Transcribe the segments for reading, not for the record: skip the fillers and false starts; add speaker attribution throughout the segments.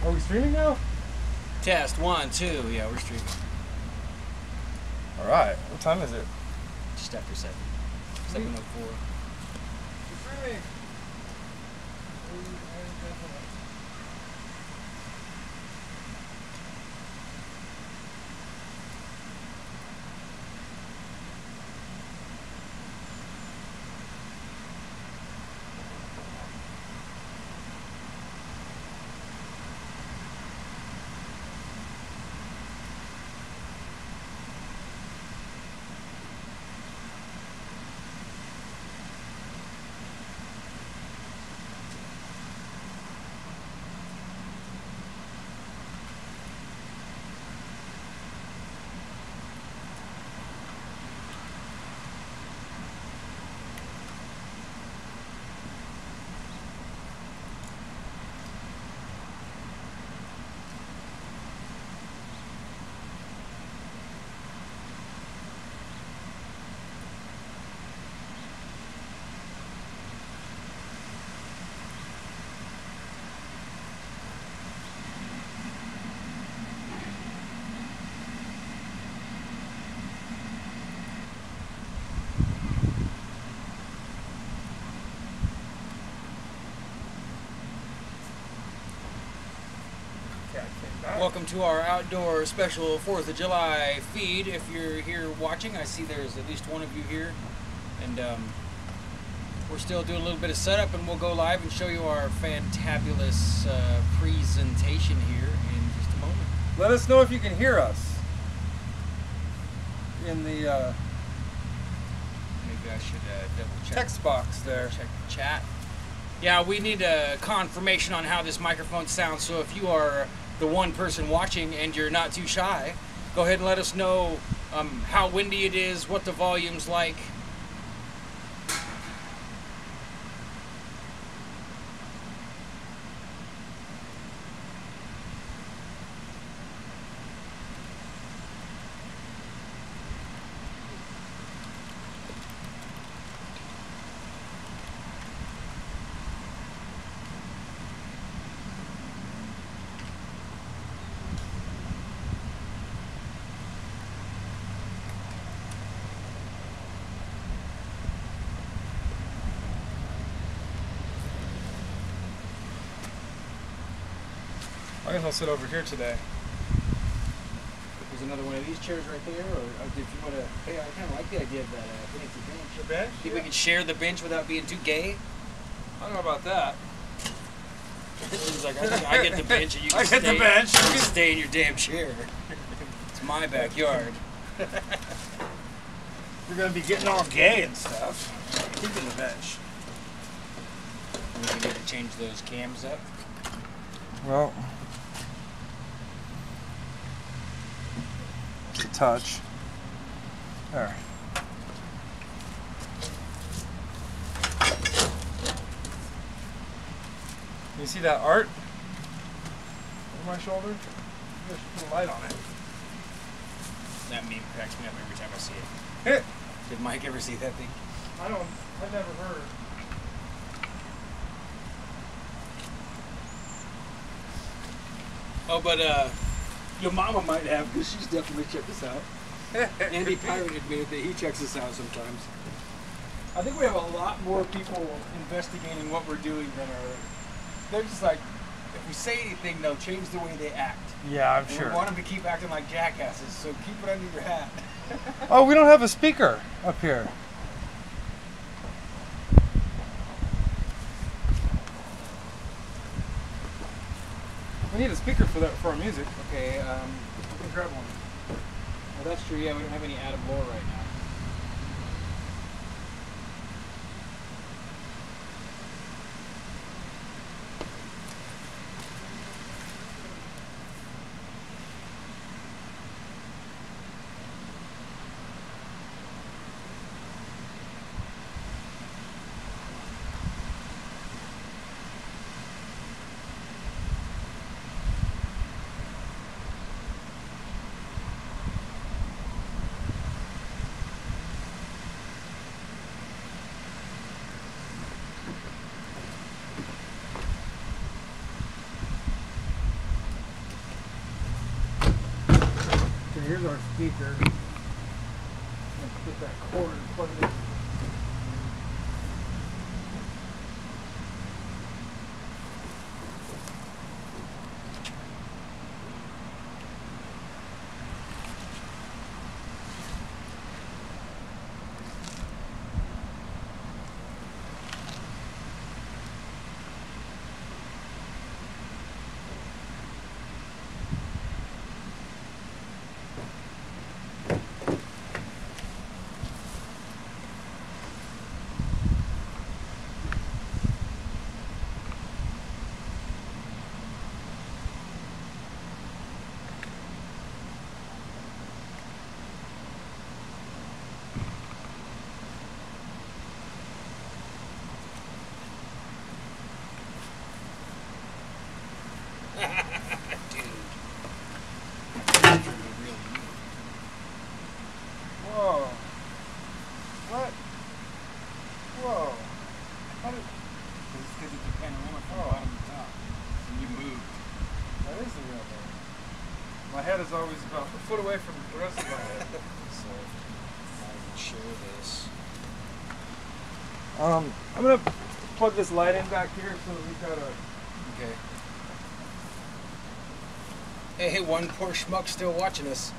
Speaker 1: Are we streaming now?
Speaker 2: Test 1, 2. Yeah, we're streaming.
Speaker 1: All right. What time is it?
Speaker 2: Just after 7. 7:04.
Speaker 1: We're streaming.
Speaker 2: Welcome to our outdoor special 4th of July feed. If you're here watching, I see there's at least one of you here. And we're still doing a little bit of setup, and we'll go live and show you our fantabulous presentation here in just a moment.
Speaker 1: Let us know if you can hear us in the
Speaker 2: Maybe I should double check.
Speaker 1: text box there.
Speaker 2: Check the chat. Yeah, we need a confirmation on how this microphone sounds, so if you are the one person watching and you're not too shy, go ahead and let us know how windy it is, what the volume's like.
Speaker 1: I guess I'll sit over here today.
Speaker 2: There's another one of these chairs right there, or if you want to, hey, I kind of like the idea of that fancy bench.
Speaker 1: The bench?
Speaker 2: Think we could share the bench without being too gay?
Speaker 1: I don't know about that.
Speaker 2: It's like, I get the bench and you can
Speaker 1: I get the bench.
Speaker 2: You can stay in your damn chair. It's my backyard.
Speaker 1: We're gonna be getting all gay and stuff. Keeping the bench.
Speaker 2: We need to change those cams up.
Speaker 1: Well, just a touch. There. You see that art over my shoulder? You guys should put a light on it.
Speaker 2: That meme cracks me up every time I see it.
Speaker 1: Hit.
Speaker 2: Did Mike ever see that thing?
Speaker 1: I've never heard.
Speaker 2: Oh, but your mama might have, because she's definitely checked us out. Andy Pirate admitted that he checks us out sometimes. I think we have a lot more people investigating what we're doing than are. They're just like, if we say anything, they'll change the way they act.
Speaker 1: Yeah, I'm
Speaker 2: And
Speaker 1: sure.
Speaker 2: we want them to keep acting like jackasses, so keep it under your hat.
Speaker 1: Oh, we don't have a speaker up here. We need a speaker for our music.
Speaker 2: Okay,
Speaker 1: We can grab one.
Speaker 2: well, that's true. Yeah, we don't have any Adam Lore right now.
Speaker 1: here's our speaker. Let's get that cord and plug it in. Whoa. What? Whoa. How did...
Speaker 2: It's because it's a panorama from the bottom to the top. And you moved.
Speaker 1: That is the real thing. My head is always about a foot away from the rest of my head.
Speaker 2: So, I can share this.
Speaker 1: I'm gonna plug this light in back here so that we've got a...
Speaker 2: Okay. Hey, one poor schmuck still watching us.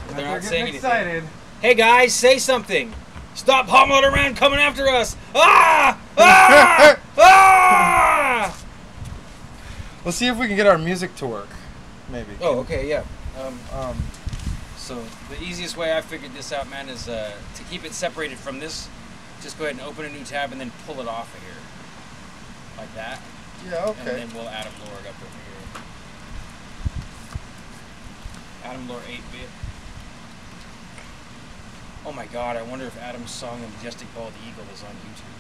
Speaker 2: They're not saying anything.
Speaker 1: Excited.
Speaker 2: Hey guys, say something. Stop hobbling around coming after us. Ah! Ah! Ah!
Speaker 1: Let's see if we can get our music to work. Maybe.
Speaker 2: Oh, okay, yeah. So the easiest way I figured this out, man, is to keep it separated from this. Just go ahead and open a new tab and then pull it off of here, like that.
Speaker 1: Yeah. Okay.
Speaker 2: And then we'll Adam Lord up over here. Adam Lord 8-bit. Oh my God! I wonder if Adam's song "The Majestic Bald Eagle" is on YouTube.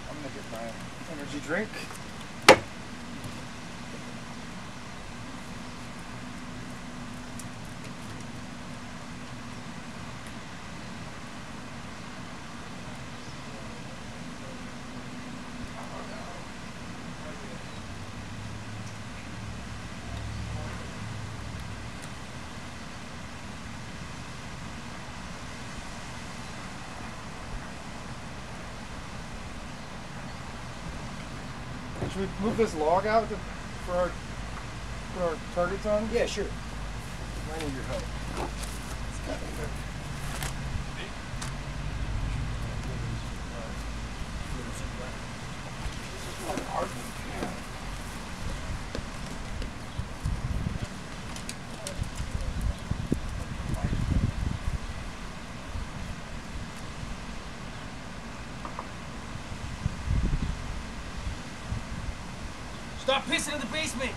Speaker 1: I'm gonna get my energy drink. Should we move this log out for our targets on?
Speaker 2: Yeah, sure.
Speaker 1: I need your help.
Speaker 2: Stop pissing in the basement.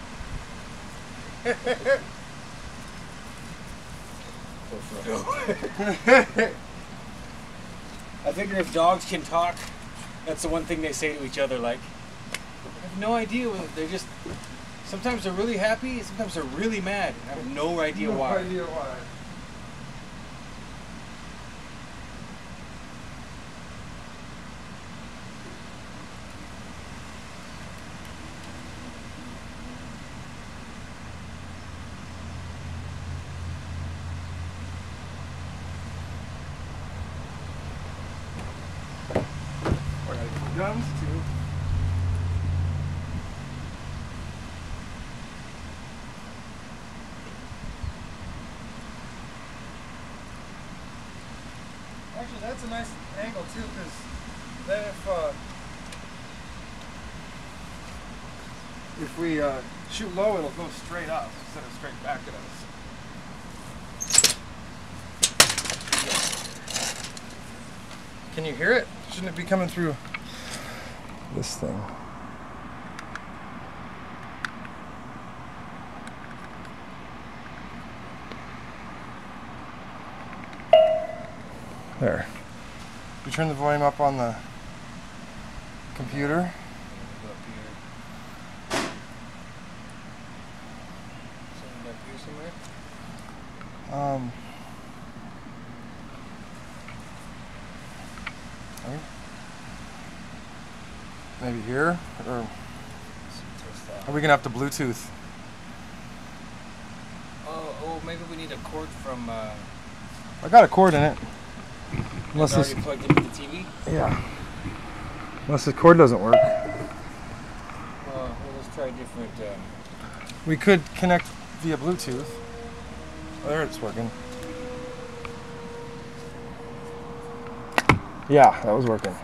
Speaker 2: I figure if dogs can talk, that's the one thing they say to each other. Like, I have no idea. They're just, sometimes they're really happy, sometimes they're really mad. I have no idea why.
Speaker 1: No idea why. Guns too. Actually, that's a nice angle too, because then if we shoot low, it'll go straight up instead of straight back at us. Can you hear it? Shouldn't it be coming through this thing? There. You turn the volume up on the computer. Right? Maybe here, or are we gonna have to Bluetooth?
Speaker 2: Oh, maybe we need a cord from.
Speaker 1: I got a cord in it. Unless
Speaker 2: it's
Speaker 1: this
Speaker 2: already plugged into the TV.
Speaker 1: Yeah. Unless this cord doesn't work.
Speaker 2: Well, let's try different.
Speaker 1: We could connect via Bluetooth. Oh, there it's working. Yeah, that was working.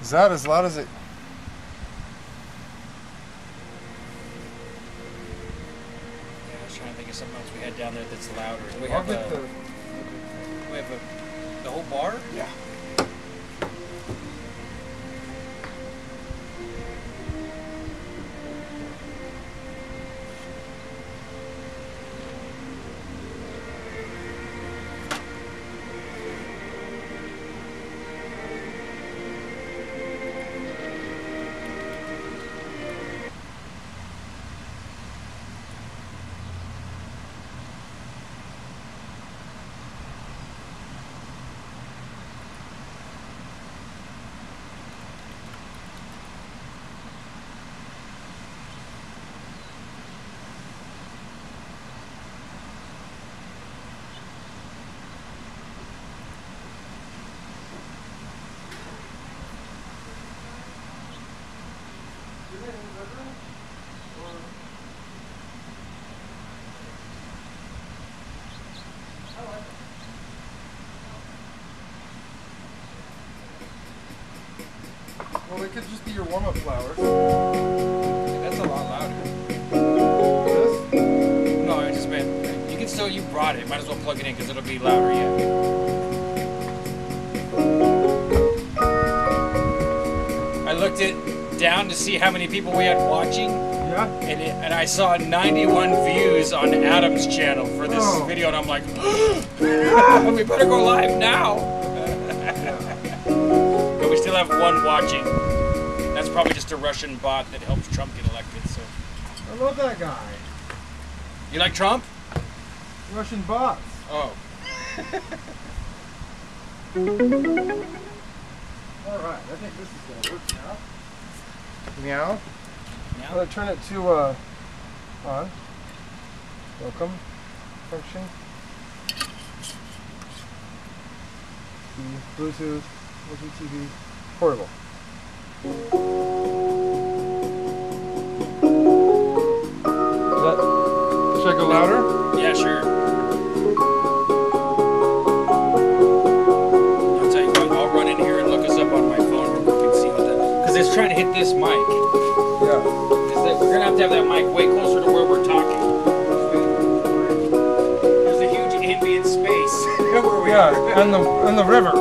Speaker 1: Is that as loud as it?
Speaker 2: Yeah, I was trying to think of something else we had down there that's louder. We
Speaker 1: I'll
Speaker 2: have
Speaker 1: get
Speaker 2: the whole bar.
Speaker 1: Yeah. Well, they could just be your warm-up flowers.
Speaker 2: That's a lot louder.
Speaker 1: This?
Speaker 2: No, I just meant you can still. You brought it. Might as well plug it in because it'll be louder. Yeah. I looked it down to see how many people we had watching.
Speaker 1: Yeah.
Speaker 2: And I saw 91 views on Adam's channel for this video, and I'm like, we better go live now. But we still have one watching. That's probably just a Russian bot that helps Trump get elected. So.
Speaker 1: I love that guy.
Speaker 2: You like Trump?
Speaker 1: Russian bots.
Speaker 2: Oh.
Speaker 1: All right, I think this is gonna work now. Meow.
Speaker 2: Meow.
Speaker 1: I'm gonna turn it to on. Welcome function. Bluetooth, TV, portable. Should I go louder?
Speaker 2: Yeah, sure. I'll tell you what, I'll run in here and look us up on my phone where we can see what that. Because it's trying to hit this mic.
Speaker 1: Yeah.
Speaker 2: We're gonna have that mic way closer to where we're talking. There's a huge ambient space where we are.
Speaker 1: and the river.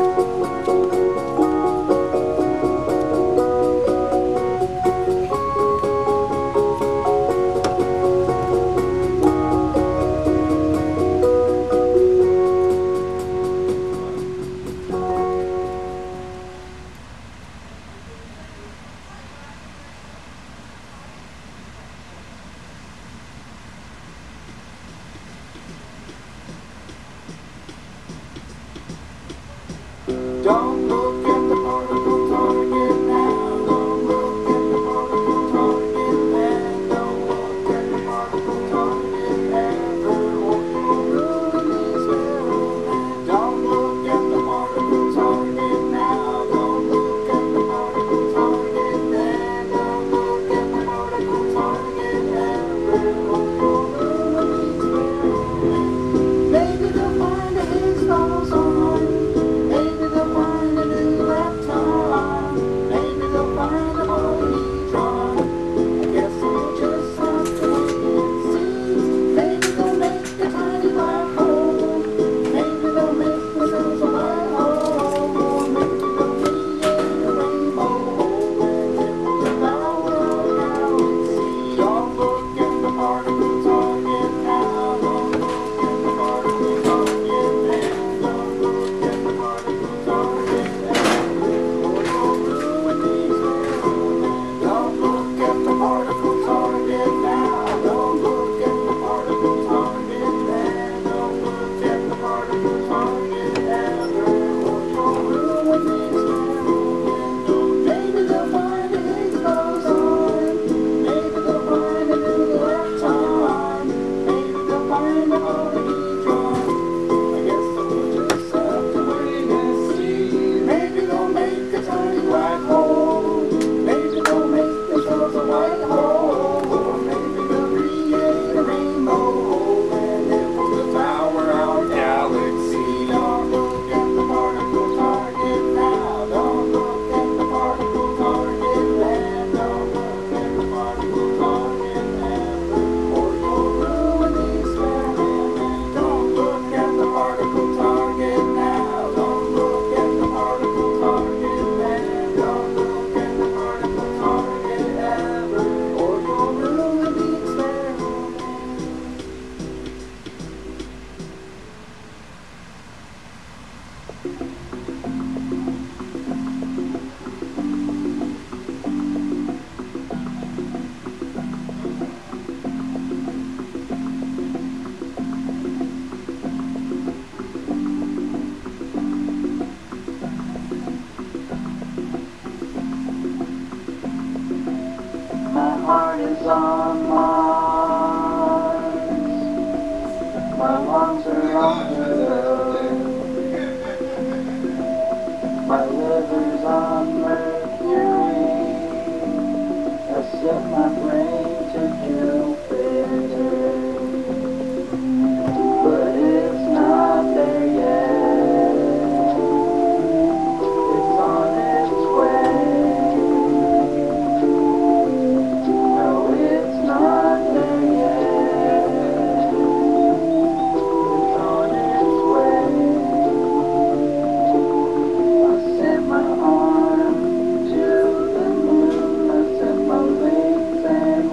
Speaker 3: My liver's on Mercury. I set my brain to Jupiter, but it's not there yet. It's on its way. No, it's not there yet. It's on its way. I sent my arm to the moon. I sent my legs and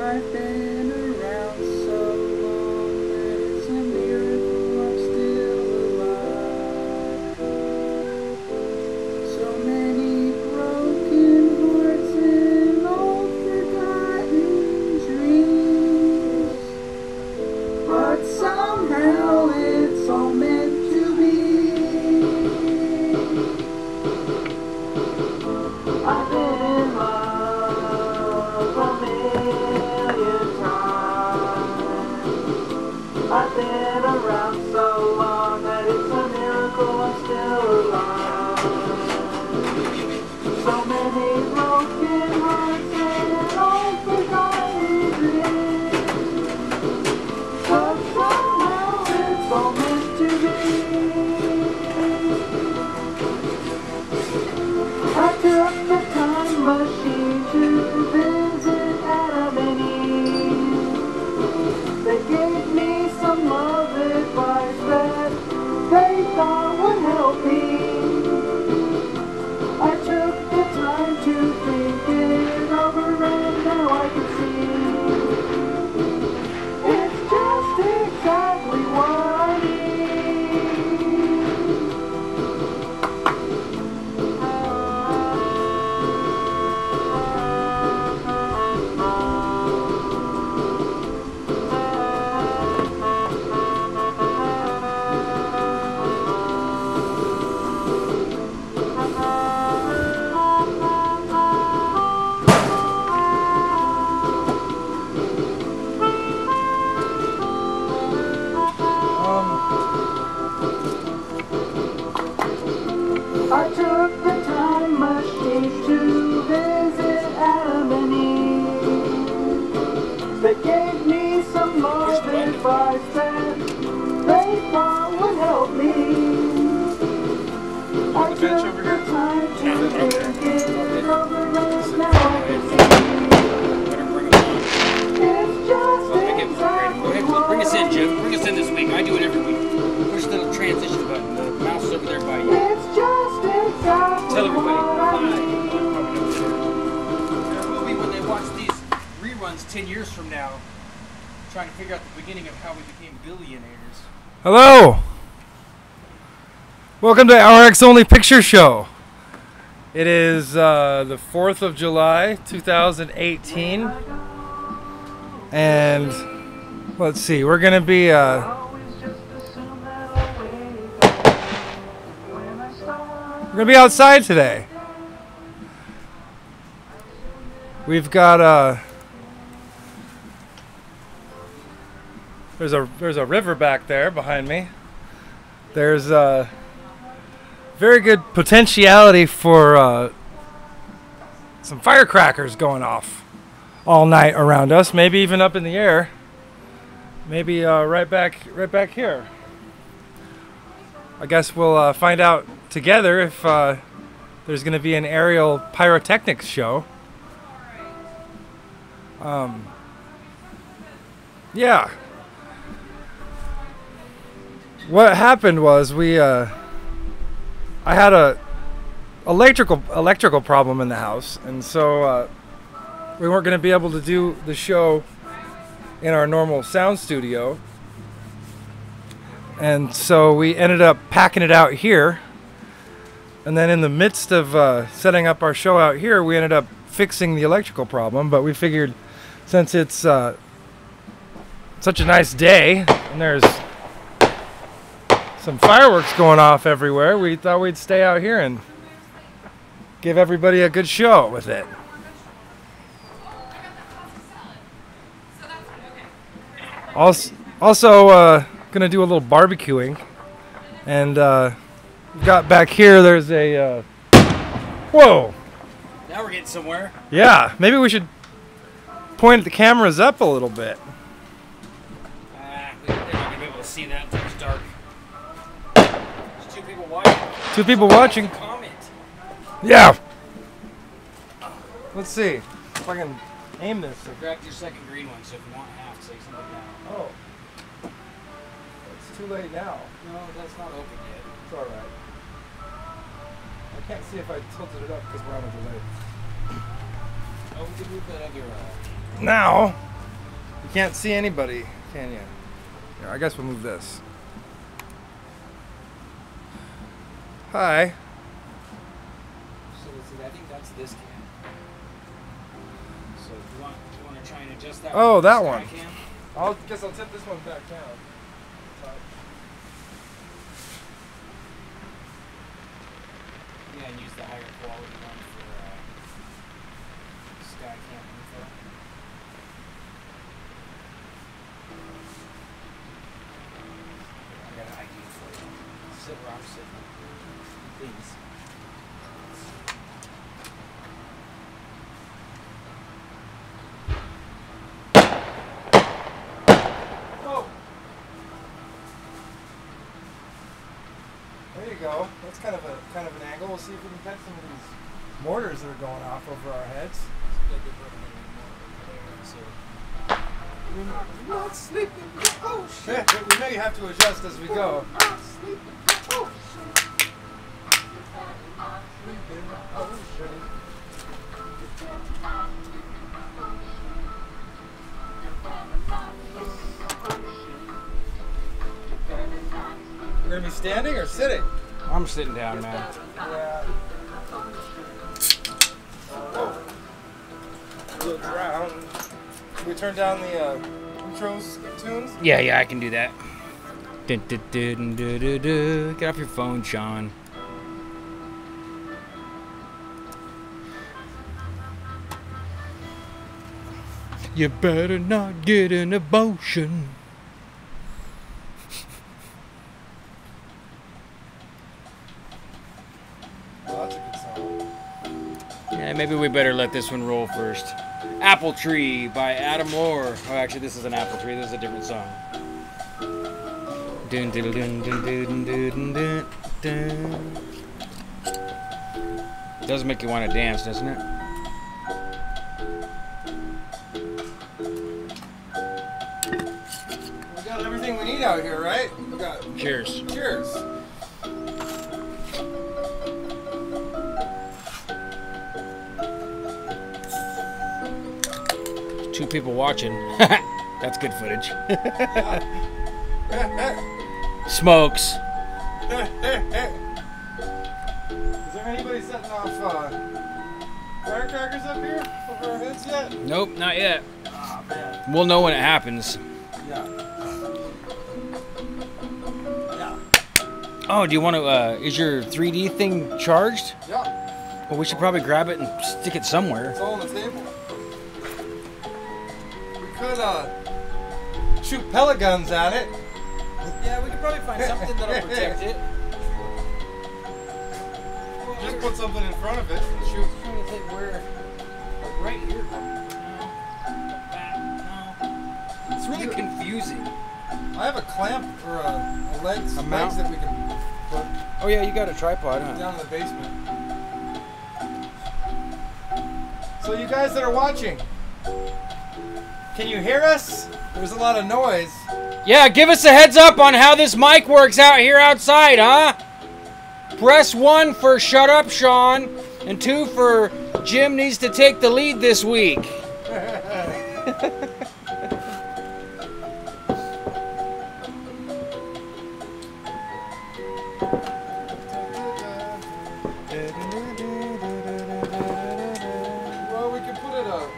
Speaker 3: I've been around so long that it's a miracle I'm still alive. So many broken hearts and old forgotten dreams, but somehow it's all meant to be. I've been in love a million times. I've been around so long that it's a miracle I'm still alive. So many broken hearts and old forgotten dreams, but somehow it's all meant to be. I took the time machine to visit Adam and Eve. They gave me some love advice that they thought would help me. I took the time to think it over and now I can see it's just exactly what I need. I took the time machine to visit Adam and Eve. They gave me some love advice that they thought would help me. I took the time to think it over and now I can see it's just exactly what
Speaker 2: Bring us in, Jim. Bring us in this week. I do it every week. Push the little transition button. The mouse is over there by you.
Speaker 3: it's just exactly
Speaker 2: Tell everybody.
Speaker 3: what I need.
Speaker 2: There will be when they watch these reruns 10 years from now, trying to figure out the beginning of how we became billionaires.
Speaker 1: Hello! Welcome to RX Only Picture Show. It is the 4th of July, 2018. And let's see, we're going to be outside today. We've got there's a river back there behind me. There's very good potentiality for some firecrackers going off all night around us, maybe even up in the air. Maybe right back here. I guess we'll find out together if there's going to be an aerial pyrotechnics show. Yeah. What happened was I had a electrical problem in the house, and so we weren't going to be able to do the show in our normal sound studio. And so we ended up packing it out here. And then in the midst of setting up our show out here, we ended up fixing the electrical problem. But we figured since it's such a nice day and there's some fireworks going off everywhere, we thought we'd stay out here and give everybody a good show with it. Also gonna do a little barbecuing, and got back here. There's a whoa.
Speaker 2: Now we're getting somewhere.
Speaker 1: Yeah, maybe we should point the cameras up a little bit.
Speaker 2: They're not gonna be able to see that until it's dark. There's two people watching.
Speaker 1: Two people watching.
Speaker 2: Comment.
Speaker 1: Yeah. Let's see if I can aim this.
Speaker 2: Grab your second green one, so if you want half, say something now.
Speaker 1: Oh. It's too late now.
Speaker 2: No, that's not open yet.
Speaker 1: It's alright. I can't see if I tilted it up because we're on a delay.
Speaker 2: Oh, we could move that other.
Speaker 1: Now, You can't see anybody, can you? Here, I guess we'll move this. Hi.
Speaker 2: So let's see, I think that's this cam. So you want to try and adjust that?
Speaker 1: Oh,
Speaker 2: with
Speaker 1: that
Speaker 2: the
Speaker 1: one.
Speaker 2: sky cam?
Speaker 1: I guess I'll tip this one back down.
Speaker 2: Yeah, and use the higher quality one for sky cam info. I got an idea for you. Sit where I'm sitting. Please.
Speaker 1: There you go. That's kind of an angle. We'll see if we can catch some of these mortars that are going off over our heads.
Speaker 3: We're not sleeping in the ocean.
Speaker 1: We may have to adjust as we go.
Speaker 3: We're not sleeping in the ocean. Sleeping in the ocean.
Speaker 1: We're gonna be standing or sitting?
Speaker 2: I'm sitting down, man.
Speaker 1: Yeah. Oh. We'll drown. Can we turn down the intros tunes?
Speaker 2: Yeah, I can do that. Dun, dun, dun, dun, dun, dun. Get off your phone, Sean. You better not get an abortion.
Speaker 1: Oh, that's a good song.
Speaker 2: Yeah, maybe we better let this one roll first. Apple Tree by Adam Moore. Oh, actually, this is an Apple Tree. This is a different song. Dun, dun, dun, dun, dun, dun, dun, dun. Does make you want to dance, doesn't it?
Speaker 1: We got everything we need out here, right? We got.
Speaker 2: Cheers.
Speaker 1: Cheers.
Speaker 2: Two people watching. That's good footage. Smokes.
Speaker 1: Is there anybody setting off firecrackers up here over our heads yet?
Speaker 2: Nope, not yet.
Speaker 1: Ah, man.
Speaker 2: We'll know when it happens.
Speaker 1: Yeah. Yeah.
Speaker 2: Oh, do you want to, is your 3D thing charged?
Speaker 1: Yeah.
Speaker 2: Well, we should probably grab it and stick it somewhere.
Speaker 1: It's all on the table. We could shoot pellet guns at it.
Speaker 2: Yeah, we could probably find something that'll protect it.
Speaker 1: Just put something in front of it and shoot.
Speaker 2: I'm trying to think where, like right here. No. It's really confusing.
Speaker 1: I have a clamp or a legs
Speaker 2: mount?
Speaker 1: that we can put
Speaker 2: Oh yeah, you got a tripod, huh?
Speaker 1: down in the basement. So you guys that are watching, can you hear us? There's a lot of noise.
Speaker 2: Yeah, give us a heads up on how this mic works out here outside, huh? Press 1 for shut up, Sean, and 2 for Jim needs to take the lead this week.
Speaker 1: Well, we can put it up.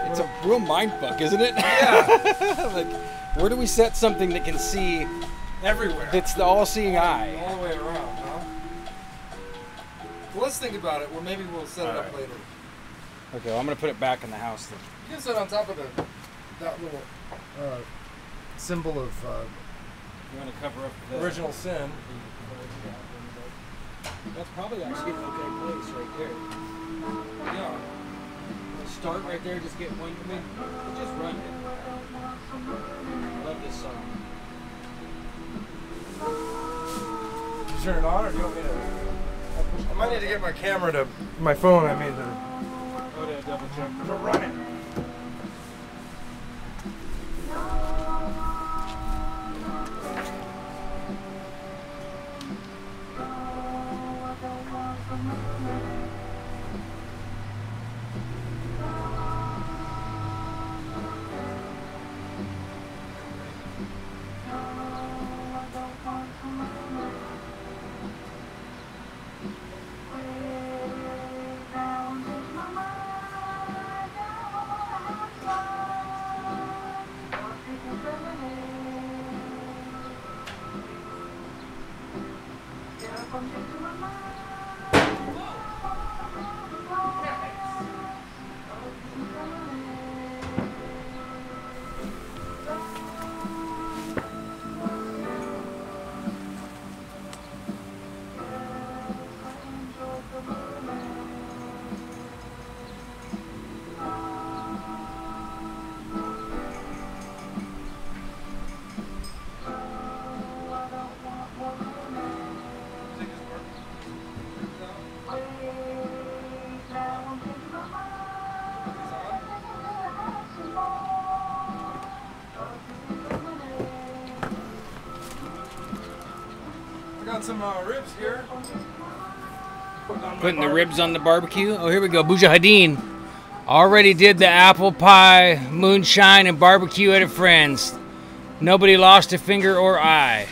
Speaker 2: It's a real mind fuck, isn't it?
Speaker 1: Yeah.
Speaker 2: Like, where do we set something that can see?
Speaker 1: Everywhere.
Speaker 2: That's the all-seeing eye.
Speaker 1: All the way around, huh? Well, let's think about it. Well, maybe we'll set it up
Speaker 2: Alright.
Speaker 1: later.
Speaker 2: Okay, well, I'm gonna put it back in the house then.
Speaker 1: You can sit on top of that little symbol of
Speaker 2: You want to cover up the
Speaker 1: original sin.
Speaker 2: That's probably actually an okay place right there.
Speaker 1: Yeah.
Speaker 2: We'll start right there. Just get one. I mean, we'll just run it. I love this song.
Speaker 1: Did you turn it on, or do you want me to? I might need to get my camera to my phone. I mean, to
Speaker 2: Go to double check.
Speaker 1: run it. on some ribs here.
Speaker 2: Putting the ribs on the barbecue. Oh, here we go. Mujahideen already did the apple pie, moonshine, and barbecue at a friend's. Nobody lost a finger or eye.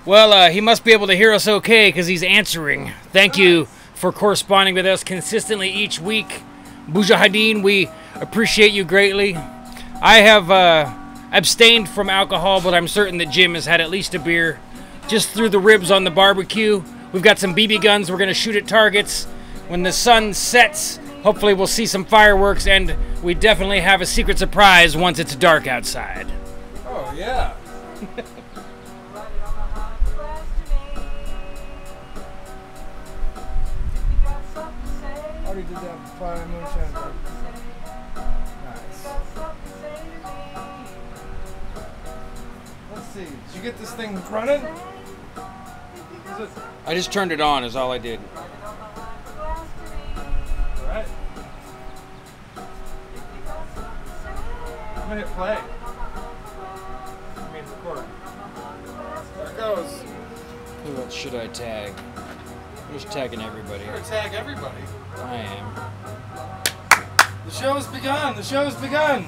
Speaker 2: Well, he must be able to hear us okay because he's answering. Thank you for corresponding with us consistently each week. Mujahideen, we appreciate you greatly. I have abstained from alcohol, but I'm certain that Jim has had at least a beer. Just threw the ribs on the barbecue. We've got some BB guns we're going to shoot at targets. When the sun sets, hopefully we'll see some fireworks, and we definitely have a secret surprise once it's dark outside.
Speaker 1: Oh, yeah. Already did that fire moonshine. Nice. Let's see. Did you get this thing running?
Speaker 2: I just turned it on is all I did.
Speaker 1: Alright. I'm gonna hit play. I mean record. There it goes.
Speaker 2: Who else should I tag? I'm just tagging everybody.
Speaker 1: You're gonna tag everybody.
Speaker 2: I am.
Speaker 1: The show's begun! The show's begun!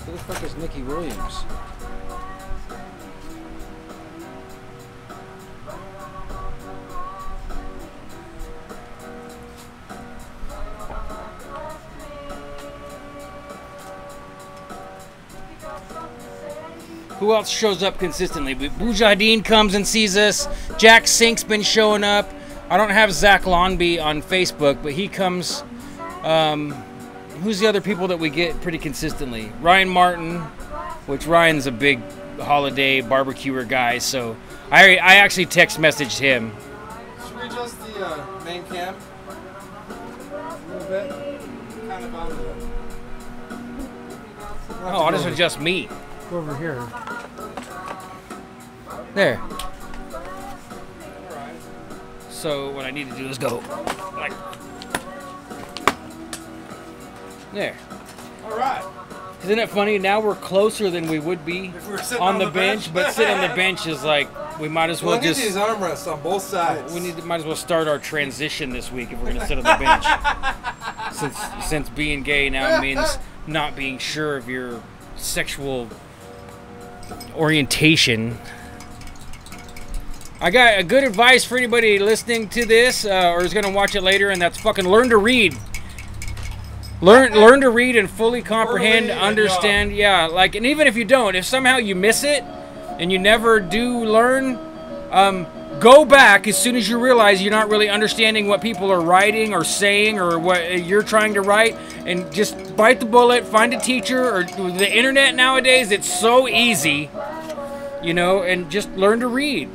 Speaker 2: Who the fuck is Nikki Williams? Who else shows up consistently? Mujahideen comes and sees us. Jack Sink's been showing up. I don't have Zach Lonby on Facebook, but he comes. Who's the other people that we get pretty consistently? Ryan Martin, which Ryan's a big holiday barbecuer guy, so I actually text messaged him.
Speaker 1: Should we adjust the main cam a little bit? Kind of out of it.
Speaker 2: Oh, this was just me.
Speaker 1: Go over here.
Speaker 2: There. So what I need to do is go like there.
Speaker 1: All right.
Speaker 2: Isn't it funny? Now we're closer than we would be
Speaker 1: If we were sitting
Speaker 2: on the bench, but sitting on the bench is like we might as well
Speaker 1: Look at
Speaker 2: just.
Speaker 1: these armrests on both sides.
Speaker 2: Might as well start our transition this week if we're gonna sit on the bench. Since being gay now means not being sure of your sexual orientation. I got a good advice for anybody listening to this or is gonna watch it later, and that's fucking learn to read. Learn to read and fully comprehend, understand. Yeah, like, and even if you don't, if somehow you miss it and you never do learn, go back as soon as you realize you're not really understanding what people are writing or saying or what you're trying to write, and just bite the bullet, find a teacher, or the internet nowadays, it's so easy, you know, and just learn to read.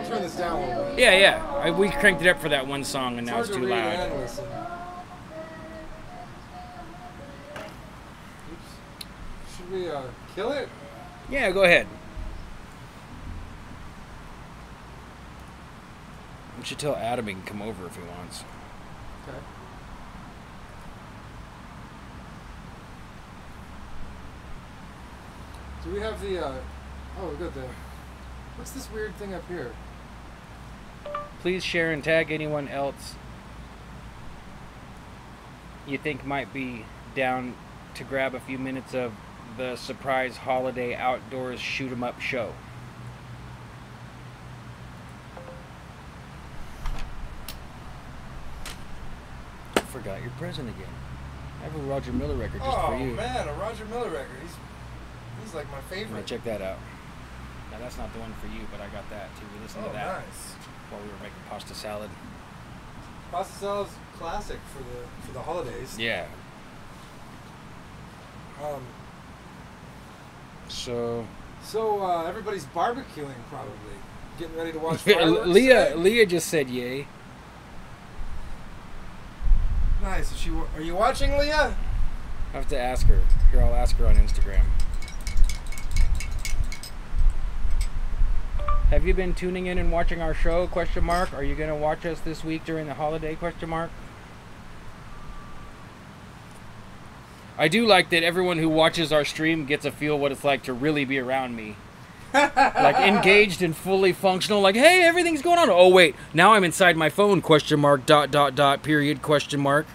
Speaker 1: Turn this down a little bit.
Speaker 2: Yeah. We cranked it up for that one song, and now it's too loud.
Speaker 1: Oops. Should we kill it?
Speaker 2: Yeah, go ahead. We should tell Adam he can come over if he wants.
Speaker 1: Okay. Do we have the, oh, we got the, what's this weird thing up here?
Speaker 2: Please share and tag anyone else you think might be down to grab a few minutes of the surprise holiday outdoors shoot 'em up show. I forgot your present again. I have a Roger Miller record just for you.
Speaker 1: Oh man, a Roger Miller record. He's like my
Speaker 2: I'm
Speaker 1: favorite.
Speaker 2: gonna check that out. Now that's not the one for you, but I got that too. We listened to that
Speaker 1: Nice.
Speaker 2: while we were making pasta salad.
Speaker 1: Pasta salad's classic for the holidays.
Speaker 2: Yeah. So
Speaker 1: everybody's barbecuing probably, getting ready to watch fireworks.
Speaker 2: Leah just said yay.
Speaker 1: Nice. Are you watching, Leah?
Speaker 2: I have to ask her. Here, I'll ask her on Instagram. Have you been tuning in and watching our show? Question mark. Are you going to watch us this week during the holiday? Question mark. I do like that everyone who watches our stream gets a feel what it's like to really be around me. Like engaged and fully functional, like, hey, everything's going on. Oh wait, now I'm inside my phone, question mark, dot, dot, dot, period, question mark.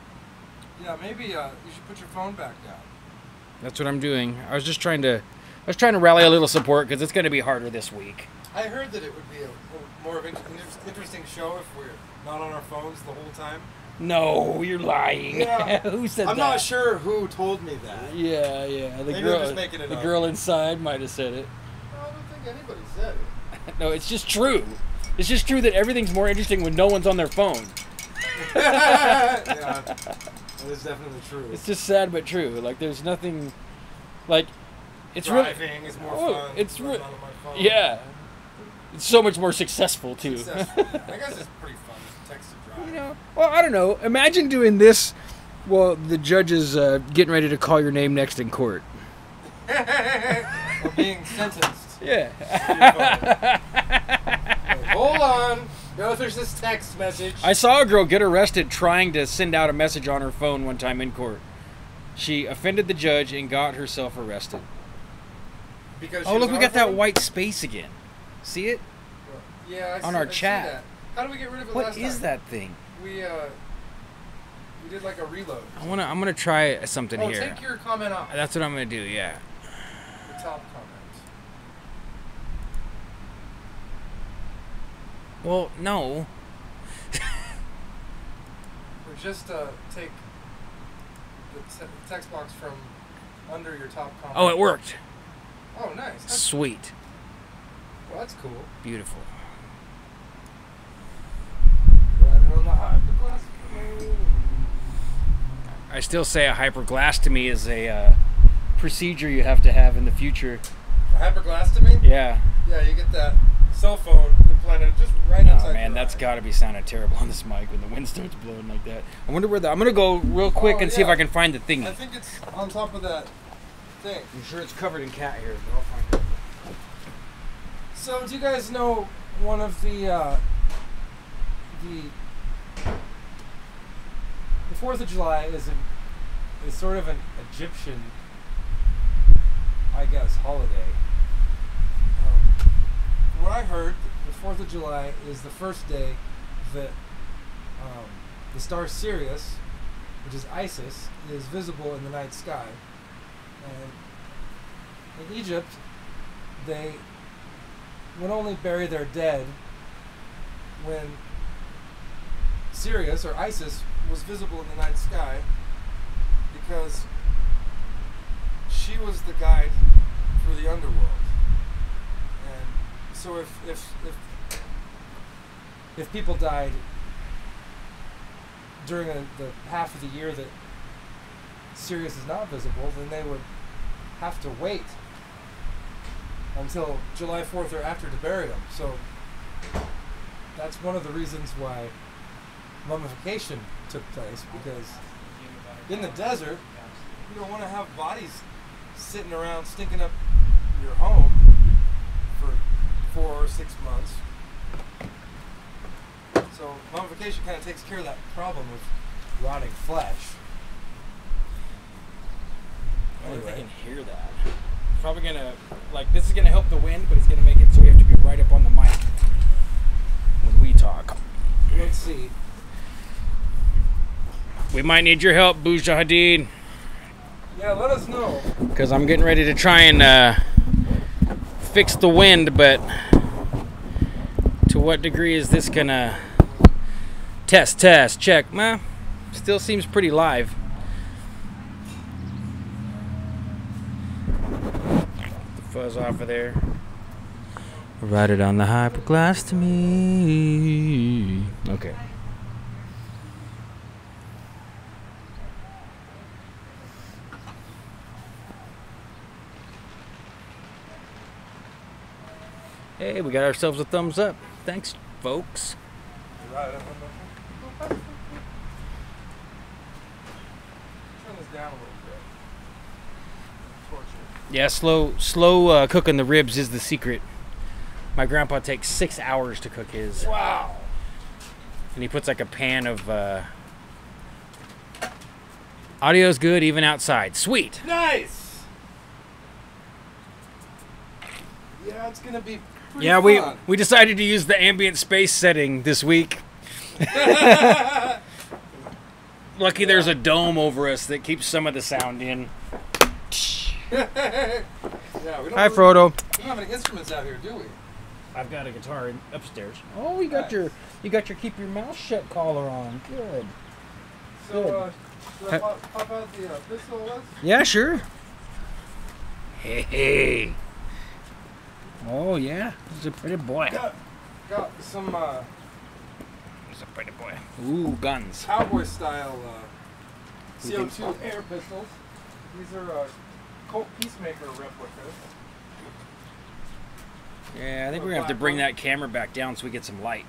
Speaker 1: Yeah, maybe you should put your phone back down.
Speaker 2: That's what I'm doing. I was trying to rally a little support because it's going to be harder this week.
Speaker 1: I heard that it would be a more of an interesting show if we're not on our phones the whole time.
Speaker 2: No, you're lying.
Speaker 1: Yeah.
Speaker 2: Who said that?
Speaker 1: I'm not sure who told me that.
Speaker 2: Yeah, yeah.
Speaker 1: Maybe I'm just making it up.
Speaker 2: The girl inside might have said it.
Speaker 1: I don't think anybody said it.
Speaker 2: No, it's just true. It's just true that everything's more interesting when no one's on their phone.
Speaker 1: Yeah, that is definitely true.
Speaker 2: It's just sad but true. Like, there's nothing, like, it's
Speaker 1: driving is more fun.
Speaker 2: It's
Speaker 1: on my phone.
Speaker 2: yeah. It's so much more successful too.
Speaker 1: I guess it's pretty fun to text and drive.
Speaker 2: You know, well, I don't know. Imagine doing this while the judge is getting ready to call your name next in court.
Speaker 1: Or being sentenced.
Speaker 2: Yeah.
Speaker 1: Like, hold on. No, there's this text message.
Speaker 2: I saw a girl get arrested trying to send out a message on her phone one time in court. She offended the judge and got herself arrested.
Speaker 1: Because
Speaker 2: oh, look, we got that white space again. See it?
Speaker 1: Yeah,
Speaker 2: on our chat.
Speaker 1: See that. How do we get rid of it
Speaker 2: What
Speaker 1: last
Speaker 2: is
Speaker 1: time?
Speaker 2: that thing?
Speaker 1: We did like a reload.
Speaker 2: I'm gonna try something here.
Speaker 1: Take your comment off.
Speaker 2: That's what I'm gonna do. Yeah.
Speaker 1: The top comment.
Speaker 2: Well, no.
Speaker 1: Or just take the text box from under your top comment.
Speaker 2: Oh, it worked.
Speaker 1: Oh, nice. That's,
Speaker 2: Sweet.
Speaker 1: well, that's cool.
Speaker 2: Beautiful. I still say a hyperglastomy is a procedure you have to have in the future.
Speaker 1: A hyperglastomy?
Speaker 2: Yeah.
Speaker 1: Yeah, you get that cell phone implanted just right inside.
Speaker 2: Oh man, that's got to be sounding terrible on this mic when the wind starts blowing like that. I wonder where I'm gonna go real quick and see if I can find the thingy.
Speaker 1: I think it's on top of that thing.
Speaker 2: I'm sure it's covered in cat hair, but I'll find it.
Speaker 1: So, do you guys know one of the 4th of July is sort of an Egyptian, I guess, holiday. What I heard, the 4th of July is the first day that the star Sirius, which is Isis, is visible in the night sky. And in Egypt, they would only bury their dead when Sirius, or Isis, was visible in the night sky, because she was the guide for the underworld. And so if people died during the half of the year that Sirius is not visible, then they would have to wait until July 4th or after to bury them. So that's one of the reasons why mummification took place, because in the desert, you don't want to have bodies sitting around stinking up your home for 4 or 6 months. So mummification kind of takes care of that problem of rotting flesh.
Speaker 2: I wonder if I can hear that. It's probably gonna, like, this is gonna help the wind, but it's gonna make it so we have to be right up on the mic when we talk.
Speaker 1: Let's see.
Speaker 2: We might need your help, Bouja Hadid.
Speaker 1: Yeah, let us know.
Speaker 2: Because I'm getting ready to try and fix the wind, but to what degree is this gonna test, check? Still seems pretty live. The fuzz off of there. Write it on the hyperglass to me. Okay. Hey, we got ourselves a thumbs up. Thanks, folks.
Speaker 1: Turn this down a little bit. Torture.
Speaker 2: Yeah, slow cooking the ribs is the secret. My grandpa takes 6 hours to cook his.
Speaker 1: Wow.
Speaker 2: And he puts like a pan of Audio's good even outside. Sweet.
Speaker 1: Nice. Yeah, it's gonna be pretty
Speaker 2: Yeah,
Speaker 1: fun.
Speaker 2: we decided to use the ambient space setting this week. Lucky there's a dome over us that keeps some of the sound in.
Speaker 1: Yeah, we don't
Speaker 2: Hi,
Speaker 1: really-
Speaker 2: Frodo.
Speaker 1: We don't have any instruments out here, do we?
Speaker 2: I've got a guitar upstairs. Oh, you got your keep your mouth shut collar on. Good.
Speaker 1: So, should I pop out the pistol list?
Speaker 2: Yeah, sure. Hey. Oh yeah, he's a pretty boy.
Speaker 1: Got some
Speaker 2: He's a pretty boy. Ooh, guns.
Speaker 1: cowboy style CO2 air pistols. These are Colt Peacemaker replicas.
Speaker 2: Yeah, I think we're gonna have to bring that camera back down so we get some light.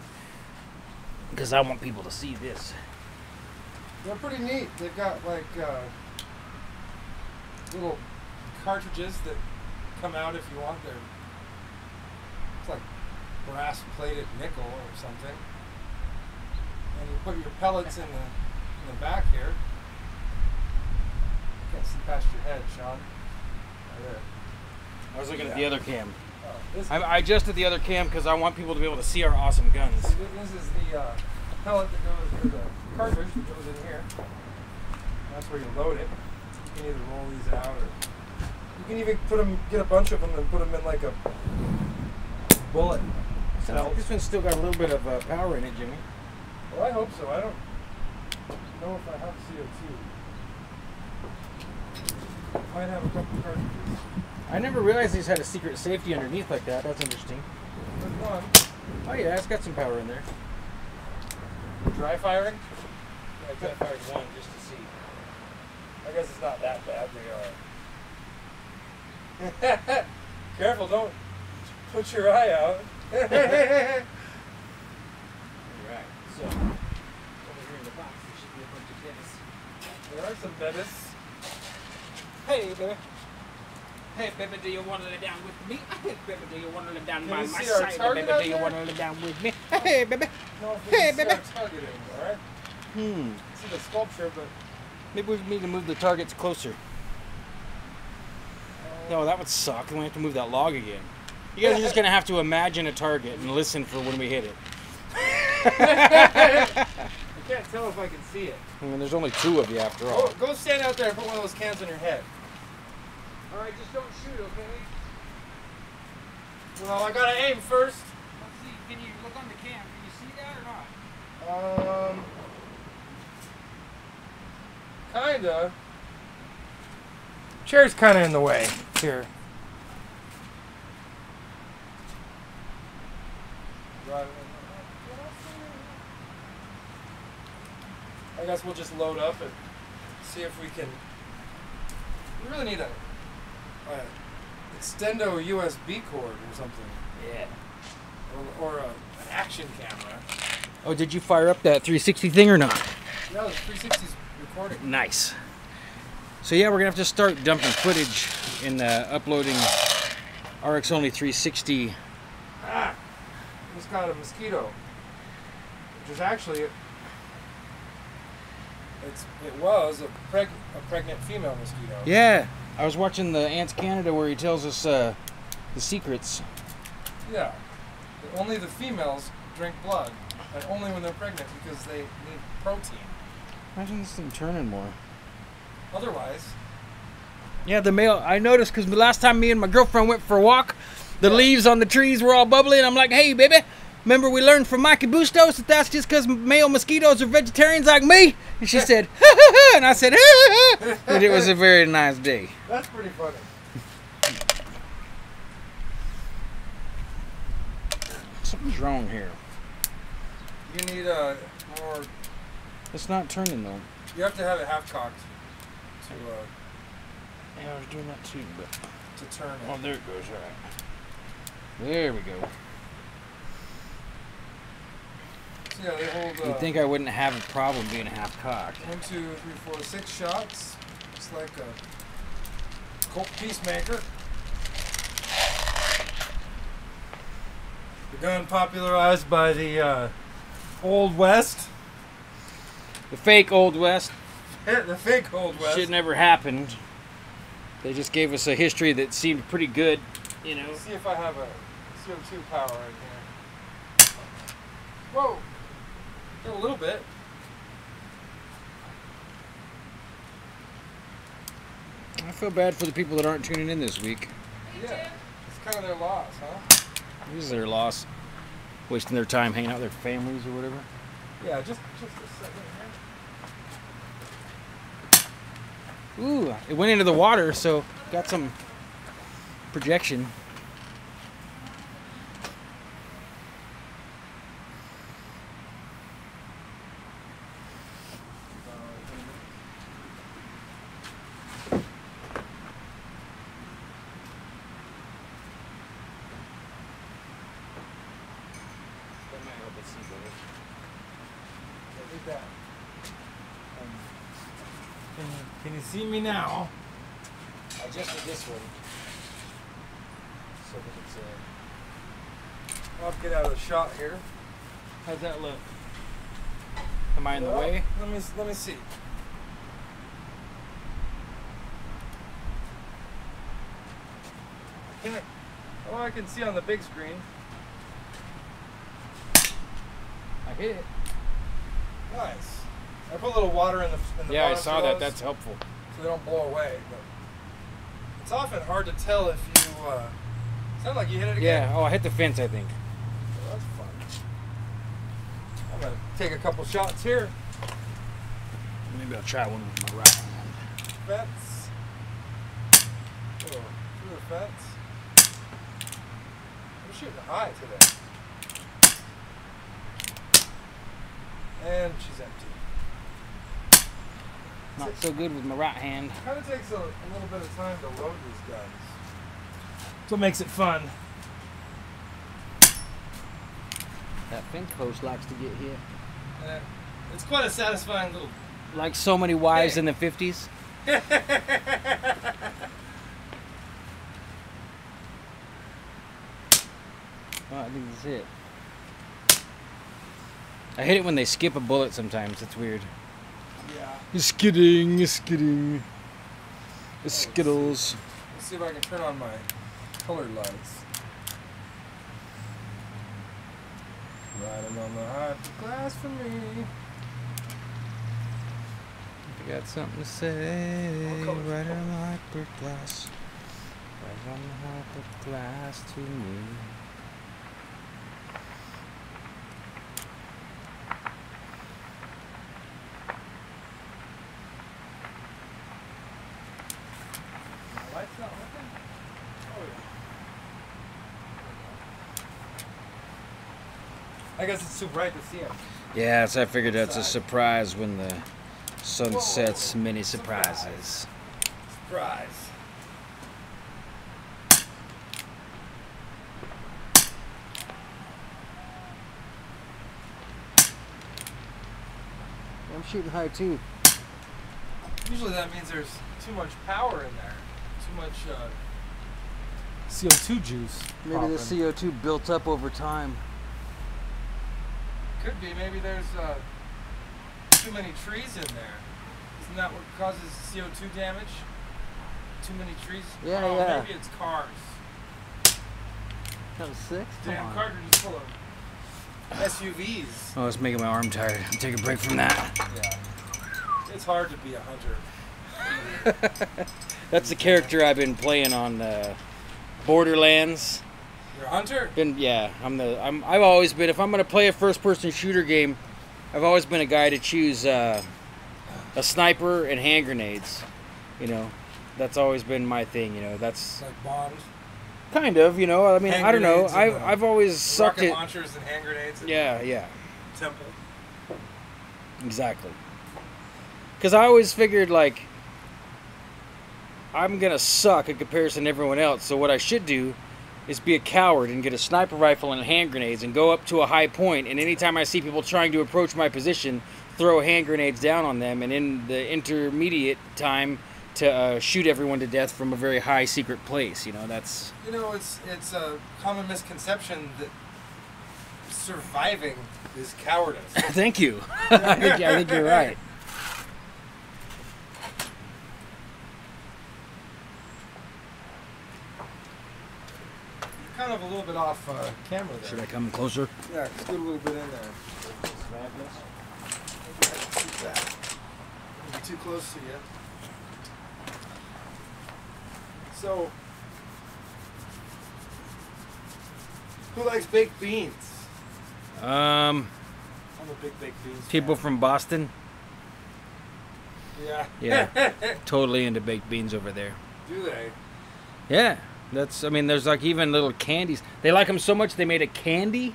Speaker 2: Because I want people to see this.
Speaker 1: They're pretty neat. They've got like little cartridges that come out if you want. It's like brass plated nickel or something. And you put your pellets in the back here. Can't see past your head, Sean. Right there.
Speaker 2: I was looking at the other cam.
Speaker 1: Oh, this,
Speaker 2: I adjusted the other cam because I want people to be able to see our awesome guns.
Speaker 1: this is the pellet that goes to the cartridge that goes in here. That's where you load it. You can either roll these out or you can even get a bunch of them and put them in like a bullet.
Speaker 2: Sounds like this one's still got a little bit of power in it, Jimmy.
Speaker 1: Well, I hope so. I don't know if I have CO2. Might have a couple cartridges.
Speaker 2: I never realized these had a secret safety underneath like that. That's interesting.
Speaker 1: There's one.
Speaker 2: Oh yeah, it's got some power in there.
Speaker 1: Dry firing?
Speaker 2: Yeah, I fired one just to see.
Speaker 1: I guess it's not that bad. They are. Careful, don't put your eye out.
Speaker 2: Alright, so over here in the box there should be a bunch of this.
Speaker 1: There are some bebis.
Speaker 2: Hey baby. Hey baby, do you want to lay down with me? Hey baby, do you want to lay down by
Speaker 1: you
Speaker 2: my
Speaker 1: see our
Speaker 2: side?
Speaker 1: target
Speaker 2: Baby,
Speaker 1: out
Speaker 2: do you
Speaker 1: there?
Speaker 2: want to lay down with me? Hey baby.
Speaker 1: No, if we
Speaker 2: Hey,
Speaker 1: can see
Speaker 2: baby.
Speaker 1: our target anymore, right? See the sculpture, but
Speaker 2: Maybe we need to move the targets closer. No, that would suck. Then we have to move that log again. You guys are just gonna have to imagine a target and listen for when we hit it.
Speaker 1: I can't tell if I can see it.
Speaker 2: I mean, there's only two of you after all.
Speaker 1: Go stand out there and put one of those cans on your head.
Speaker 2: All right, just don't shoot, okay?
Speaker 1: Well, I gotta aim first.
Speaker 2: Let's see. Can you look on the cam? Can you see that or not?
Speaker 1: Kinda. Chair's kinda in the way here. I guess we'll just load up and see if we can. We really need a extendo USB cord or something,
Speaker 2: Yeah.
Speaker 1: or an action camera.
Speaker 2: Oh, did you fire up that 360 thing or not?
Speaker 1: No, the 360's recording.
Speaker 2: Nice. So yeah, we're gonna have to start dumping footage and uploading RX Only 360.
Speaker 1: Just got a mosquito, which is actually it was a pregnant female mosquito.
Speaker 2: Yeah, I was watching the Ants Canada where he tells us the secrets.
Speaker 1: Yeah. Only the females drink blood, and only when they're pregnant because they need protein.
Speaker 2: Imagine this thing turning more.
Speaker 1: Otherwise,
Speaker 2: Yeah, the male. I noticed because the last time me and my girlfriend went for a walk, the leaves on the trees were all bubbly, and I'm like, "Hey, baby, remember we learned from Mikey Bustos that that's just because male mosquitoes are vegetarians like me?" And she said, "Ha ha ha," and I said, "Ha ha ha," and it was a very nice day.
Speaker 1: that's pretty funny.
Speaker 2: Something's wrong here.
Speaker 1: You need more.
Speaker 2: It's not turning though.
Speaker 1: You have to have it half cocked
Speaker 2: Yeah, I was doing that too, but
Speaker 1: to turn it.
Speaker 2: oh, there it goes. All right. There we go.
Speaker 1: So yeah, they hold.
Speaker 2: You'd think I wouldn't have a problem being half cocked.
Speaker 1: 1, 2, 3, 4, 6 shots. Just like a Colt Peacemaker. The gun popularized by the Old West.
Speaker 2: The fake Old West.
Speaker 1: The fake Old West.
Speaker 2: Shit never happened. They just gave us a history that seemed pretty good, you know.
Speaker 1: Let's see if I have a CO2 power in here. Whoa! Got a little bit.
Speaker 2: I feel bad for the people that aren't tuning in this week.
Speaker 1: Yeah. It's kind of their loss, huh?
Speaker 2: This is their loss. Wasting their time hanging out with their families or whatever.
Speaker 1: Yeah, just a second here.
Speaker 2: Ooh, it went into the water, so got some projection.
Speaker 1: Can you see me now?
Speaker 2: I adjusted this one. So that it's
Speaker 1: I'll get out of the shot here.
Speaker 2: how's that look? Am I in the way?
Speaker 1: Let me see. Oh, I can see on the big screen.
Speaker 2: I hit it.
Speaker 1: Nice. I put a little water in the
Speaker 2: Yeah, I
Speaker 1: bottom
Speaker 2: saw
Speaker 1: of
Speaker 2: that.
Speaker 1: those
Speaker 2: That's helpful.
Speaker 1: so they don't blow away. But it's often hard to tell if you sound like you hit it again.
Speaker 2: Yeah. Oh, I hit the fence, I think.
Speaker 1: So that's fun. I'm gonna take a couple shots here.
Speaker 2: Maybe I'll try one with my right hand.
Speaker 1: Fence. Oh, through the fence. I'm shooting high today. And she's empty.
Speaker 2: Not so good with my right hand.
Speaker 1: Kind of takes a little bit of time to load these guns. So it makes it fun.
Speaker 2: That fence post likes to get hit.
Speaker 1: And it's quite a satisfying little.
Speaker 2: Like so many wives
Speaker 1: Hey.
Speaker 2: in the 50s. Oh, I think that's it. I hate it when they skip a bullet sometimes. It's weird.
Speaker 1: Yeah.
Speaker 2: It's skidding, it's skidding. It's Skittles.
Speaker 1: Let's see if I can turn on my colored lights. Riding on the hyper glass for me.
Speaker 2: I got something to say.
Speaker 1: What color's
Speaker 2: Right
Speaker 1: the
Speaker 2: on the hyper glass. Right on the hyper glass to me.
Speaker 1: My light's not working? Oh yeah. I guess it's too bright to see him.
Speaker 2: Yeah, so I figured that's a
Speaker 1: Side.
Speaker 2: surprise when the sun
Speaker 1: Whoa.
Speaker 2: sets. Many surprises.
Speaker 1: Surprise.
Speaker 2: I'm shooting high too.
Speaker 1: Usually that means there's too much power in there. Too much CO2 juice.
Speaker 2: Maybe the
Speaker 1: popping.
Speaker 2: CO2 built up over time.
Speaker 1: Could be. Maybe there's too many trees in there. Isn't that what causes CO2 damage? Too many trees?
Speaker 2: Yeah,
Speaker 1: oh,
Speaker 2: yeah.
Speaker 1: Maybe it's cars.
Speaker 2: That was 6?
Speaker 1: Damn, cartridge is full of SUVs.
Speaker 2: Oh, it's making my arm tired. I'll take a break from that.
Speaker 1: Yeah. It's hard to be a hunter.
Speaker 2: That's the character I've been playing on Borderlands.
Speaker 1: You're a hunter?
Speaker 2: I've always been, if I'm gonna play a first-person shooter game, I've always been a guy to choose a sniper and hand grenades. You know, that's always been my thing. You know, that's
Speaker 1: It's like bombs.
Speaker 2: kind of. You know, I mean,
Speaker 1: Hand
Speaker 2: I don't know.
Speaker 1: grenades and,
Speaker 2: I've always sucked
Speaker 1: Rocket
Speaker 2: it.
Speaker 1: launchers and hand grenades. And
Speaker 2: Yeah,
Speaker 1: Temple.
Speaker 2: exactly. Because I always figured like I'm gonna suck in comparison to everyone else. So what I should do is be a coward and get a sniper rifle and hand grenades and go up to a high point, and anytime I see people trying to approach my position, throw hand grenades down on them, and in the intermediate time to shoot everyone to death from a very high secret place. You know, that's
Speaker 1: You know, it's a common misconception that surviving is cowardice.
Speaker 2: thank you. I think you're right.
Speaker 1: little bit off camera there.
Speaker 2: Should I come closer?
Speaker 1: Yeah, just get a little bit in there. Keep that. Maybe too close to you. So, who likes baked beans? I'm a big baked beans
Speaker 2: People
Speaker 1: fan.
Speaker 2: from Boston.
Speaker 1: Yeah.
Speaker 2: Yeah. Totally into baked beans over there.
Speaker 1: Do they?
Speaker 2: Yeah. I mean, there's like even little candies. They like them so much they made a candy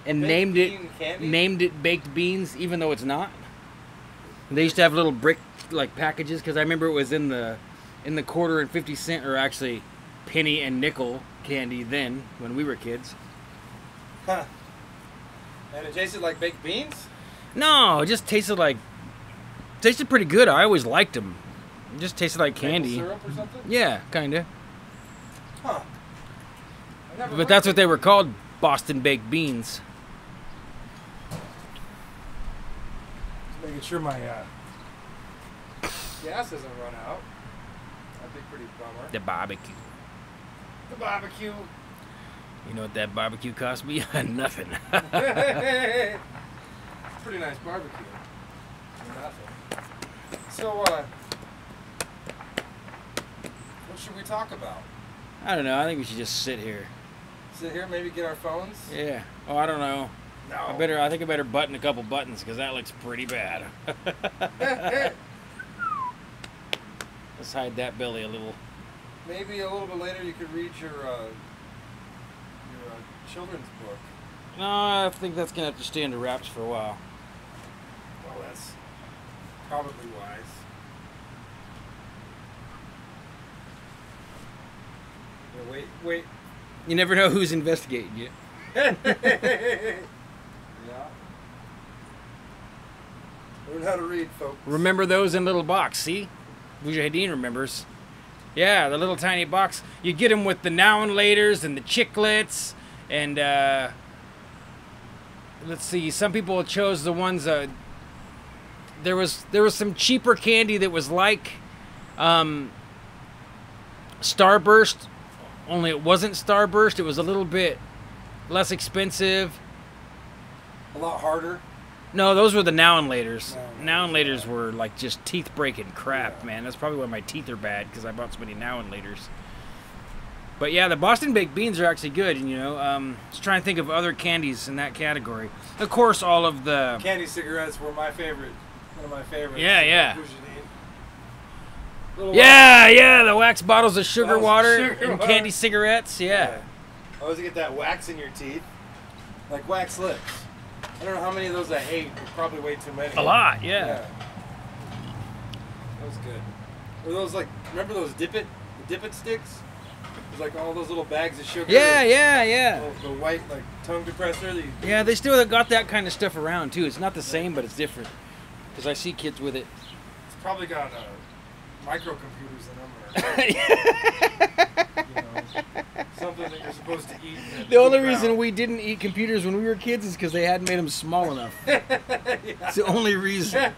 Speaker 2: and
Speaker 1: Baked
Speaker 2: named
Speaker 1: bean candy?
Speaker 2: named it baked beans, even though it's not. And they used to have little brick like packages because I remember it was in the quarter and 50 cent, or actually penny and nickel candy then when we were kids.
Speaker 1: Huh. And it tasted like baked beans?
Speaker 2: No, it just tasted pretty good. I always liked them. It just tasted like candy.
Speaker 1: Maple syrup or something?
Speaker 2: Yeah, kinda.
Speaker 1: Huh. I never
Speaker 2: But
Speaker 1: liked
Speaker 2: that's what they
Speaker 1: baked
Speaker 2: were
Speaker 1: beans.
Speaker 2: called, Boston baked beans.
Speaker 1: Just making sure my gas doesn't run out. That'd be a pretty bummer.
Speaker 2: The barbecue.
Speaker 1: The barbecue.
Speaker 2: You know what that barbecue cost me? Nothing.
Speaker 1: Pretty nice barbecue. Nothing. So, what should we talk about?
Speaker 2: I don't know. I think we should just sit here.
Speaker 1: Sit here, maybe get our phones?
Speaker 2: Yeah. Oh, I don't know.
Speaker 1: No.
Speaker 2: I think I better button a couple buttons because that looks pretty bad. Let's hide that belly a little.
Speaker 1: Maybe a little bit later you could read your children's book.
Speaker 2: No, I think that's gonna have to stay under wraps for a while.
Speaker 1: Well, that's probably wise. Yeah, wait.
Speaker 2: You never know who's investigating you.
Speaker 1: Yeah. Learn how to read, folks.
Speaker 2: Remember those in little box? See, Mujahideen remembers. Yeah, the little tiny box. You get them with the now and laters and the chiclets, and let's see. Some people chose the ones. There was some cheaper candy that was like Starburst, only it wasn't Starburst. It was a little bit less expensive.
Speaker 1: A lot harder.
Speaker 2: No, those were the now and laters.
Speaker 1: Now and
Speaker 2: Now and laters were like just teeth breaking crap, man. That's probably why my teeth are bad, because I bought so many now and laters. But yeah, the Boston baked beans are actually good. And, you know, just trying to think of other candies in that category. Of course, all of the
Speaker 1: Candy cigarettes were my favorite. One of my favorites.
Speaker 2: Yeah.
Speaker 1: Little
Speaker 2: Yeah, the wax bottles of sugar
Speaker 1: Bottles of
Speaker 2: water
Speaker 1: sugar
Speaker 2: and
Speaker 1: water.
Speaker 2: candy cigarettes. Yeah.
Speaker 1: I always get that wax in your teeth. Like wax lips. I don't know how many of those I ate, but probably way too many.
Speaker 2: A lot, yeah.
Speaker 1: That was good. Or those like, remember those Dip It sticks? It was like all those little bags of sugar.
Speaker 2: Yeah.
Speaker 1: The white like tongue depressor. That you,
Speaker 2: Yeah, they still got that kind of stuff around too. It's not the same, but it's different. Because I see kids with it.
Speaker 1: It's probably got microcomputers in them. Or, something that you're supposed to eat.
Speaker 2: The only reason we didn't eat computers when we were kids is because they hadn't made them small enough. It's the only reason.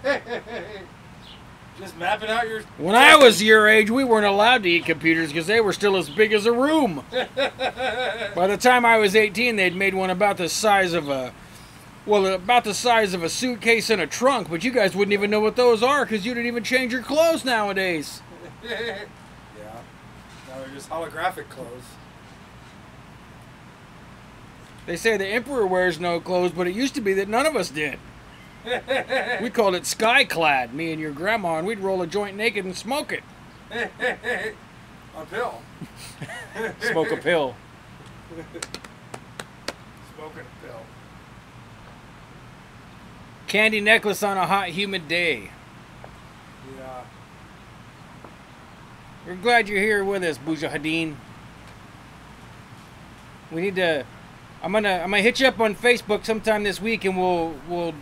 Speaker 1: Just mapping out your...
Speaker 2: When I was your age, we weren't allowed to eat computers because they were still as big as a room. By the time I was 18, they'd made one about the size of a suitcase and a trunk, but you guys wouldn't even know what those are because you didn't even change your clothes nowadays.
Speaker 1: Yeah. Now they're just holographic clothes.
Speaker 2: They say the emperor wears no clothes, but it used to be that none of us did. We called it skyclad, me and your grandma, and we'd roll a joint naked and smoke it.
Speaker 1: A pill.
Speaker 2: Smoke a pill.
Speaker 1: Smoking a pill.
Speaker 2: Candy necklace on a hot, humid day.
Speaker 1: Yeah.
Speaker 2: We're glad you're here with us, Mujahideen. We need to. I'm gonna hit you up on Facebook sometime this week, and we'll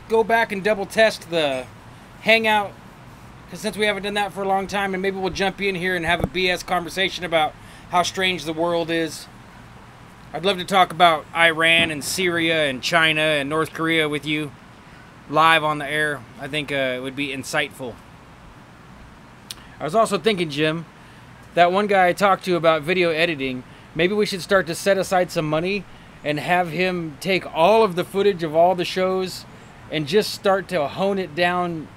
Speaker 2: go back and double test the hangout, because since we haven't done that for a long time, and maybe we'll jump in here and have a BS conversation about how strange the world is. I'd love to talk about Iran and Syria and China and North Korea with you live on the air. I think it would be insightful. I was also thinking, Jim, that one guy I talked to about video editing, maybe we should start to set aside some money and have him take all of the footage of all the shows and just start to hone it down.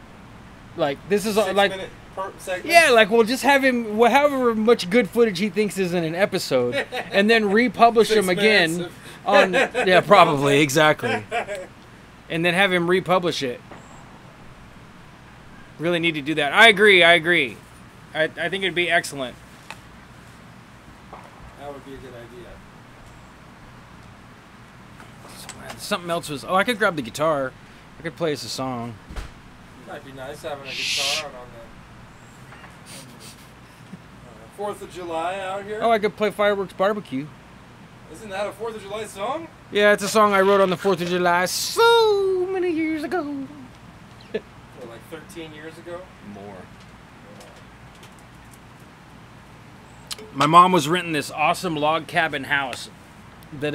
Speaker 2: Like, this is
Speaker 1: 6
Speaker 2: like,
Speaker 1: minute per segment.
Speaker 2: yeah, like we'll just have him, however much good footage he thinks is in an episode, and then republish
Speaker 1: 6
Speaker 2: him again
Speaker 1: minutes
Speaker 2: on, yeah, probably, exactly. And then have him republish it. Really need to do that. I agree. I think it'd be excellent.
Speaker 1: That would be a good idea.
Speaker 2: Something else was, oh, I could grab the guitar. I could play us a song.
Speaker 1: Might be nice having a guitar on the 4th of July out here.
Speaker 2: Oh, I could play Fireworks Barbecue.
Speaker 1: Isn't that a 4th of July song?
Speaker 2: Yeah, it's a song I wrote on the 4th of July so many years ago.
Speaker 1: What, like 13 years ago?
Speaker 2: More. My mom was renting this awesome log cabin house that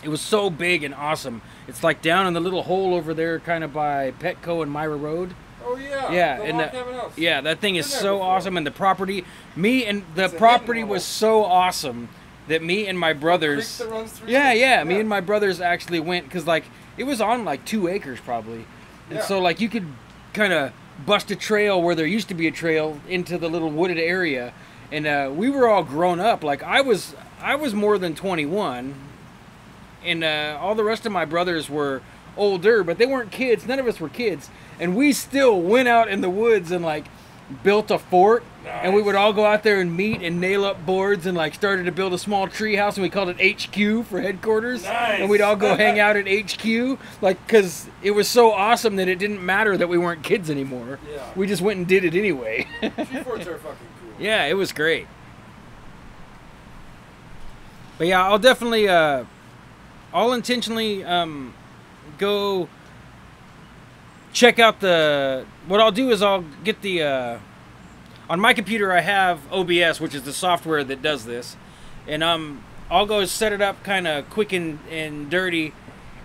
Speaker 2: it was so big and awesome. It's like down in the little hole over there kind of by Petco and Myra Road.
Speaker 1: Oh yeah.
Speaker 2: Yeah,
Speaker 1: the
Speaker 2: and
Speaker 1: log cabin house.
Speaker 2: yeah, that thing is
Speaker 1: Been there
Speaker 2: so
Speaker 1: before.
Speaker 2: awesome, and the property, the
Speaker 1: It's a
Speaker 2: property
Speaker 1: hidden
Speaker 2: was
Speaker 1: hole.
Speaker 2: so awesome that me and my brothers,
Speaker 1: Creek that runs through
Speaker 2: yeah,
Speaker 1: it?
Speaker 2: yeah, me and my brothers actually went, because like it was on like 2 acres probably, and
Speaker 1: Yeah.
Speaker 2: so like you could kind of bust a trail where there used to be a trail into the little wooded area, and we were all grown up. Like I was more than 21, and all the rest of my brothers were older, but they weren't kids. None of us were kids, and we still went out in the woods and like built a fort. And we would all go out there and meet and nail up boards and like started to build a small tree house, and we called it HQ for headquarters.
Speaker 1: Nice.
Speaker 2: And we'd all go hang out at HQ, like, because it was so awesome that it didn't matter that we weren't kids anymore.
Speaker 1: Yeah.
Speaker 2: We just went and did it anyway.
Speaker 1: Tree forts are fucking cool.
Speaker 2: Yeah, it was great. But yeah, I'll definitely, I'll intentionally go check out what I'll do is I'll get on my computer I have OBS, which is the software that does this, and I'll go set it up kind of quick and dirty,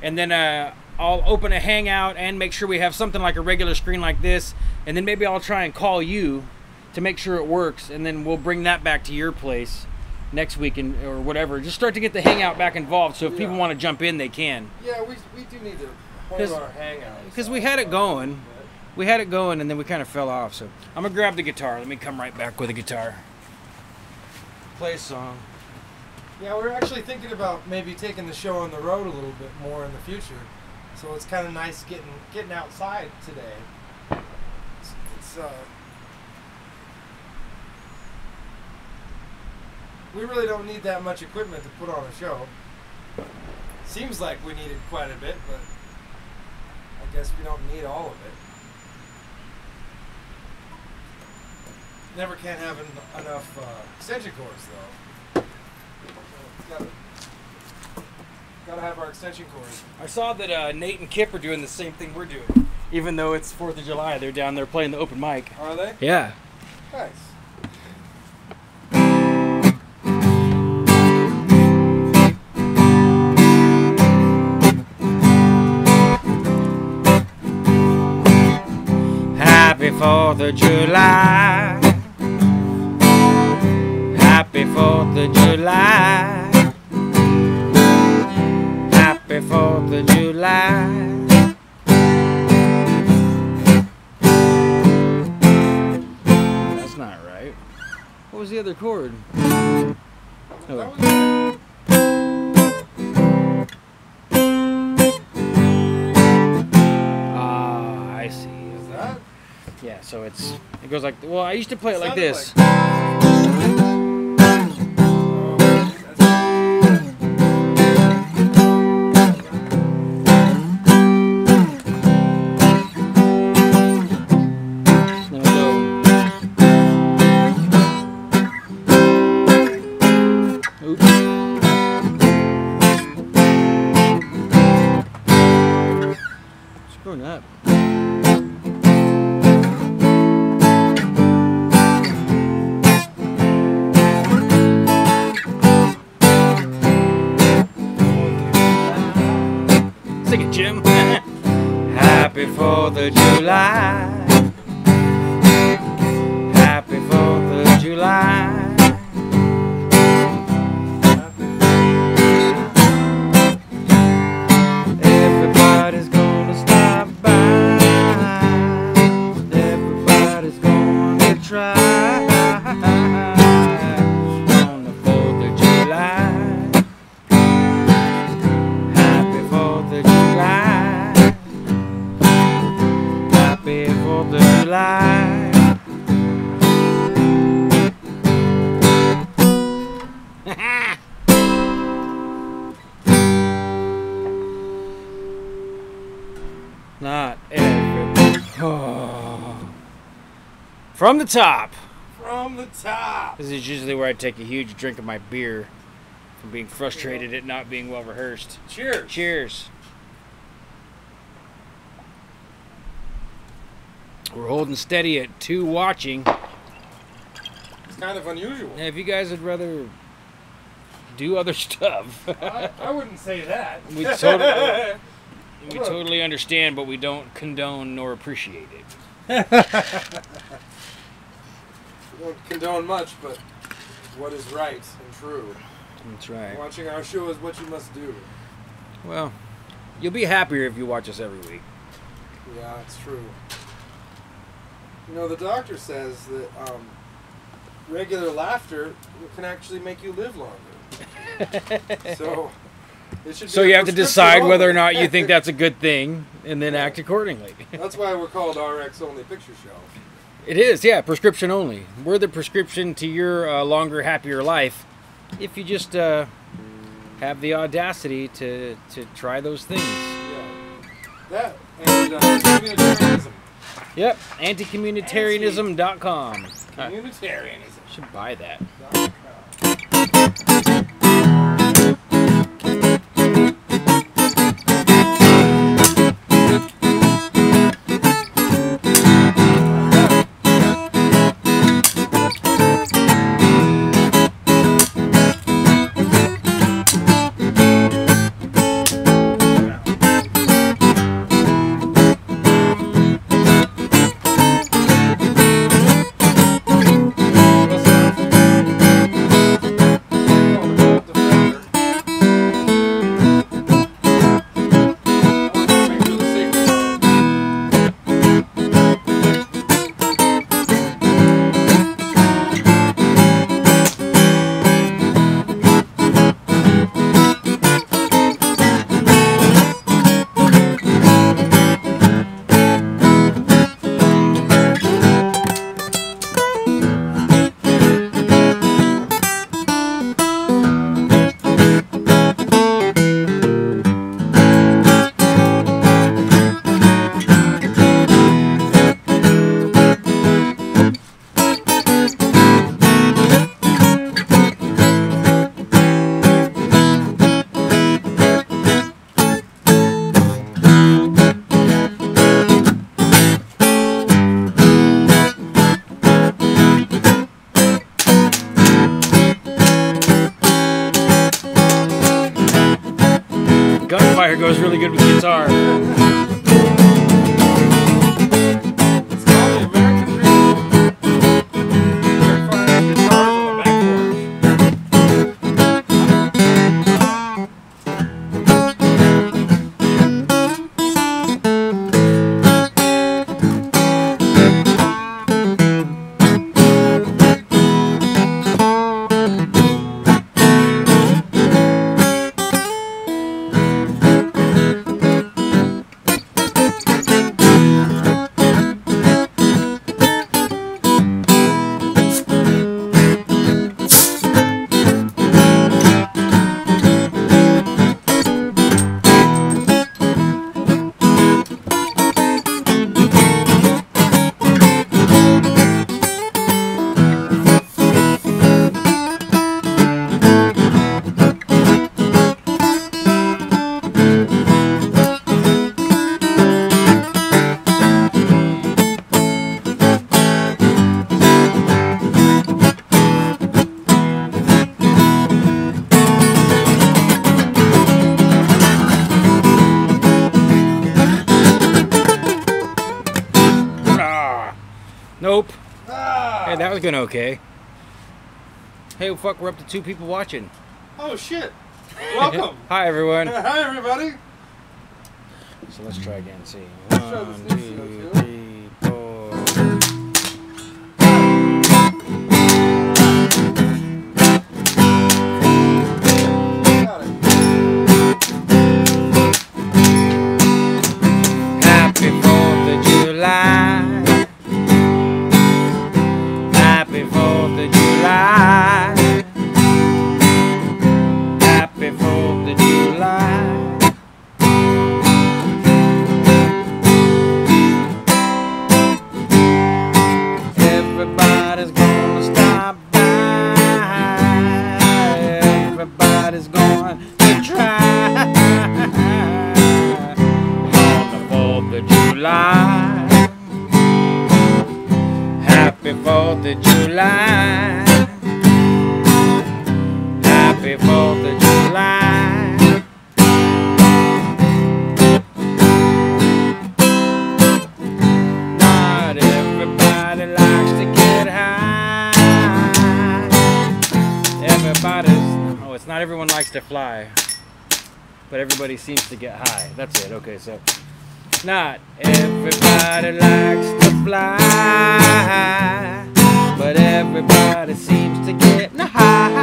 Speaker 2: and then I'll open a Hangout and make sure we have something like a regular screen like this, and then maybe I'll try and call you to make sure it works, and then we'll bring that back to your place next week or whatever. Just start to get the Hangout back involved, so if people want to jump in, they can.
Speaker 1: Yeah, we do need to hold our hangout.
Speaker 2: Because we had it going. We had it going, and then we kind of fell off. So I'm going to grab the guitar. Let me come right back with a guitar. Play a song.
Speaker 1: Yeah, we're actually thinking about maybe taking the show on the road a little bit more in the future. So it's kind of nice getting outside today. It's we really don't need that much equipment to put on a show. Seems like we needed quite a bit, but I guess we don't need all of it. Never can have enough extension cords, though. Gotta have our extension cords.
Speaker 2: I saw that Nate and Kip are doing the same thing we're doing. Even though it's 4th of July, they're down there playing the open mic.
Speaker 1: Are they?
Speaker 2: Yeah.
Speaker 1: Nice.
Speaker 2: Happy 4th of July. Happy 4th of July. Happy 4th of July. That's not right. What was the other chord? Oh. Ah, I see.
Speaker 1: Is that?
Speaker 2: Yeah, so it goes like, well, I used to play it like
Speaker 1: Sounded
Speaker 2: this. Then I go. Oops. Screwing up. Sing it, Jim. Happy 4th of July. Happy 4th of July. July. Not every. Oh. From the top.
Speaker 1: From the top.
Speaker 2: This is usually where I take a huge drink of my beer from being frustrated at not being well rehearsed.
Speaker 1: Cheers.
Speaker 2: Cheers. We're holding steady at 2 watching.
Speaker 1: It's kind of unusual.
Speaker 2: Now, if you guys would rather do other stuff,
Speaker 1: I wouldn't say that.
Speaker 2: we totally understand, but we don't condone nor appreciate it.
Speaker 1: We don't condone much, but what is right and true.
Speaker 2: That's right.
Speaker 1: Watching our show is what you must do.
Speaker 2: Well, you'll be happier if you watch us every week.
Speaker 1: Yeah, it's true. You know, the doctor says that regular laughter can actually make you live longer. So, it should be
Speaker 2: So
Speaker 1: a
Speaker 2: you have to
Speaker 1: prescription
Speaker 2: decide
Speaker 1: only.
Speaker 2: whether or not you think that's a good thing, and then act accordingly.
Speaker 1: That's why we're called RX Only Picture Show.
Speaker 2: It is, yeah, prescription only. We're the prescription to your longer, happier life. If you just have the audacity to try those things.
Speaker 1: Yeah. That and communitarianism.
Speaker 2: Yep, anticommunitarianism.com.
Speaker 1: Communitarianism.
Speaker 2: Should buy that. Gunfire goes really good with guitar.
Speaker 1: It's called the American Dream. Gunfire guitars on the back
Speaker 2: Nope.
Speaker 1: Ah.
Speaker 2: Hey, that was going okay. Hey, fuck, we're up to 2 people watching.
Speaker 1: Oh shit! Welcome.
Speaker 2: Hi, everyone.
Speaker 1: Hi everybody.
Speaker 2: So let's try again. See.
Speaker 1: try this
Speaker 2: 1,
Speaker 1: new
Speaker 2: 2,
Speaker 1: stuff,
Speaker 2: 3, 4.
Speaker 1: Got it.
Speaker 2: Happy 4th of July. July. Happy 4th of July. Happy 4th of July. Not everybody likes to get high. Oh, it's not everyone likes to fly, but everybody seems to get high. That's it. Okay, so not everybody likes to fly, but everybody seems to get high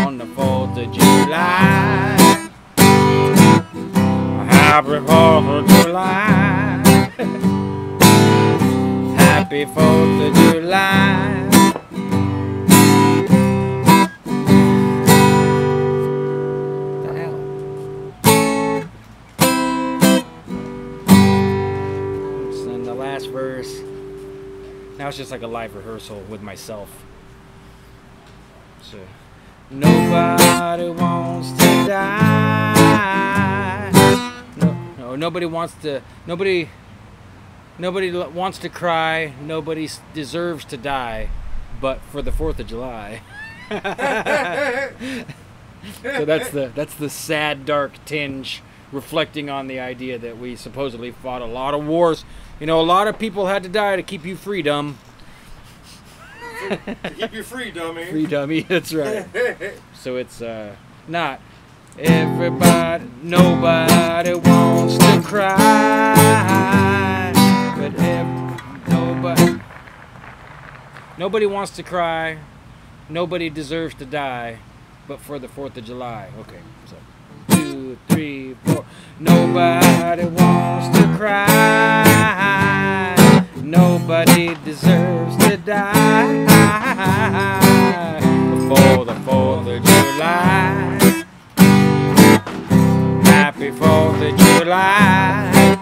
Speaker 2: on the 4th of July. Happy 4th of July. Happy 4th of July. Verse. Now it's just like a live rehearsal with myself. So, nobody wants to die. Nobody wants to. Nobody wants to cry. Nobody deserves to die, but for the 4th of July. So that's the sad, dark tinge, reflecting on the idea that we supposedly fought a lot of wars. You know, a lot of people had to die to keep you free, dumb.
Speaker 1: To keep you free, dummy.
Speaker 2: Free dummy, that's right. So it's not everybody, nobody wants to cry, but nobody wants to cry, nobody deserves to die, but for the 4th of July. Okay, so 2, 3, 4. Nobody wants to cry. Nobody deserves to die before the 4th of July. Happy 4th of July.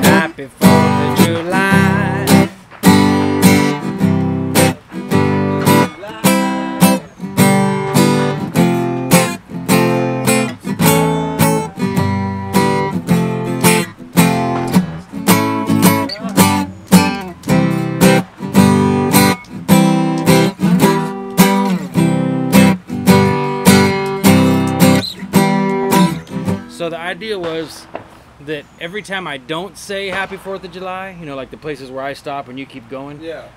Speaker 2: Happy 4th of July. So the idea was that every time I don't say Happy 4th of July, you know, like the places where I stop and you keep going.
Speaker 1: Yeah.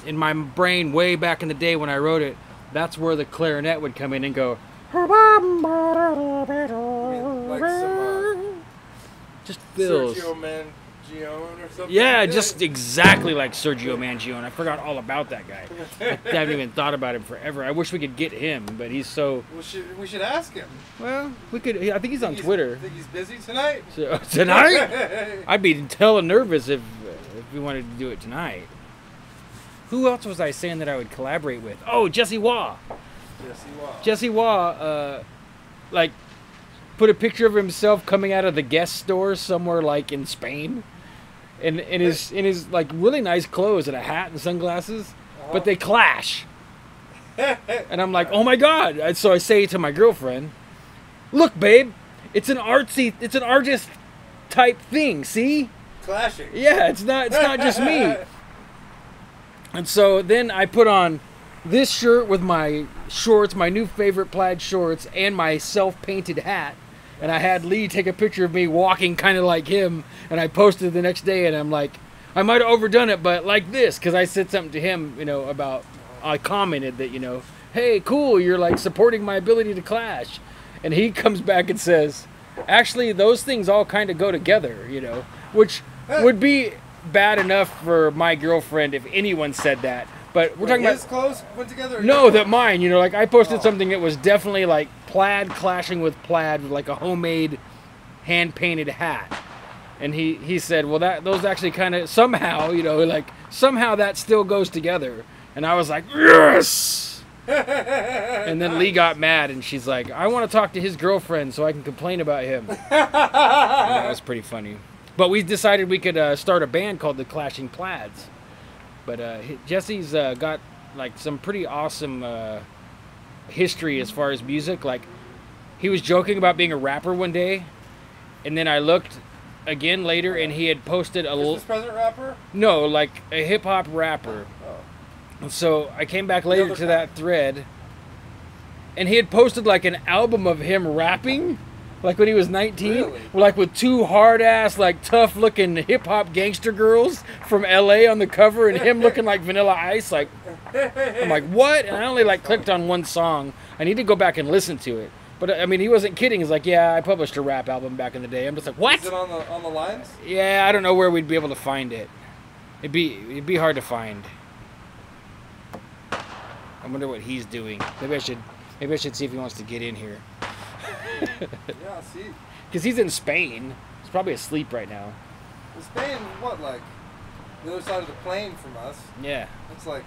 Speaker 2: In my brain, way back in the day when I wrote it, that's where the clarinet would come in and go.
Speaker 1: Like some,
Speaker 2: just feels.
Speaker 1: Sergio Mangione or something.
Speaker 2: Yeah,
Speaker 1: like
Speaker 2: just exactly like Sergio Mangione. I forgot all about that guy. I haven't even thought about him forever. I wish we could get him, but he's so.
Speaker 1: We should ask him.
Speaker 2: Well, we could. I think he's on Twitter.
Speaker 1: Think he's busy tonight?
Speaker 2: So, tonight? I'd be hella nervous if we wanted to do it tonight. Who else was I saying that I would collaborate with? Oh, Jesse Waugh. Jesse Waugh, like, put a picture of himself coming out of the Guest store somewhere like in Spain, and in his like really nice clothes and a hat and sunglasses, but they clash. And I'm like, oh my god! So I say to my girlfriend, "Look, babe, it's an artist type thing. See?
Speaker 1: Clashing.
Speaker 2: Yeah, it's not just me." And so then I put on this shirt with my shorts, my new favorite plaid shorts, and my self-painted hat. And I had Lee take a picture of me walking kind of like him, and I posted the next day, and I'm like, I might have overdone it, but like this, because I said something to him, you know, about, I commented that, you know, hey, cool, you're like supporting my ability to clash. And he comes back and says, actually, those things all kind of go together, you know, which would be bad enough for my girlfriend if anyone said that. But we're talking about
Speaker 1: his clothes put together.
Speaker 2: No, that mine. You know, like I posted something that was definitely like plaid clashing with plaid, with like a homemade, hand painted hat. And he said, well, those actually kind of somehow, you know, like somehow that still goes together. And I was like, yes. And then Lee got mad, and she's like, I want to talk to his girlfriend so I can complain about him. And that was pretty funny. But we decided we could start a band called the Clashing Plaids. But Jesse's got like some pretty awesome history as far as music. Like, he was joking about being a rapper one day, And then I looked again later, and he had posted a little...
Speaker 1: Christmas present rapper?
Speaker 2: No, like a hip-hop rapper.
Speaker 1: Oh.
Speaker 2: And so I came back later to that thread, and he had posted like an album of him rapping, like when he was 19.
Speaker 1: Really?
Speaker 2: Like with two hard-ass, like tough-looking hip-hop gangster girls from LA on the cover, and him looking like Vanilla Ice. Like, I'm like, what? And I only like clicked on one song. I need to go back and listen to it. But I mean, he wasn't kidding. He's like, yeah, I published a rap album back in the day. I'm just like, what?
Speaker 1: Is it on the lines?
Speaker 2: Yeah, I don't know where we'd be able to find it. It'd be hard to find. I wonder what he's doing. Maybe I should see if he wants to get in here.
Speaker 1: Yeah, see.
Speaker 2: Because he's in Spain. He's probably asleep right now.
Speaker 1: Well, Spain, what, like the other side of the plane from us?
Speaker 2: Yeah.
Speaker 1: It's like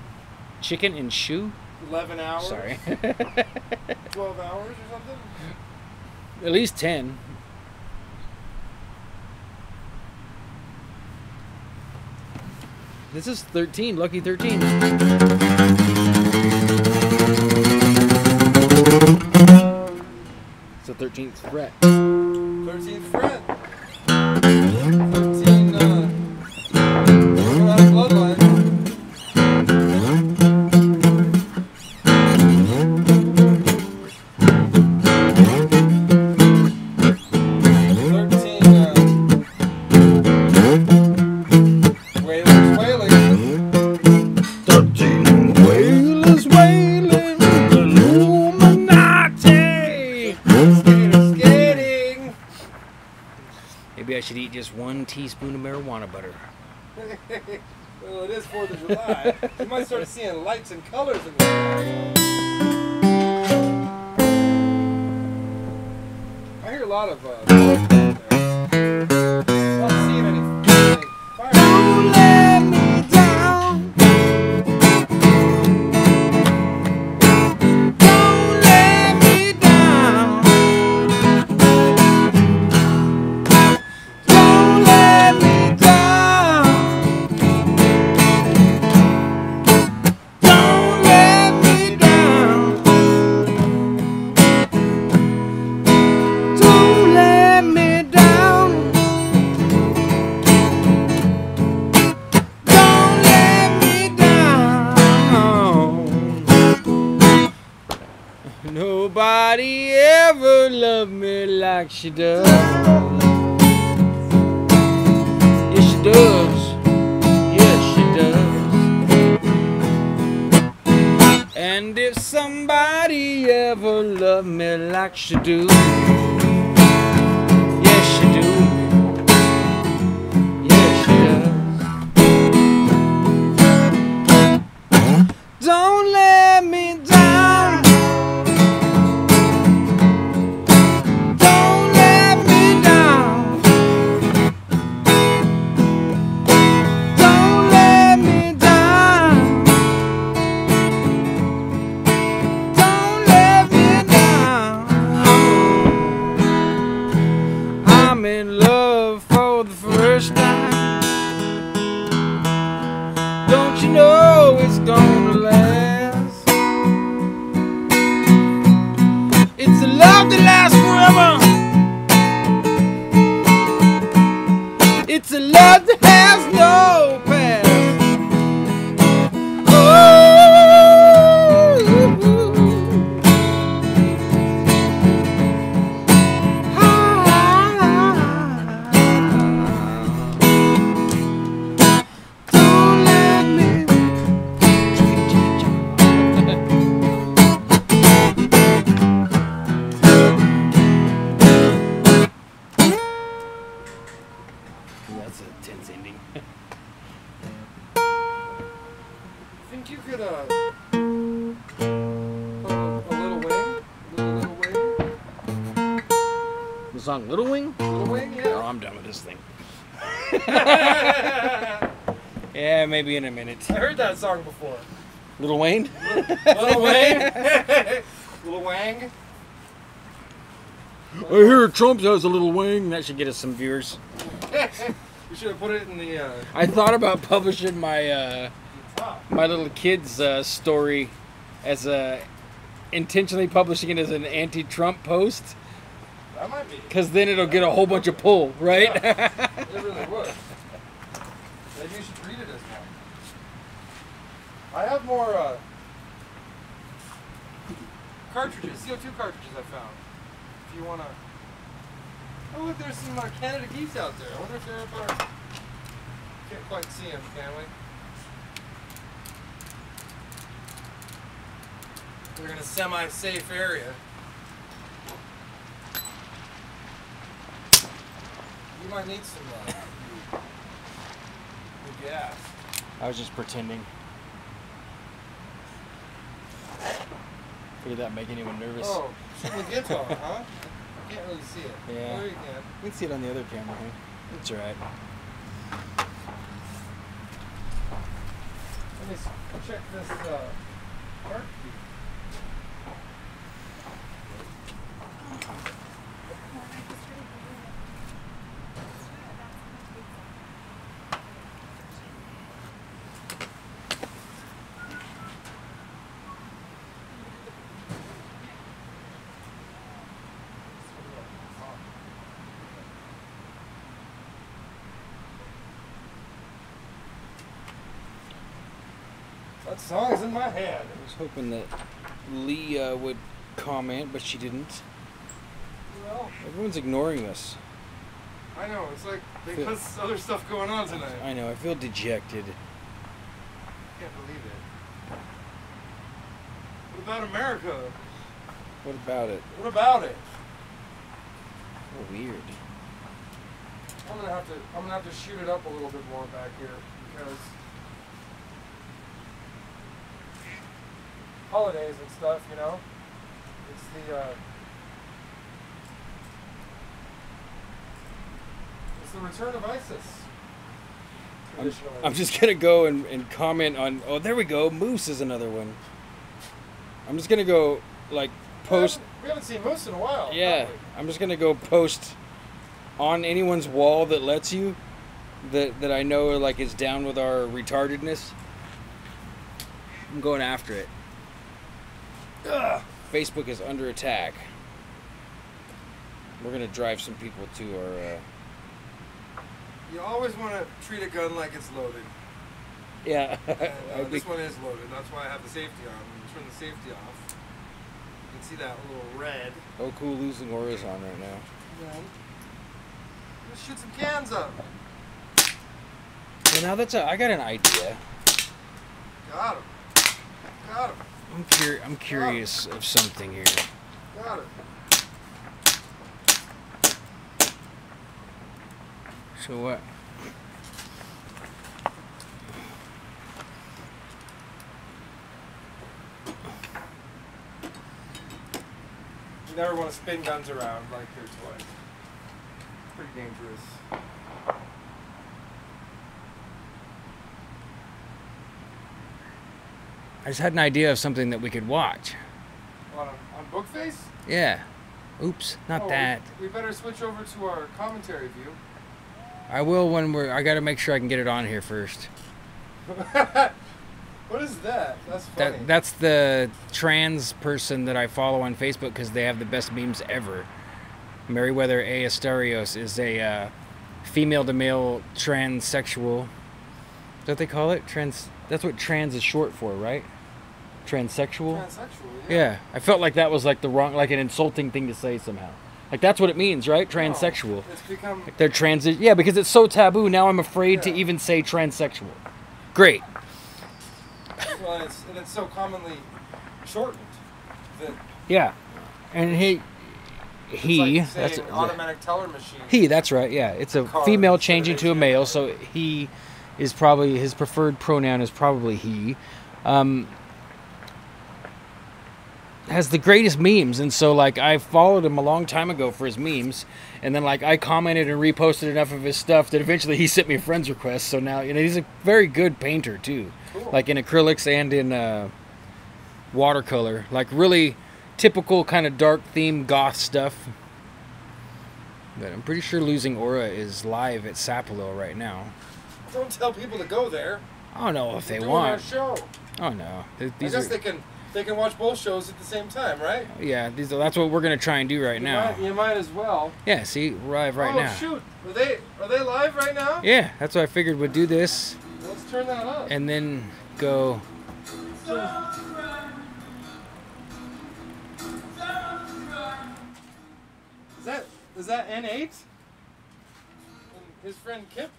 Speaker 2: Chicken and shoe?
Speaker 1: 11 hours.
Speaker 2: Sorry.
Speaker 1: 12 hours or something?
Speaker 2: At least 10. This is 13, lucky 13. It's the 13th fret.
Speaker 1: 13th fret. 13, bloodline. 13 whalers wailing, Illuminati. Skating.
Speaker 2: Maybe I should eat just 1 teaspoon of marijuana butter.
Speaker 1: Well, it is 4th of July. You might start seeing lights and colors in the sky. I hear a lot of not seeing any fire.
Speaker 2: Don't let me down. Don't let me down. Don't let me down. Don't let me down. Don't let me down. Don't let me down. Nobody ever loved me like she does. Yes, she does. Yes, she does. And if somebody ever loved me like she do, yes, she do. Yes, she does. Don't let me down. Don't let me down. Don't let me down. Don't let me down. I'm in love for the first time. Don't you know it's gonna last? It's a love that lasts forever. It's a love that has no past. Don't let me. That's a tense ending.
Speaker 1: Think you could put a little wing? Little wing?
Speaker 2: The song Little Wing?
Speaker 1: Little wing,
Speaker 2: Oh,
Speaker 1: yeah.
Speaker 2: I'm done with this thing. Yeah, maybe in a minute.
Speaker 1: I heard that song before.
Speaker 2: Little Wayne?
Speaker 1: Little Wang? Little Wang?
Speaker 2: I hear Trump has a little wing. That should get us some viewers.
Speaker 1: You should have put it in the
Speaker 2: I thought about publishing my my little kid's story as intentionally publishing it as an anti-Trump post.
Speaker 1: That might be.
Speaker 2: Because then it'll get a whole bunch of pull, right?
Speaker 1: Yeah, it really would. Maybe you should treat it as one. I have more cartridges, CO2 cartridges I found. If you want to... Oh, look, there's some Canada geese out there. I wonder if they're up our... Can't quite see them, can we? We're in a semi-safe area. You might need some new gas.
Speaker 2: I was just pretending. Did that make anyone nervous?
Speaker 1: Oh, shooting the guitar, huh? I can't really see it.
Speaker 2: Yeah.
Speaker 1: There you can.
Speaker 2: You can see it on the other camera here. That's alright.
Speaker 1: Let me check this heartbeat. That song's in my head.
Speaker 2: I was hoping that Leah would comment, but she didn't.
Speaker 1: Well,
Speaker 2: Everyone's ignoring us.
Speaker 1: I know, it's like because other stuff going on tonight.
Speaker 2: I know, I feel dejected.
Speaker 1: Can't believe it. What about America?
Speaker 2: What about it?
Speaker 1: What about it?
Speaker 2: Oh, weird.
Speaker 1: I'm gonna have to shoot it up a little bit more back here because holidays and stuff, you know. It's the return of ISIS.
Speaker 2: I'm just gonna go and comment on. Oh, there we go. Moose is another one. I'm just gonna go like post.
Speaker 1: We haven't seen moose in a while.
Speaker 2: Yeah,
Speaker 1: have we?
Speaker 2: I'm just gonna go post on anyone's wall that lets you, that I know like is down with our retardedness. I'm going after it. Ugh. Facebook is under attack. We're gonna drive some people to our.
Speaker 1: You always want to treat a gun like it's loaded.
Speaker 2: Yeah.
Speaker 1: And, this one is loaded. That's why I have the safety on. When you turn the safety off, you can see that little red.
Speaker 2: Oh, cool! Losing auras on right now.
Speaker 1: Yeah. Let's shoot some cans up.
Speaker 2: Well, now I got an idea.
Speaker 1: Got him. Got him.
Speaker 2: I'm curious of something here.
Speaker 1: Got it.
Speaker 2: So what?
Speaker 1: You never want to spin guns around like they're toys. Pretty dangerous.
Speaker 2: I just had an idea of something that we could watch.
Speaker 1: On Bookface?
Speaker 2: Yeah. Oops, not that.
Speaker 1: We better switch over to our commentary view.
Speaker 2: I will when I gotta make sure I can get it on here first.
Speaker 1: What is that? That's funny.
Speaker 2: That's the trans person that I follow on Facebook because they have the best memes ever. Meriwether A. Asterios is a female to male transsexual. Is that what they call it? That's what trans is short for, right? Transsexual?
Speaker 1: Transsexual,
Speaker 2: Yeah. I felt like that was like an insulting thing to say somehow. Like that's what it means, right? Transsexual.
Speaker 1: No, it's become...
Speaker 2: Like they're yeah, because it's so taboo. Now I'm afraid to even say transsexual. Great.
Speaker 1: Well, and it's so commonly shortened that...
Speaker 2: Yeah. And
Speaker 1: it's like, say,
Speaker 2: that's
Speaker 1: an automatic teller machine.
Speaker 2: He, that's right, yeah. It's a female changing to a male, so he is probably, his preferred pronoun is probably he. Has the greatest memes, and so like I followed him a long time ago for his memes, and then like I commented and reposted enough of his stuff that eventually he sent me a friend's request. So now, you know, he's a very good painter too. Cool. Like in acrylics and in watercolor, like really typical kind of dark theme goth stuff. But I'm pretty sure Losing Aura is live at Sapelo right now.
Speaker 1: Don't tell people to go there.
Speaker 2: I don't know if they
Speaker 1: We're
Speaker 2: want.
Speaker 1: doing our show.
Speaker 2: Oh no,
Speaker 1: I guess they can They can watch both shows at the same time, right?
Speaker 2: Yeah, that's what we're gonna try and do right now.
Speaker 1: You might as well.
Speaker 2: Yeah, see, we're live right now.
Speaker 1: Oh shoot, are they live right now?
Speaker 2: Yeah, that's what I figured we'd do this.
Speaker 1: Let's turn that up.
Speaker 2: And then go.
Speaker 1: Is that N8? And his friend Kip?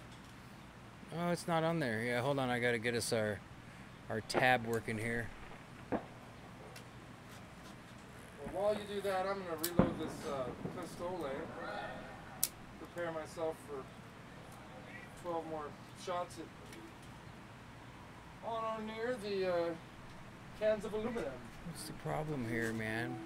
Speaker 2: Oh, it's not on there. Yeah, hold on, I gotta get us our tab working here.
Speaker 1: Well, while you do that, I'm gonna reload this pistol and prepare myself for 12 more shots on or near the cans of aluminum.
Speaker 2: What's the problem here, man?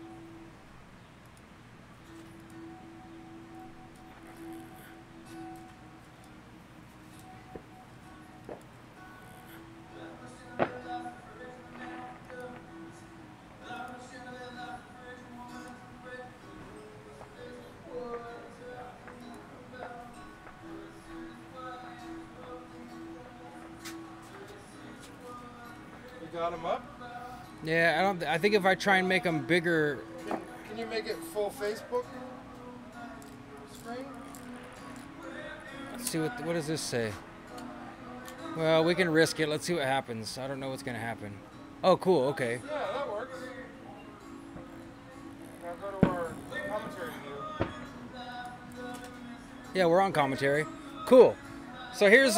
Speaker 1: Got them up?
Speaker 2: Yeah, I think if I try and make them bigger.
Speaker 1: Can you make it full Facebook screen?
Speaker 2: Let's see what does this say? Well, we can risk it. Let's see what happens. I don't know what's gonna happen. Oh, cool. Okay.
Speaker 1: Yeah, that works. Now go to our commentary view.
Speaker 2: Yeah, we're on commentary. Cool. So here's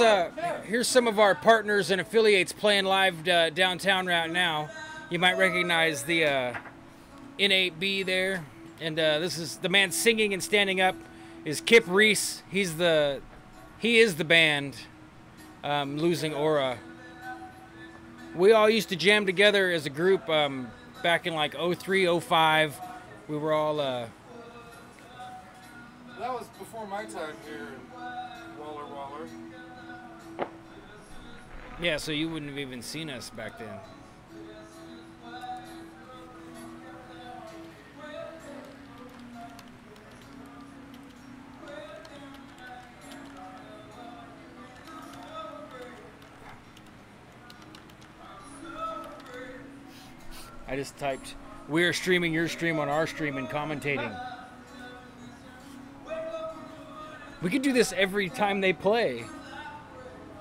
Speaker 2: some of our partners and affiliates playing live downtown right now. You might recognize the N8B there, and this is the man singing and standing up is Kip Reese. He is the band Losing Aura. We all used to jam together as a group back in like 03, 05. We were all.
Speaker 1: That was before my time here in Waller.
Speaker 2: Yeah, so you wouldn't have even seen us back then. I just typed, "We are streaming your stream on our stream and commentating." We could do this every time they play.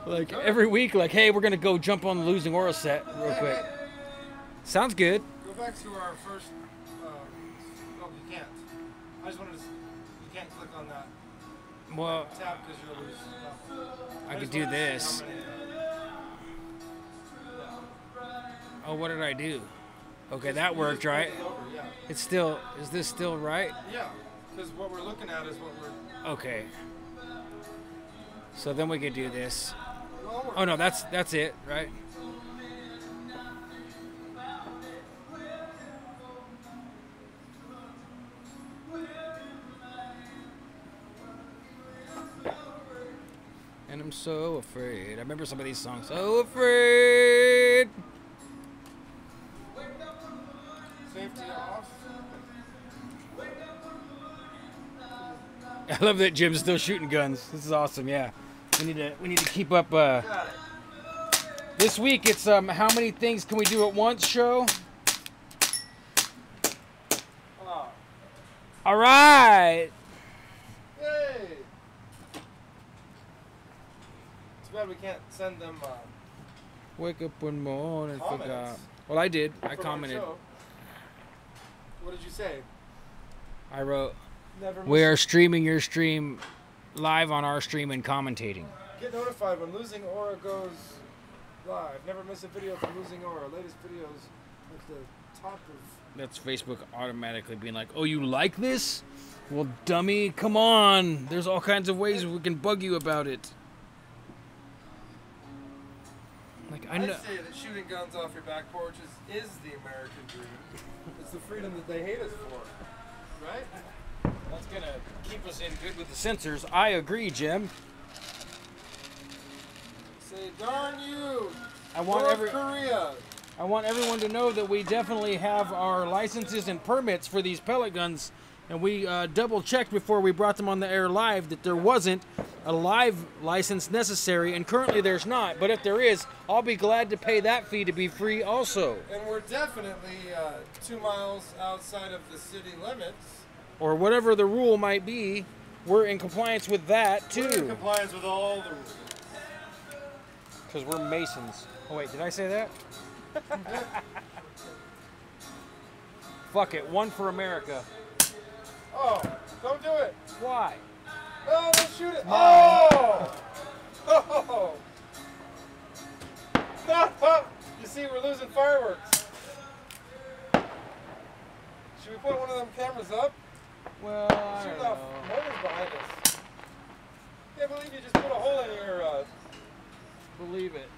Speaker 2: Like every week, like, hey, we're gonna go jump on the Losing Aura set real quick. Sounds good.
Speaker 1: Go back to our first. Oh, you can't. I just wanted to. You can't click on that.
Speaker 2: Well,
Speaker 1: Tab because you'll lose.
Speaker 2: I could do this. Oh, what did I do? Okay, that worked, right?
Speaker 1: Yeah.
Speaker 2: It's still. Is this still right?
Speaker 1: Yeah, because what we're looking at is what we're.
Speaker 2: Okay. So then we could do this. Oh no, that's it, right? And I'm so afraid. I remember some of these songs. So afraid.
Speaker 1: Safety off.
Speaker 2: I love that Jim's still shooting guns. This is awesome. Yeah, we need to keep up. This week it's how many things can we do at once show.
Speaker 1: Oh.
Speaker 2: All right.
Speaker 1: Yay! Too bad we can't send them.
Speaker 2: Wake up one morning,
Speaker 1: Comments.
Speaker 2: forgot. Well, I did. I
Speaker 1: from our
Speaker 2: commented.
Speaker 1: show. What did you say?
Speaker 2: I wrote,
Speaker 1: Never
Speaker 2: "We
Speaker 1: miss
Speaker 2: are streaming your stream live on our stream and commentating."
Speaker 1: Get notified when Losing Aura goes live. Never miss a video from Losing Aura. Latest videos at the top of.
Speaker 2: That's Facebook automatically being like, "Oh, you like this? Well, dummy, come on. There's all kinds of ways we can bug you about it." Like I know.
Speaker 1: I'd say that shooting guns off your back porch is the American dream. It's the freedom that they hate us for, right?
Speaker 2: That's gonna keep us in good with the censors. I agree, Jim.
Speaker 1: Say, darn you!
Speaker 2: I want
Speaker 1: North Korea.
Speaker 2: I want everyone to know that we definitely have our licenses and permits for these pellet guns, and we double checked before we brought them on the air live that there wasn't a live license necessary, and currently there's not. But if there is, I'll be glad to pay that fee to be free also.
Speaker 1: And we're definitely 2 miles outside of the city limits.
Speaker 2: Or whatever the rule might be, we're in compliance with that too.
Speaker 1: We're in compliance with all the rules.
Speaker 2: Because we're Masons. Oh wait, did I say that? Fuck it, one for America.
Speaker 1: Oh, don't do it.
Speaker 2: Why?
Speaker 1: No, don't shoot it. Oh! Oh! You see, we're losing fireworks. Should we put one of them cameras up?
Speaker 2: Well, I
Speaker 1: Shoot
Speaker 2: don't
Speaker 1: off
Speaker 2: know.
Speaker 1: motors behind us. Can't believe you just put a hole in your.
Speaker 2: Believe it.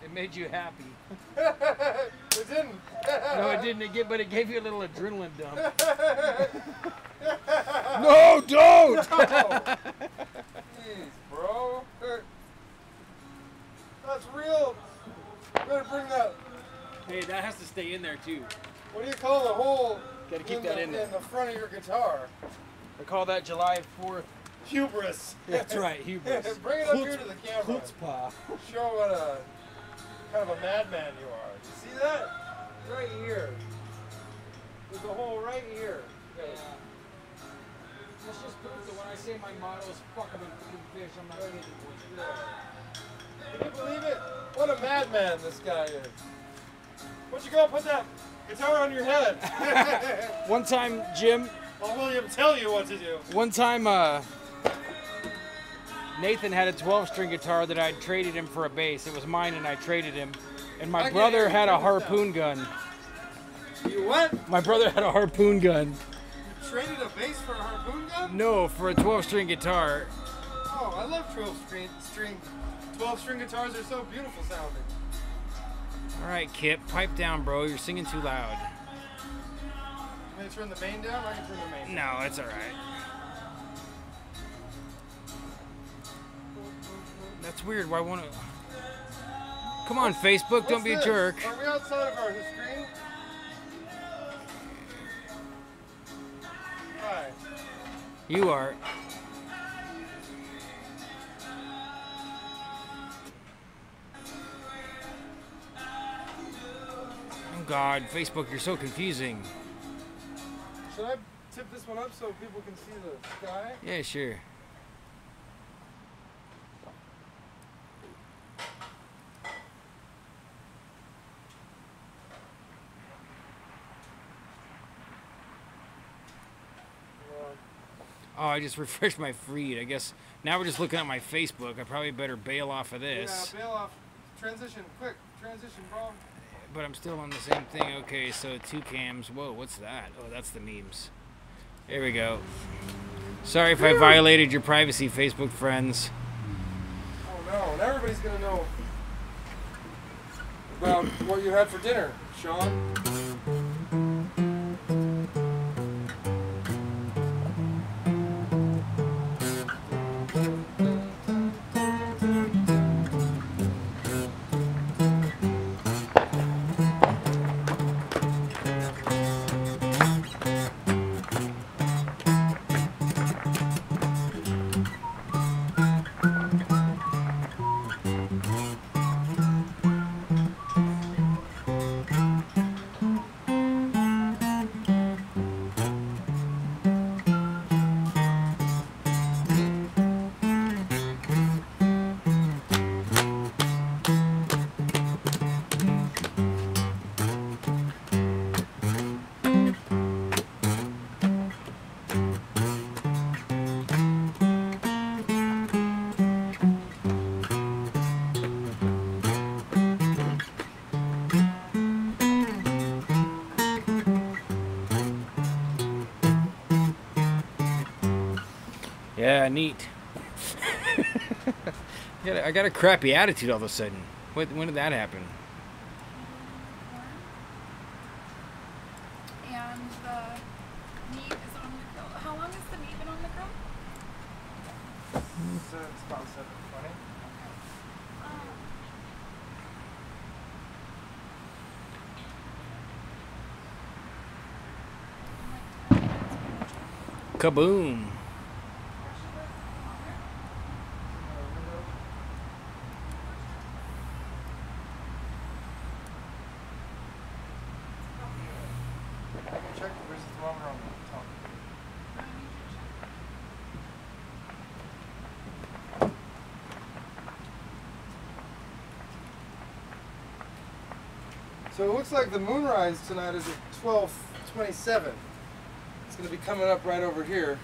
Speaker 2: It made you happy.
Speaker 1: It didn't.
Speaker 2: No, it didn't. But it gave you a little adrenaline dump. No, don't!
Speaker 1: Jeez, bro. That's real. You better bring that.
Speaker 2: Hey, that has to stay in there too.
Speaker 1: What do you call the hole?
Speaker 2: Gotta keep that in there.
Speaker 1: In the front of your guitar.
Speaker 2: I call that July 4th.
Speaker 1: Hubris.
Speaker 2: That's right, hubris.
Speaker 1: Bring it up here to the camera.
Speaker 2: Chutzpah.
Speaker 1: Show what a kind of a madman you are. You see that? Right here. There's a hole right here.
Speaker 2: Yeah. Let's just prove that when I say my motto is fuck 'em and fish, I'm not kidding.
Speaker 1: Can you believe it? What a madman this guy is. Why don't you go put that guitar on your head?
Speaker 2: One time, Jim.
Speaker 1: I'll William tell you what to do.
Speaker 2: One time, Nathan had a 12-string guitar that I'd traded him for a bass. It was mine and I traded him. And my brother had a harpoon gun.
Speaker 1: You what?
Speaker 2: My brother had a harpoon gun.
Speaker 1: You traded a bass for a harpoon gun?
Speaker 2: No, for a 12-string guitar.
Speaker 1: Oh, I love 12-string guitars are so beautiful sounding.
Speaker 2: All right, Kip, pipe down, bro. You're singing too loud.
Speaker 1: You want to turn the main down? I can turn the main down.
Speaker 2: No, it's all right. That's weird. Why won't it? Come on, Facebook. Don't be a jerk.
Speaker 1: Are we outside of our screen? Hi.
Speaker 2: You are. Oh God, Facebook, you're so confusing.
Speaker 1: Should I tip this one up so people can see the sky?
Speaker 2: Yeah, sure. Oh, I just refreshed my feed. I guess now we're just looking at my Facebook. I probably better bail off of this.
Speaker 1: Yeah, bail off. Transition, quick. Transition, bro.
Speaker 2: But I'm still on the same thing. Okay, so 2 cams. Whoa, what's that? Oh, that's the memes. There we go. Sorry if I violated your privacy, Facebook friends.
Speaker 1: Oh no, and everybody's gonna know about what you had for dinner, Sean.
Speaker 2: Yeah, neat. I got a crappy attitude all of a sudden. When did that happen?
Speaker 4: And the meat is on the grill. How long has the meat been on the grill?
Speaker 1: So it's about 7:20.
Speaker 2: Kaboom.
Speaker 1: Check where's the thermometer on the top. So it looks like the moonrise tonight is at 12:27. It's going to be coming up right over here.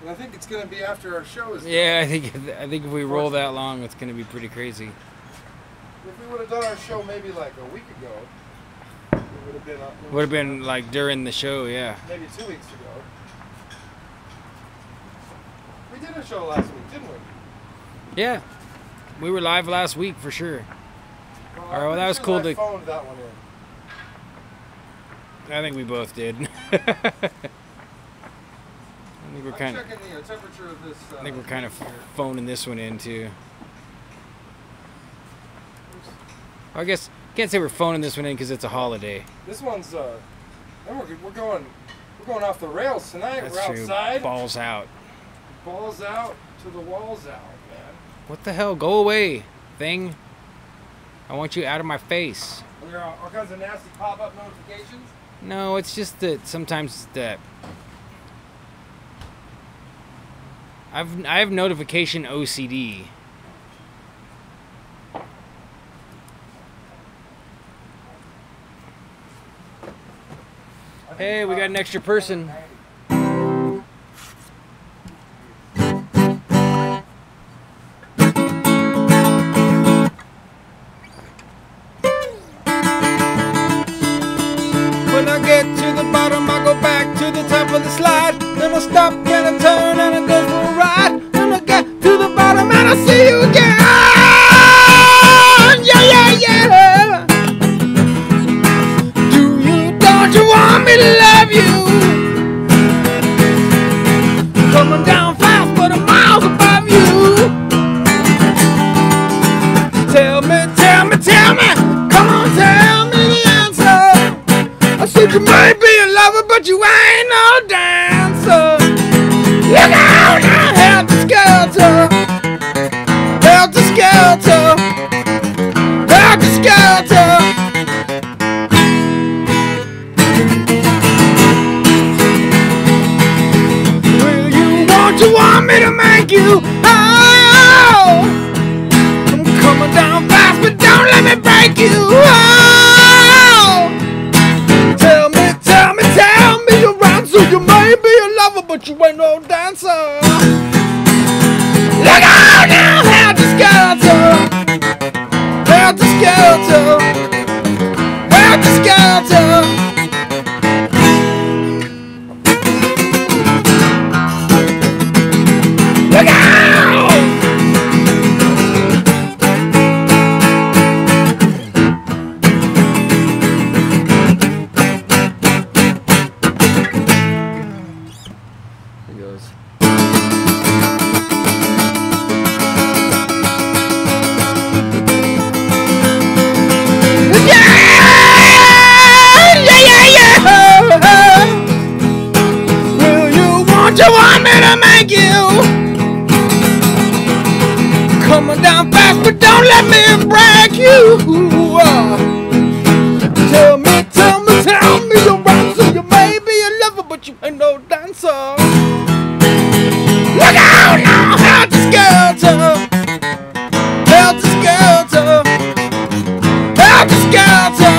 Speaker 1: And I think it's going to be after our show is done.
Speaker 2: Yeah, I think if we roll that long, it's going to be pretty crazy.
Speaker 1: If we would have done our show maybe like a week ago, it would have been
Speaker 2: Would have been like during the show, yeah.
Speaker 1: maybe 2 weeks ago. We did a show last week, didn't we?
Speaker 2: Yeah. We were live last week for sure.
Speaker 1: Well,
Speaker 2: Alright, well, that was cool
Speaker 1: I
Speaker 2: to-
Speaker 1: phoned that one in.
Speaker 2: I think we both did. I think we're
Speaker 1: I'm
Speaker 2: kind of
Speaker 1: checking the temperature of this.
Speaker 2: I think we're kind of
Speaker 1: here.
Speaker 2: phoning this one in too. I guess can't say we're phoning this one in because it's a holiday.
Speaker 1: This one's and we're going off the rails tonight.
Speaker 2: That's
Speaker 1: we're
Speaker 2: true.
Speaker 1: outside.
Speaker 2: Balls out.
Speaker 1: Balls out to the walls out, man.
Speaker 2: What the hell? Go away, thing. I want you out of my face.
Speaker 1: And there are all kinds of nasty pop-up notifications.
Speaker 2: No, it's just that sometimes that I have notification OCD. Hey, we got an extra person. When I get to the bottom, I go back to the top of the slide. Then I stop and I turn and I go for a ride. When I get to the bottom and I see you again. Yeah, yeah, yeah. Don't you want me to love you? Coming down fast, but I'm miles above you. Tell me, tell me, tell me. Come on, tell me the answer. I said you may be a lover, but you ain't no dancer. Look out now, helter skelter. Helter skelter. Helter skelter. Will you, won't you want me to make you? Oh, I'm coming down fast, but don't let me break you. Oh, tell me, tell me, tell me you're right. So you may be a lover, but you ain't no dancer. Look out now, helter skelter. Helter skelter. Helter skelter. Look out! Here goes. Will you, won't you want me to make you? Coming down fast, but don't let me break you. Tell me, tell me, tell me you're right. So you may be a lover, but you ain't no dancer. Look out now, helter skelter. Helter skelter. Helter skelter.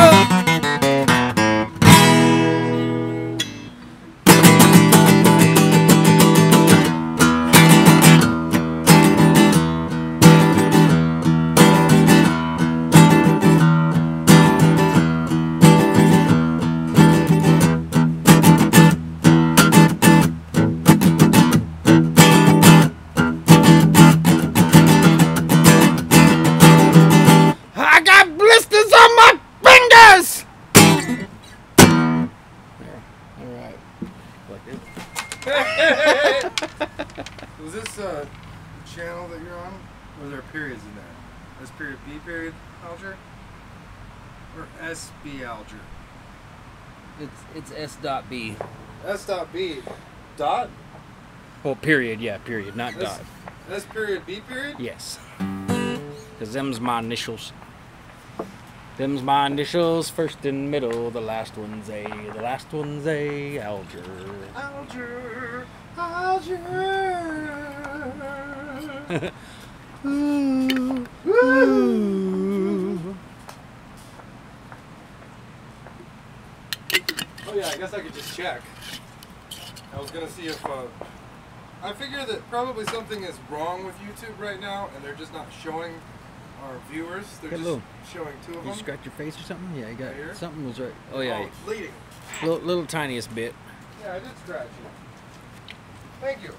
Speaker 2: I got blisters on my fingers! Alright.
Speaker 1: Was this the channel that you're on? Or are there periods in there? S period B period Alger? Or SB Alger?
Speaker 2: It's S.B.
Speaker 1: S.B. Dot?
Speaker 2: Oh, period. Yeah, period. Not dot.
Speaker 1: S period, B period?
Speaker 2: Yes. Because them's my initials. Them's my initials. First and middle. The last one's A. The last one's A. Alger.
Speaker 1: Alger. Alger.
Speaker 2: Ooh. Ooh.
Speaker 1: Oh yeah, I guess I could just check. I was gonna see if I figure that probably something is wrong with YouTube right now, and they're just not showing our viewers. They're just showing 2 of them.
Speaker 2: You scratch your face or something? Yeah, you got
Speaker 1: Right here?
Speaker 2: something was right. Oh yeah,
Speaker 1: it's bleeding.
Speaker 2: little tiniest bit.
Speaker 1: Yeah, I did scratch it. Thank you.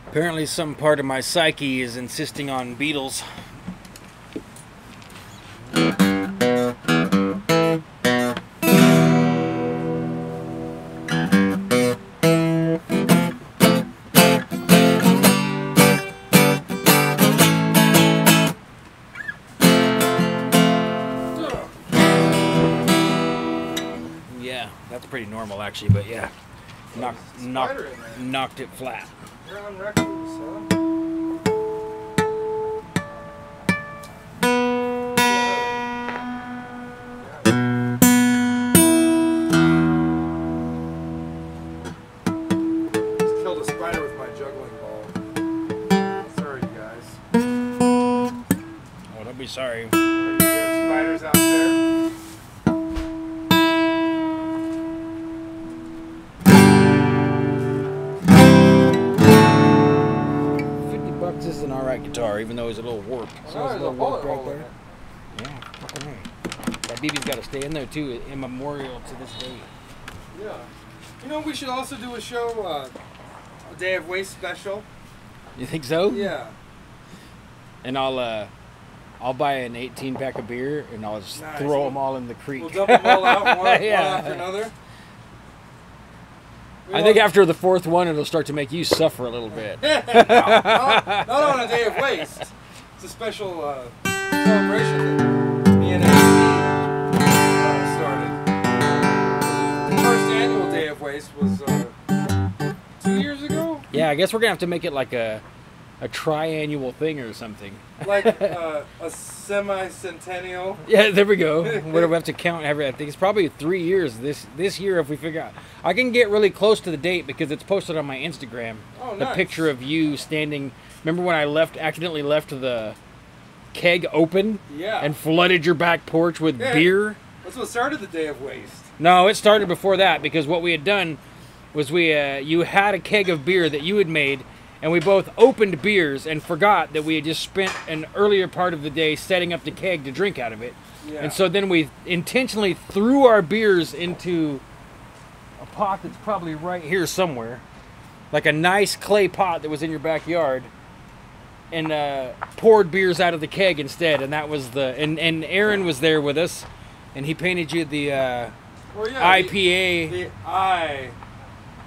Speaker 2: Apparently, some part of my psyche is insisting on Beatles. Yeah, that's pretty normal actually, but yeah, knocked it flat.
Speaker 1: You're on record, son. Just killed a spider with my juggling ball. Sorry, you guys.
Speaker 2: Oh, don't be sorry.
Speaker 1: There's spiders out there.
Speaker 2: This is an alright guitar, even though it's a little warped. So
Speaker 1: Oh,
Speaker 2: it's a
Speaker 1: there's
Speaker 2: little
Speaker 1: a bullet
Speaker 2: warped right
Speaker 1: hole in
Speaker 2: there.
Speaker 1: it.
Speaker 2: Yeah, fucking right. That BB's got to stay in there too, immemorial to this day.
Speaker 1: Yeah. You know, we should also do a show, a Day of Waste special.
Speaker 2: You think so?
Speaker 1: Yeah.
Speaker 2: And I'll buy an 18-pack of beer and I'll just
Speaker 1: Nice.
Speaker 2: throw them all in the creek.
Speaker 1: We'll dump them all out one
Speaker 2: Yeah.
Speaker 1: after another.
Speaker 2: I think after the 4th one, it'll start to make you suffer a little bit.
Speaker 1: not on a Day of Waste. It's a special celebration that me and AB started. The first annual Day of Waste was 2 years ago?
Speaker 2: Yeah, I guess we're going to have to make it like a triannual thing or something.
Speaker 1: Like a semi-centennial.
Speaker 2: Yeah, there we go. What do we have to count? I think it's probably 3 years this year if we figure out. I can get really close to the date because it's posted on my Instagram.
Speaker 1: Oh,
Speaker 2: The
Speaker 1: nice.
Speaker 2: picture of you standing. Remember when I accidentally left the keg open
Speaker 1: Yeah.
Speaker 2: and flooded your back porch with
Speaker 1: Yeah.
Speaker 2: beer?
Speaker 1: That's what started the Day of Waste.
Speaker 2: No, it started before that because what we had done was you had a keg of beer that you had made. And we both opened beers and forgot that we had just spent an earlier part of the day setting up the keg to drink out of it.
Speaker 1: Yeah.
Speaker 2: And so then we intentionally threw our beers into a pot that's probably right here somewhere. Like a nice clay pot that was in your backyard. And poured beers out of the keg instead. And that was and Aaron was there with us. And he painted you the
Speaker 1: Well, yeah,
Speaker 2: IPA.
Speaker 1: The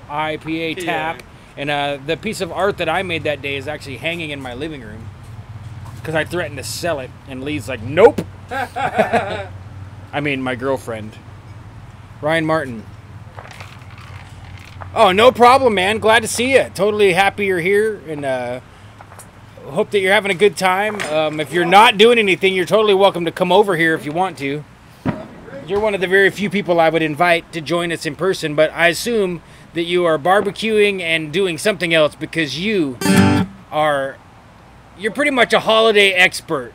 Speaker 2: IPA tap. And the piece of art that I made that day is actually hanging in my living room. Because I threatened to sell it. And Lee's like, nope. I mean, my girlfriend. Ryan Martin. Oh, no problem, man. Glad to see you. Totally happy you're here. And hope that you're having a good time. If you're not doing anything, you're totally welcome to come over here if you want to. You're one of the very few people I would invite to join us in person. But I assume that you are barbecuing and doing something else because you're pretty much a holiday expert.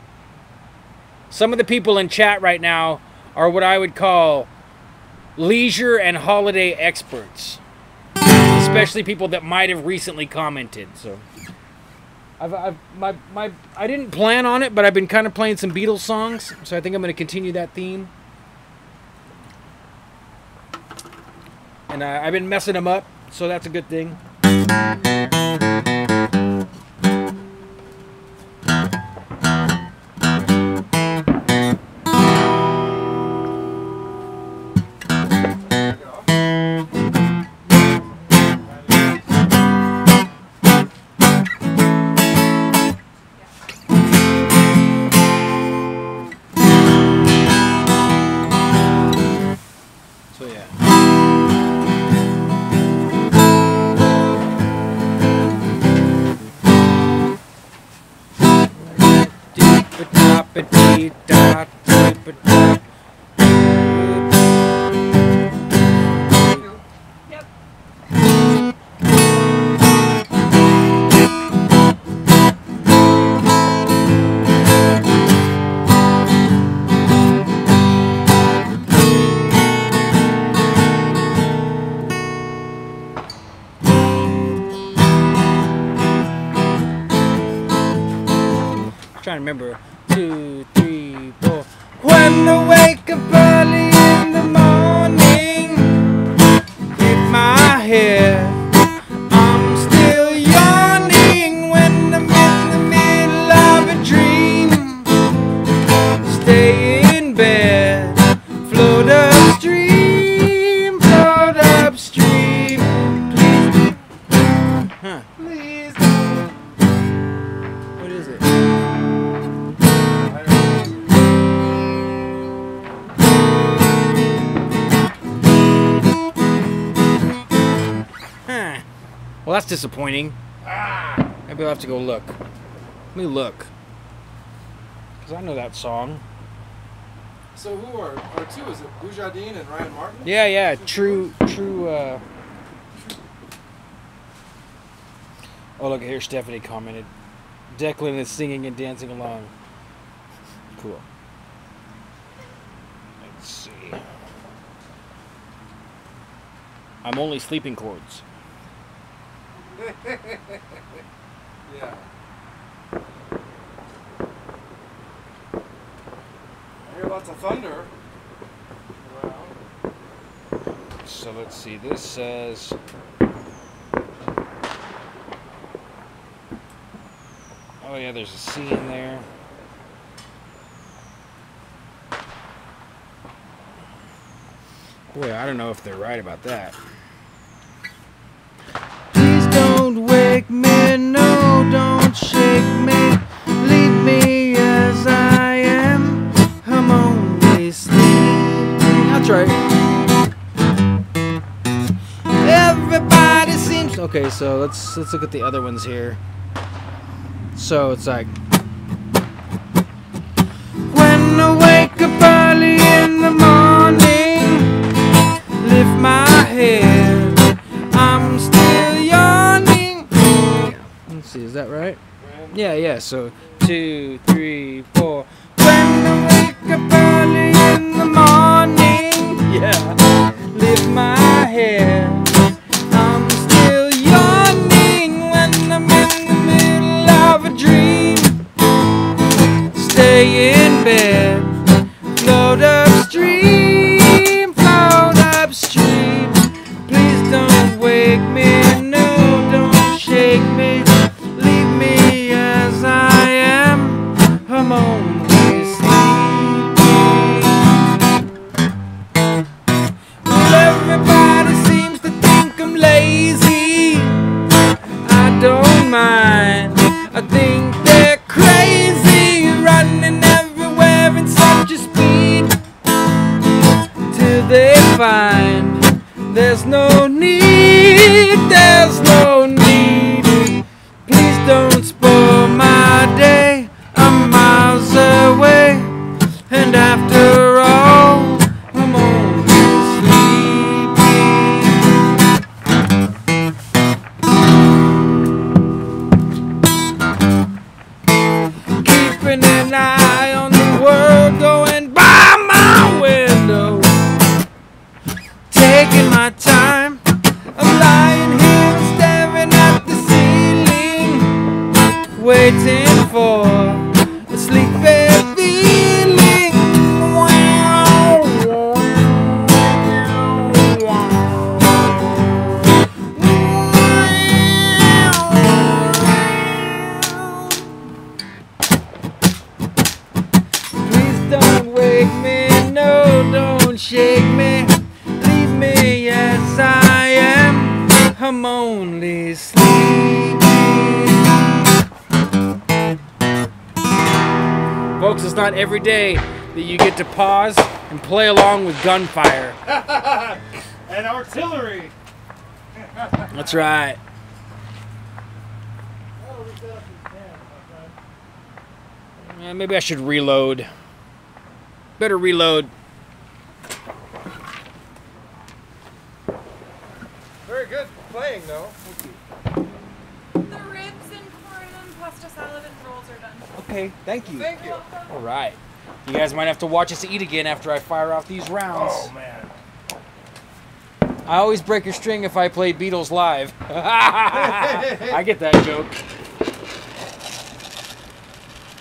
Speaker 2: Some of the people in chat right now are what I would call leisure and holiday experts, especially people that might have recently commented. So I didn't plan on it, but I've been kind of playing some Beatles songs, so I think I'm going to continue that theme. And I've been messing them up, so that's a good thing. trying to remember. 2, 3, 4. When I wake up early in the morning, hit my head. I'm still yawning when I'm in the middle of a dream. Stay in bed, float upstream, float upstream. Please. Huh.
Speaker 1: Please.
Speaker 2: What is it? Huh. Well, that's disappointing. Maybe I'll have to go look. Let me look. Because I know that song.
Speaker 1: So who are two? Is it Boujardine and Ryan Martin?
Speaker 2: Yeah. True. Oh, look, here Stephanie commented. Declan is singing and dancing along. Cool. Let's see. I'm only sleeping chords.
Speaker 1: Yeah. I hear lots of thunder around.
Speaker 2: So let's see. This says. Oh yeah, there's a C in there. Boy, I don't know if they're right about that. Please don't wake me, no, don't shake me. Leave me as I am. I'm only sleeping. That's right. Everybody seems. Okay, so let's look at the other ones here. So it's like, when I wake up early in the morning, lift my head, I'm still yawning. Let's see, is that right? Yeah, so 2, 3, 4. When I wake up early in the morning, yeah, lift my head, I'm still yawning when I'm in the middle of a dream. Stay in bed, float upstream, float upstream. Please don't wake me, no, don't shake me. Leave me as I am, I'm only sleeping. Well, everybody seems to think I'm lazy. I don't mind, I think they're crazy, running everywhere in such a speed, till they find there's no need, there's no need. Please don't spoil my day, I'm miles away, and after all, I'm only sleeping. Keeping an eye on the world going by my window, taking my time. I'm lying here staring at the ceiling, waiting for a sleepy feeling. Please don't wake me, no, don't shake me. Leave me as I am, I'm only sleeping. Folks, it's not every day that you get to pause and play along with gunfire.
Speaker 1: And artillery.
Speaker 2: That's right. Maybe I should reload. Better reload.
Speaker 1: Very good playing, though.
Speaker 4: The ribs and corn and pasta salad and rolls are done.
Speaker 2: Okay, thank you.
Speaker 1: Thank you.
Speaker 2: All right. You guys might have to watch us eat again after I fire off these rounds.
Speaker 1: Oh, man.
Speaker 2: I always break your string if I play Beatles live. I get that joke.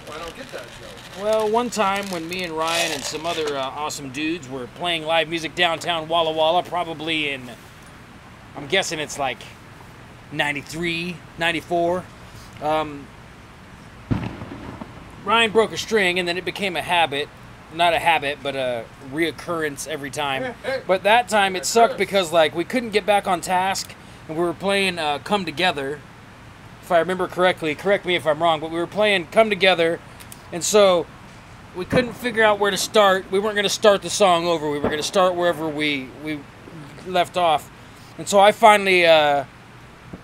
Speaker 1: Well, I don't get
Speaker 2: Well, one time when me and Ryan and some other awesome dudes were playing live music downtown Walla Walla, probably in, I'm guessing it's like 93, 94. Ryan broke a string, and then it became a habit. Not a habit, but a reoccurrence every time. But that time it sucked because like we couldn't get back on task, and we were playing Come Together. If I remember correctly, correct me if I'm wrong, but we were playing Come Together, and so we couldn't figure out where to start. We weren't going to start the song over. We were going to start wherever we left off. And so I finally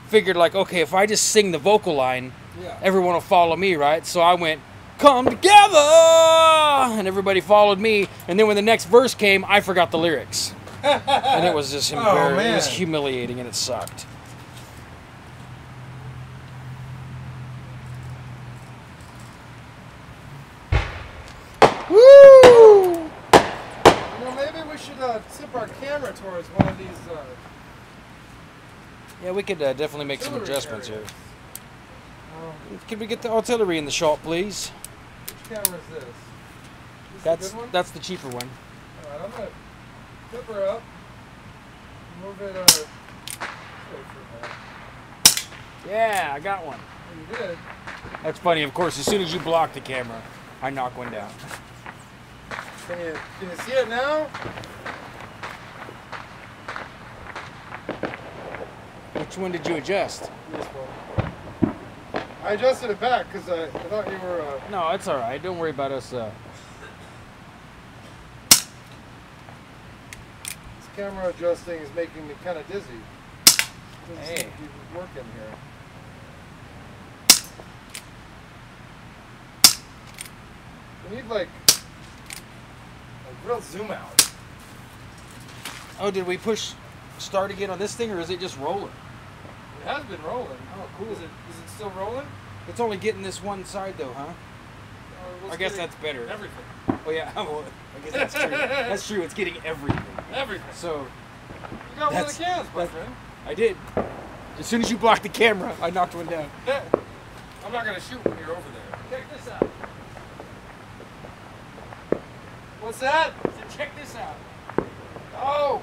Speaker 2: figured like, okay, if I just sing the vocal line, everyone will follow me, right? So I went, come together, and everybody followed me. And then when the next verse came, I forgot the lyrics, and it was just embarrassing. It was humiliating, and it sucked.
Speaker 1: Woo! You know, maybe we should tip our camera towards one of these.
Speaker 2: Yeah, we could definitely make some adjustments
Speaker 1: areas.
Speaker 2: here. Could we get the artillery in the shot, please?
Speaker 1: Which camera is this?
Speaker 2: That's the cheaper one.
Speaker 1: Alright, I'm gonna tip her up. Move it. Wait for that.
Speaker 2: Yeah, I got one.
Speaker 1: You did.
Speaker 2: That's funny. Of course, as soon as you block the camera, I knock one down.
Speaker 1: Can you see it now?
Speaker 2: Which one did you adjust?
Speaker 1: This one. I adjusted it back because I thought you were.
Speaker 2: No, it's all right. Don't worry about us.
Speaker 1: This camera adjusting is making me kind of dizzy. Doesn't seem to be working here. We need like a real zoom out.
Speaker 2: Oh, did we push start again on this thing, or is it just rolling?
Speaker 1: It has been rolling. Oh, cool. Is it still rolling?
Speaker 2: It's only getting this one side, though, huh? I guess that's better.
Speaker 1: Everything.
Speaker 2: Oh, yeah. Well, I guess that's true. That's true. It's getting everything.
Speaker 1: Everything.
Speaker 2: So,
Speaker 1: you got one of the cans, my friend.
Speaker 2: I did. As soon as you blocked the camera, I knocked one down.
Speaker 1: I'm not going to shoot when you're over there.
Speaker 2: Check this out.
Speaker 1: What's that?
Speaker 2: So check this out.
Speaker 1: Oh!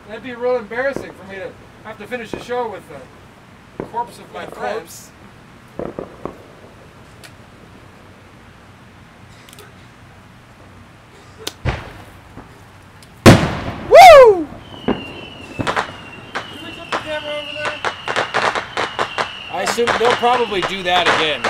Speaker 1: That'd be real embarrassing for me to have to finish the show with the corpse of my friends.
Speaker 2: Woo!
Speaker 1: Should we put the camera over there?
Speaker 2: I assume they'll probably do that again.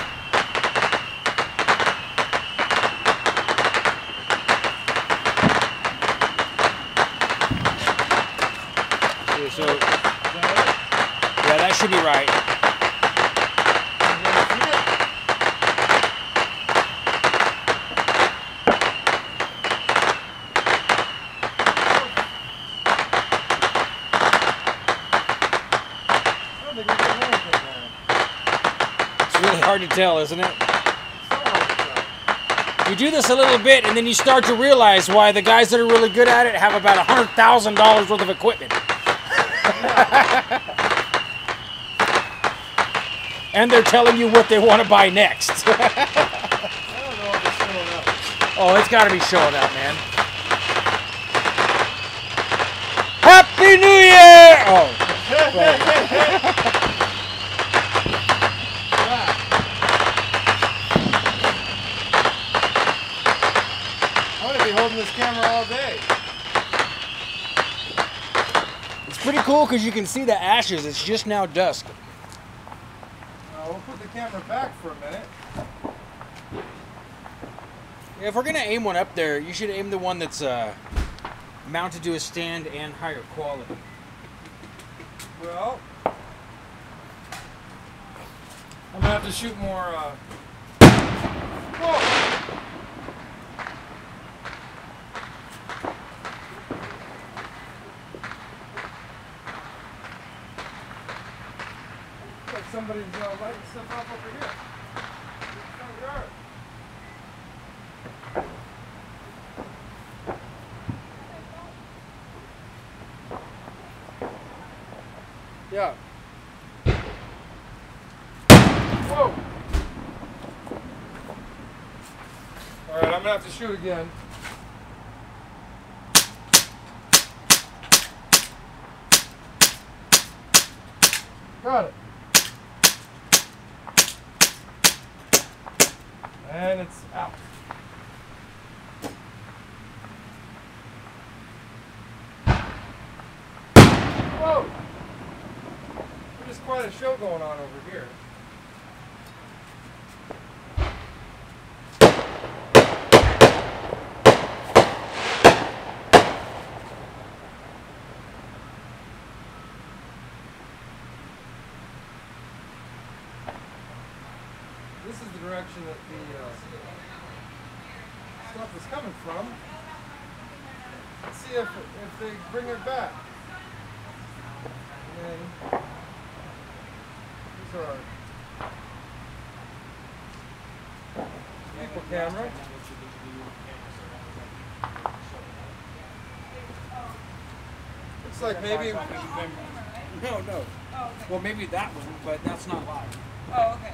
Speaker 2: So, yeah, that should be right. It's really hard to tell, isn't it? You do this a little bit, and then you start to realize why the guys that are really good at it have about $100,000 worth of equipment. And they're telling you what they want to buy next.
Speaker 1: I don't know if it's showing up.
Speaker 2: Oh, it's got to be showing up, man. Happy New Year! Oh.
Speaker 1: I'm going to be holding this camera all day.
Speaker 2: It's pretty cool because you can see the ashes. It's just now dusk.
Speaker 1: We'll put the camera back for a minute.
Speaker 2: If we're going to aim one up there, you should aim the one that's mounted to a stand and higher quality.
Speaker 1: Well, I'm going to have to shoot more. Whoa! Like somebody's lighting stuff up over here. Front yard. Yeah. Whoa! Alright, I'm gonna have to shoot again. Got it. And it's out. Whoa! There's quite a show going on over here. This is the direction that the stuff is coming from. Let's see if they bring it back. And then these are our equal camera. Looks like maybe.
Speaker 2: No.
Speaker 4: Oh, okay.
Speaker 2: Well, maybe that one, but that's not live.
Speaker 4: Oh, okay.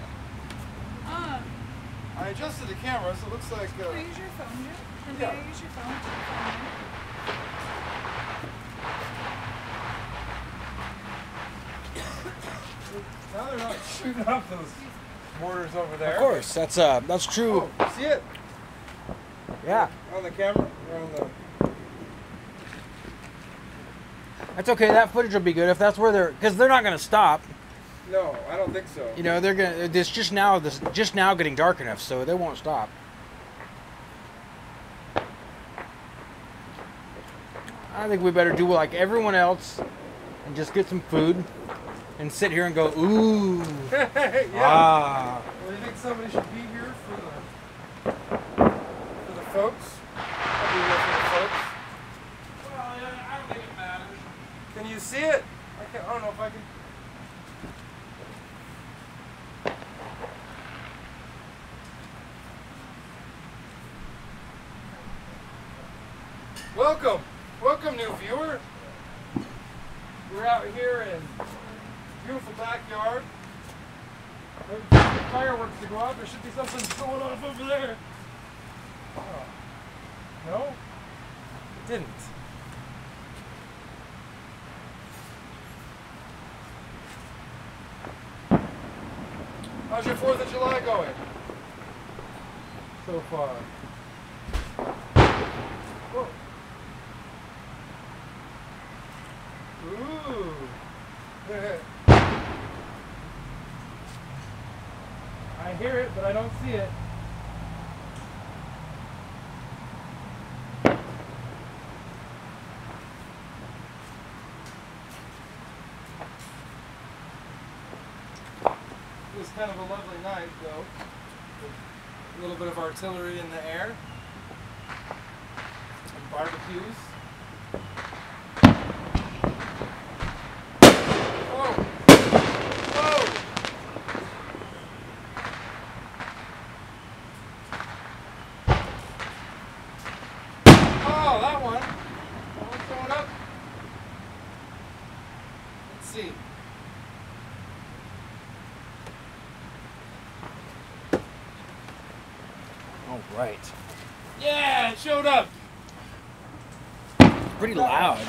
Speaker 1: I adjusted the camera, so it looks like.
Speaker 4: Can I use your phone, Jim? Or may
Speaker 1: Yeah.
Speaker 4: I use your phone to phone
Speaker 1: Now they're not shooting up those mortars over there.
Speaker 2: Of course, that's true.
Speaker 1: Oh, see it?
Speaker 2: Yeah,
Speaker 1: On the camera? Or on the...
Speaker 2: that's okay. That footage will be good if that's where because they're not gonna stop.
Speaker 1: No, I don't think so.
Speaker 2: You know, they're gonna. It's just now getting dark enough, so they won't stop. I think we better do like everyone else and just get some food and sit here and go, ooh,
Speaker 1: Yeah.
Speaker 2: ah.
Speaker 1: Well, you think somebody should be here for the folks? I'll be here for the folks.
Speaker 2: Well, I don't think it matters.
Speaker 1: Can you see it? I don't know if I can. Welcome, new viewer. We're out here in beautiful backyard. There's fireworks to go out. There should be something going off over there. Oh. No? It didn't. How's your 4th of July going? So far. Whoa. Ooh. I hear it, but I don't see it. It was kind of a lovely night, though. With a little bit of artillery in the air. And barbecues. Whoa! Whoa! Oh, that one. That one's going up. Let's see.
Speaker 2: All right.
Speaker 1: Yeah, it showed up.
Speaker 2: Pretty loud.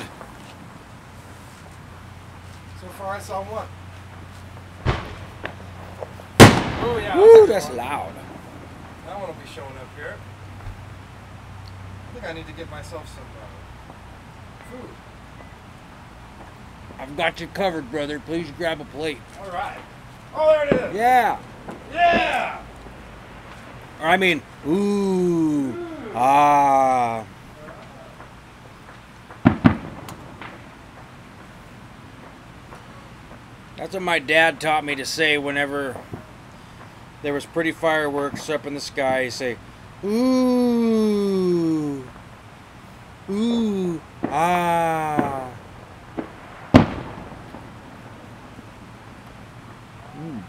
Speaker 1: So far, I saw one. Oh yeah.
Speaker 2: Woo, that's loud.
Speaker 1: That one will be showing up here. I think I need to get myself some food.
Speaker 2: I've got you covered, brother. Please grab a plate.
Speaker 1: All right. Oh, there it is.
Speaker 2: Yeah.
Speaker 1: Yeah.
Speaker 2: Or I mean, ooh. Ah. That's what my dad taught me to say whenever there was pretty fireworks up in the sky. He'd say, ooh. Ooh. Ah. Mm.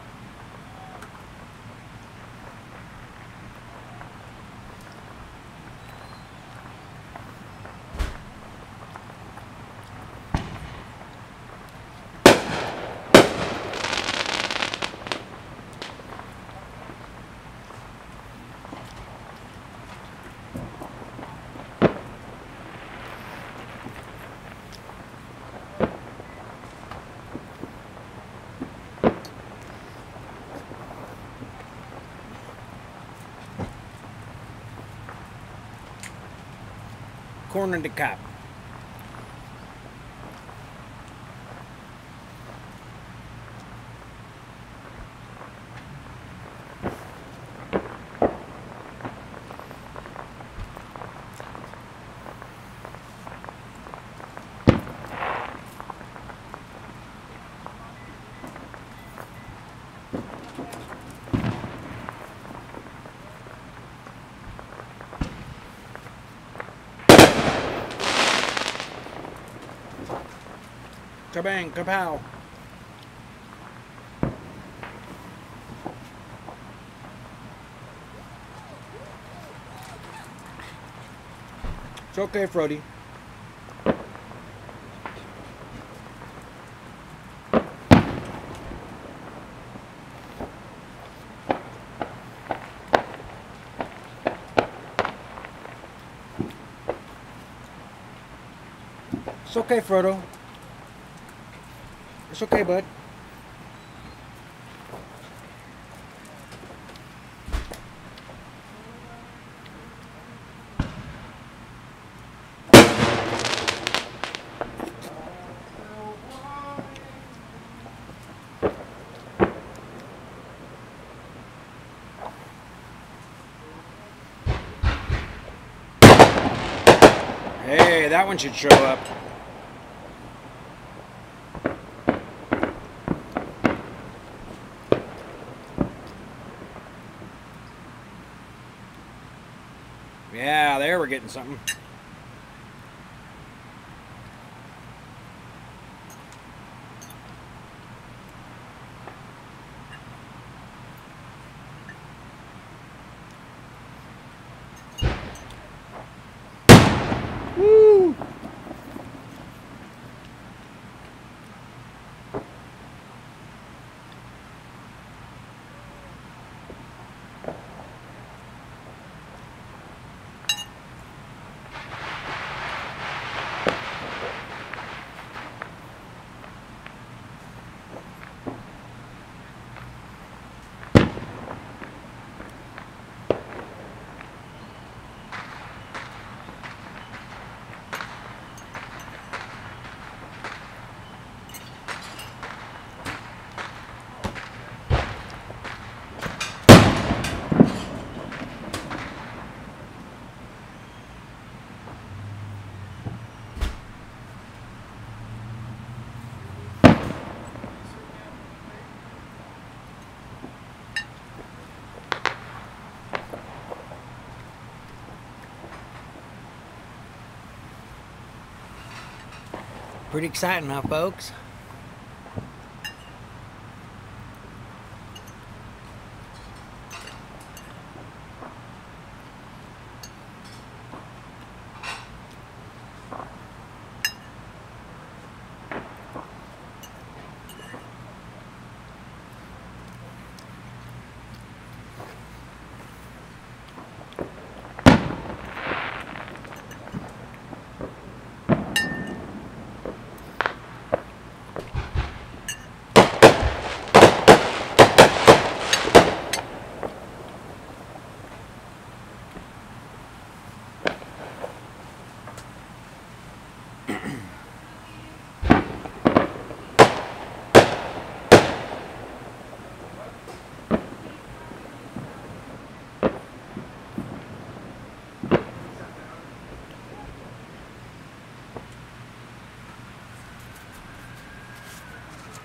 Speaker 2: corn on the cob. Kabang, kapow. It's okay, Frody. It's okay, Frodo. It's okay, bud. Hey, that one should show up. Yeah, there we're getting something. Woo! Pretty exciting, huh, folks?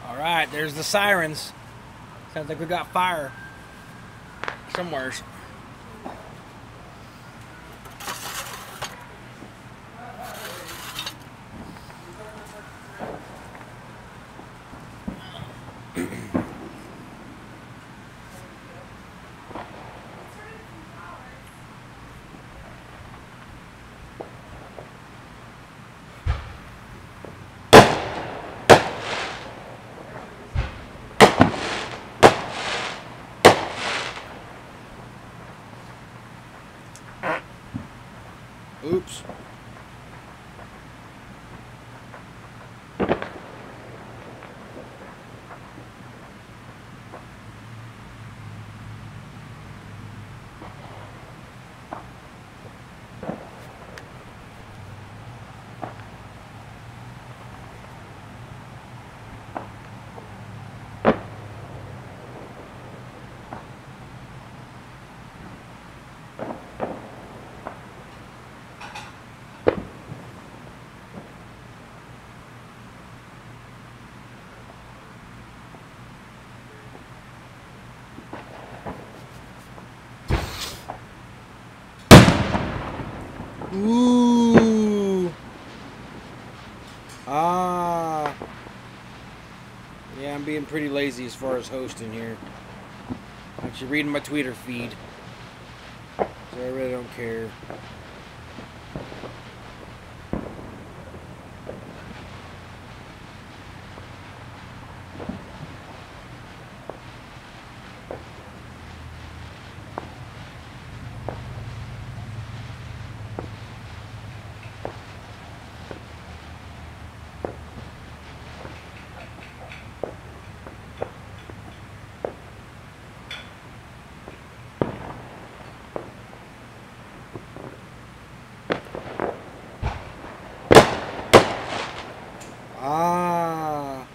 Speaker 2: All right, there's the sirens. Sounds like we got fire somewheres. Oops. Ooh. Ah. Yeah, I'm being pretty lazy as far as hosting here. Actually reading my Twitter feed. So I really don't care. Ah.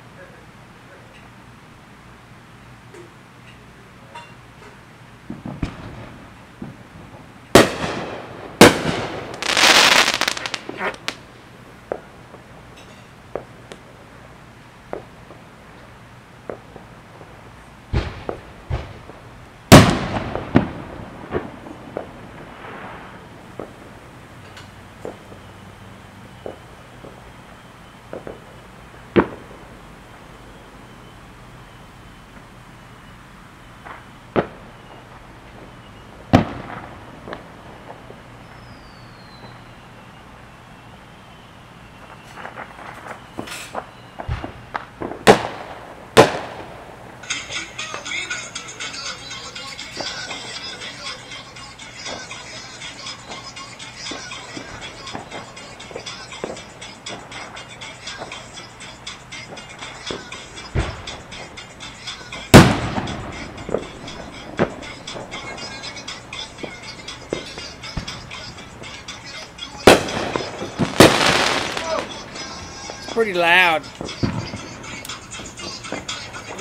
Speaker 2: Pretty loud.
Speaker 1: It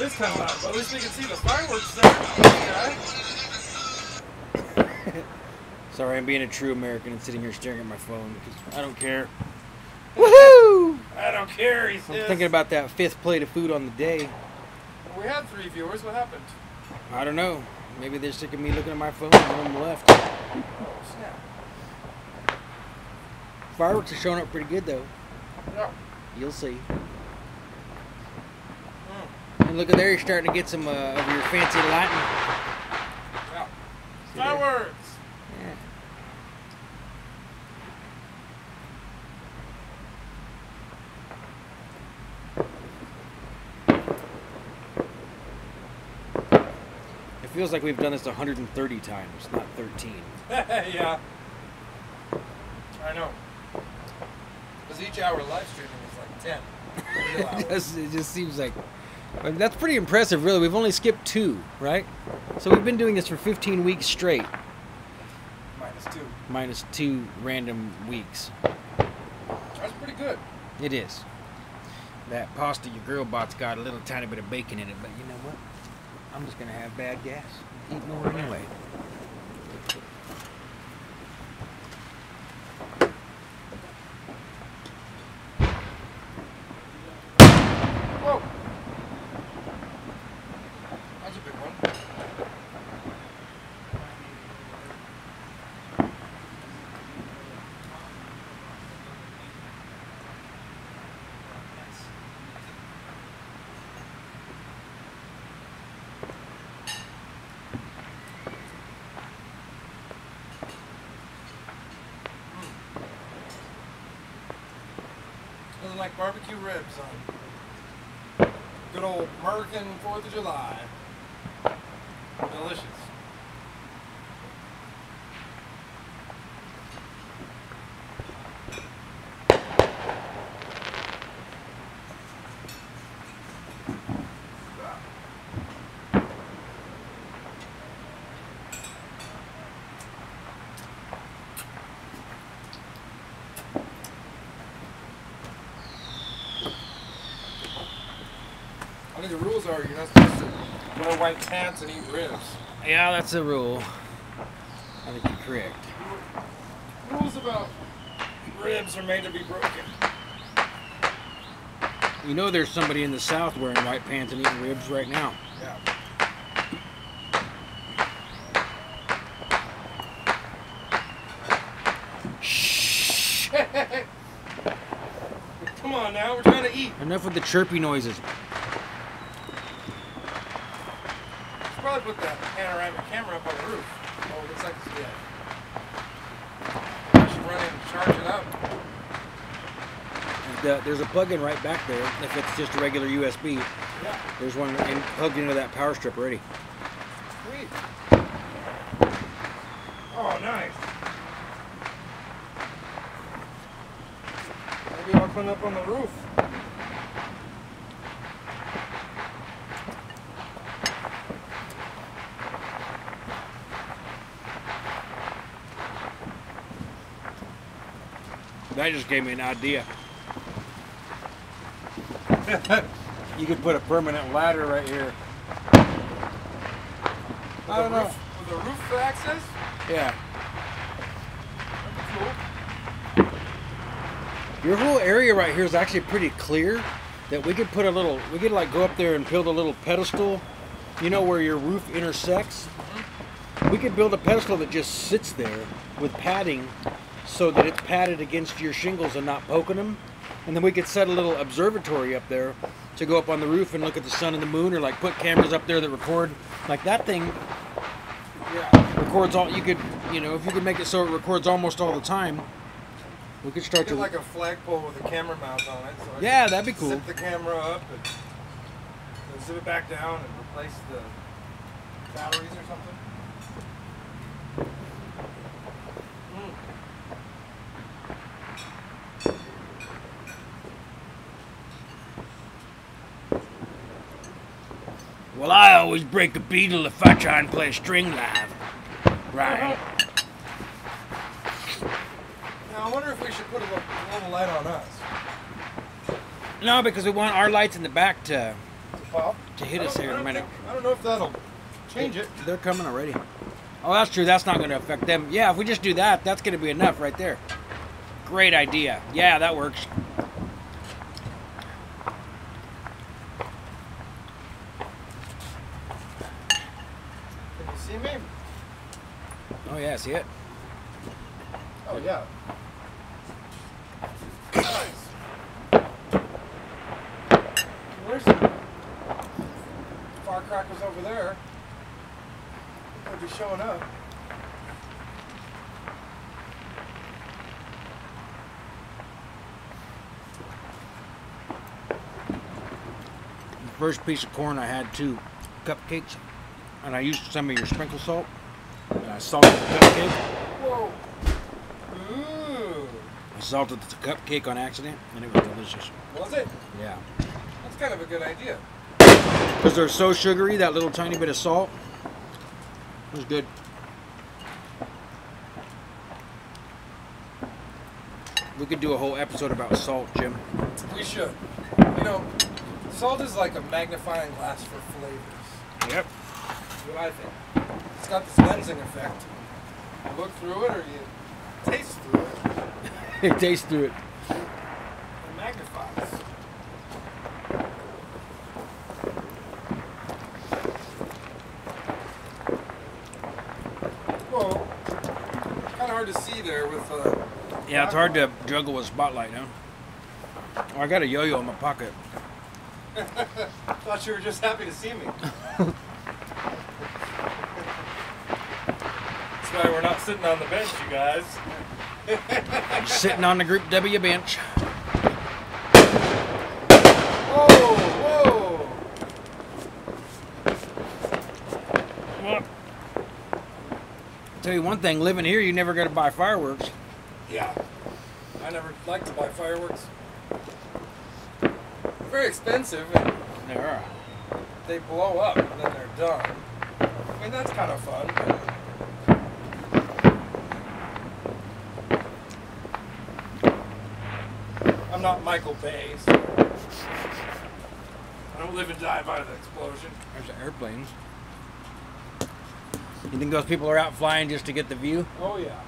Speaker 1: is kind of loud, but at least we can see the fireworks there.
Speaker 2: Sorry, I'm being a true American and sitting here staring at my phone because I don't care. Woohoo!
Speaker 1: I don't care, he
Speaker 2: I'm
Speaker 1: says.
Speaker 2: thinking about that 5th plate of food on the day.
Speaker 1: We had 3 viewers, what happened?
Speaker 2: I don't know. Maybe they're sick of me looking at my phone and one of them left.
Speaker 1: Oh, snap.
Speaker 2: Fireworks are showing up pretty good though.
Speaker 1: Yeah.
Speaker 2: You'll see. And look at there, you're starting to get some of your fancy lighting.
Speaker 1: Yeah.
Speaker 2: See there?
Speaker 1: Fireworks!
Speaker 2: Yeah. It feels like we've done this 130 times, not 13.
Speaker 1: Yeah. I know. Because each hour live streaming is like 10. Real hours.
Speaker 2: It just seems like... But that's pretty impressive, really. We've only skipped 2, right? So we've been doing this for 15 weeks straight.
Speaker 1: -2.
Speaker 2: Minus 2 random weeks.
Speaker 1: That's pretty good.
Speaker 2: It is. That pasta your girl bought's got a little tiny bit of bacon in it, but you know what? I'm just going to have bad gas. Eat more anyway.
Speaker 1: Whoa! That's a big one. Nothing like barbecue ribs on good old American 4th of July. Delicious. I think the rules are you're not supposed to wear white pants and eat ribs.
Speaker 2: Yeah, that's a rule. I think you're correct.
Speaker 1: Rules about ribs are made to be broken.
Speaker 2: You know there's somebody in the South wearing white pants and eating ribs right now.
Speaker 1: Yeah.
Speaker 2: Shh.
Speaker 1: Come on now, we're trying to eat.
Speaker 2: Enough with the chirpy noises.
Speaker 1: Should probably put that panoramic camera up on the roof. Oh, it looks like it's dead. I should run in and charge it up.
Speaker 2: And, there's a plug-in right back there. If it's just a regular USB,
Speaker 1: Yeah.
Speaker 2: there's one plugged into that power strip already.
Speaker 1: Sweet. Oh, nice. Maybe I'll put it up on the roof.
Speaker 2: That just gave me an idea. You could put a permanent ladder right here.
Speaker 1: I don't know. With the roof for access?
Speaker 2: Yeah.
Speaker 1: That'd be cool.
Speaker 2: Your whole area right here is actually pretty clear. That we could put a little, we could like go up there and build a little pedestal, you know, where your roof intersects. We could build a pedestal that just sits there with padding so that it's padded against your shingles and not poking them. And then we could set a little observatory up there to go up on the roof and look at the sun and the moon, or like put cameras up there that record. Like that thing,
Speaker 1: Yeah.
Speaker 2: records all, you could, you know, if you could make it so it records almost all the time, we could start
Speaker 1: Get
Speaker 2: to...
Speaker 1: like a flagpole with a camera mount on it. So I
Speaker 2: Yeah,
Speaker 1: can
Speaker 2: that'd be cool.
Speaker 1: Zip the camera up and then zip it back down and replace the batteries or something.
Speaker 2: Well, I always break a beetle if I try and play a string live. Right.
Speaker 1: Now I wonder if we should put a little light on us.
Speaker 2: No, because we want our lights in the back to
Speaker 1: Pop.
Speaker 2: hit us here in a minute.
Speaker 1: I don't know if that'll change it.
Speaker 2: They're coming already. Oh, that's true. That's not going to affect them. Yeah, if we just do that, that's going to be enough right there. Great idea. Yeah, that works.
Speaker 1: Can you see me?
Speaker 2: Oh, yeah, see it?
Speaker 1: Oh yeah. Nice. Where's the firecrackers over there? They'll be showing up.
Speaker 2: The first piece of corn I had 2 cupcakes, and I used some of your sprinkle salt, and I salted the cupcake.
Speaker 1: Whoa. Ooh.
Speaker 2: I salted the cupcake on accident, and it was delicious.
Speaker 1: Was it?
Speaker 2: Yeah.
Speaker 1: That's kind of a good idea.
Speaker 2: Because they're so sugary, that little tiny bit of salt was good. We could do a whole episode about salt, Jim.
Speaker 1: We should. You know, salt is like a magnifying glass for flavors.
Speaker 2: Yep.
Speaker 1: That's what I think. It's got this lensing effect. You look through it or you taste through it.
Speaker 2: It tastes through it.
Speaker 1: It magnifies. Whoa. Kind of hard to see there with
Speaker 2: Yeah, it's hard to juggle with spotlight, huh? Oh, I got a yo-yo in my pocket.
Speaker 1: Thought you were just happy to see me. That's why we're not sitting on the bench, you guys.
Speaker 2: Sitting on the Group W bench.
Speaker 1: Whoa, whoa.
Speaker 2: Well, tell you one thing, living here, you never got to buy fireworks.
Speaker 1: Yeah. I never like to buy fireworks. They're very expensive and
Speaker 2: They are.
Speaker 1: they blow up and then they're done. I mean, that's kind of fun. But I'm not Michael Bay, so I don't live and die by the explosion.
Speaker 2: There's the airplanes. You think those people are out flying just to get the view?
Speaker 1: Oh yeah,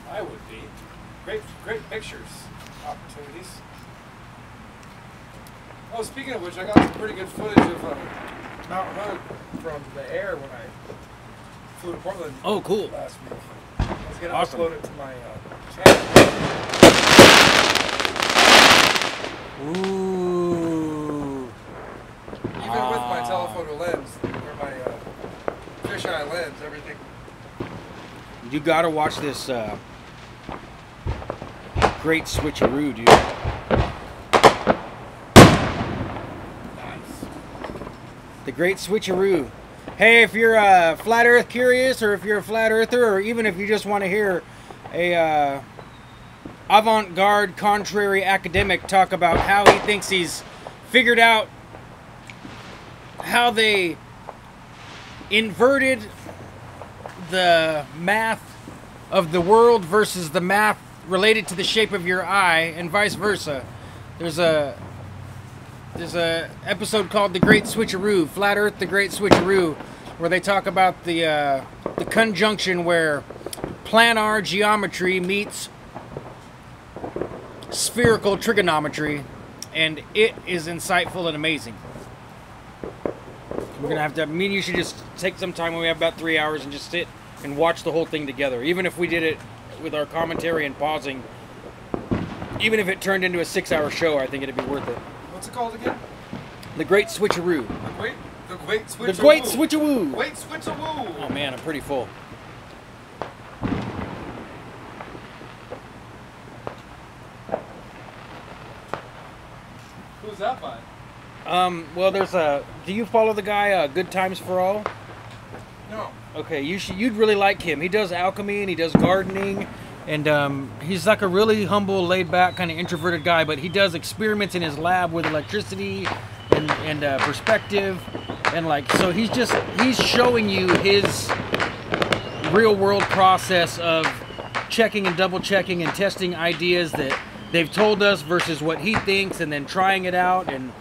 Speaker 1: I would be. Great pictures opportunities. Oh, speaking of which, I got some pretty good footage of Mount Hood from the air when I flew to Portland
Speaker 2: Oh, cool.
Speaker 1: last week. I was gonna
Speaker 2: Awesome.
Speaker 1: upload it to my channel. sense. Everything.
Speaker 2: You gotta watch this great switcheroo, dude.
Speaker 1: Nice.
Speaker 2: The great switcheroo. Hey, if you're flat Earth curious, or if you're a flat earther, or even if you just want to hear a avant-garde, contrary academic talk about how he thinks he's figured out how they inverted the math of the world versus the math related to the shape of your eye, and vice versa. There's a episode called The Great Switcheroo, Flat Earth, The Great Switcheroo, where they talk about the conjunction where planar geometry meets spherical trigonometry, and it is insightful and amazing. We're gonna have to. Me and you should just take some time when we have about 3 hours and just sit and watch the whole thing together. Even if we did it with our commentary and pausing, even if it turned into a 6-hour show, I think it'd be worth it.
Speaker 1: What's it called again?
Speaker 2: The Great Switcheroo.
Speaker 1: The Great Switcheroo.
Speaker 2: The Great Switcheroo.
Speaker 1: Great Switcheroo.
Speaker 2: Oh man, I'm pretty full.
Speaker 1: Who's that by?
Speaker 2: Well, there's a. Do you follow the guy? Good Times for All.
Speaker 1: No.
Speaker 2: Okay, you'd really like him. He does alchemy and he does gardening, and he's like a really humble, laid-back, kind of introverted guy. But he does experiments in his lab with electricity and perspective, and like so he's showing you his real-world process of checking and double-checking and testing ideas that they've told us versus what he thinks, and then trying it out, and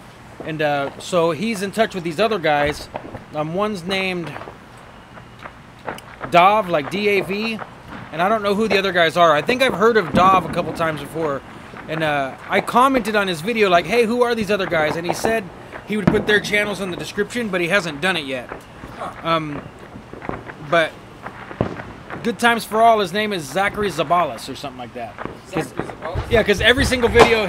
Speaker 2: so he's in touch with these other guys. One's named Dav, like D-A-V, and I don't know who the other guys are. I think I've heard of Dav a couple times before, and I commented on his video like, hey, who are these other guys? And he said he would put their channels in the description, but he hasn't done it yet. But Good Times for All, his name is Zachary Zabalas or something like that. Yeah, because every single video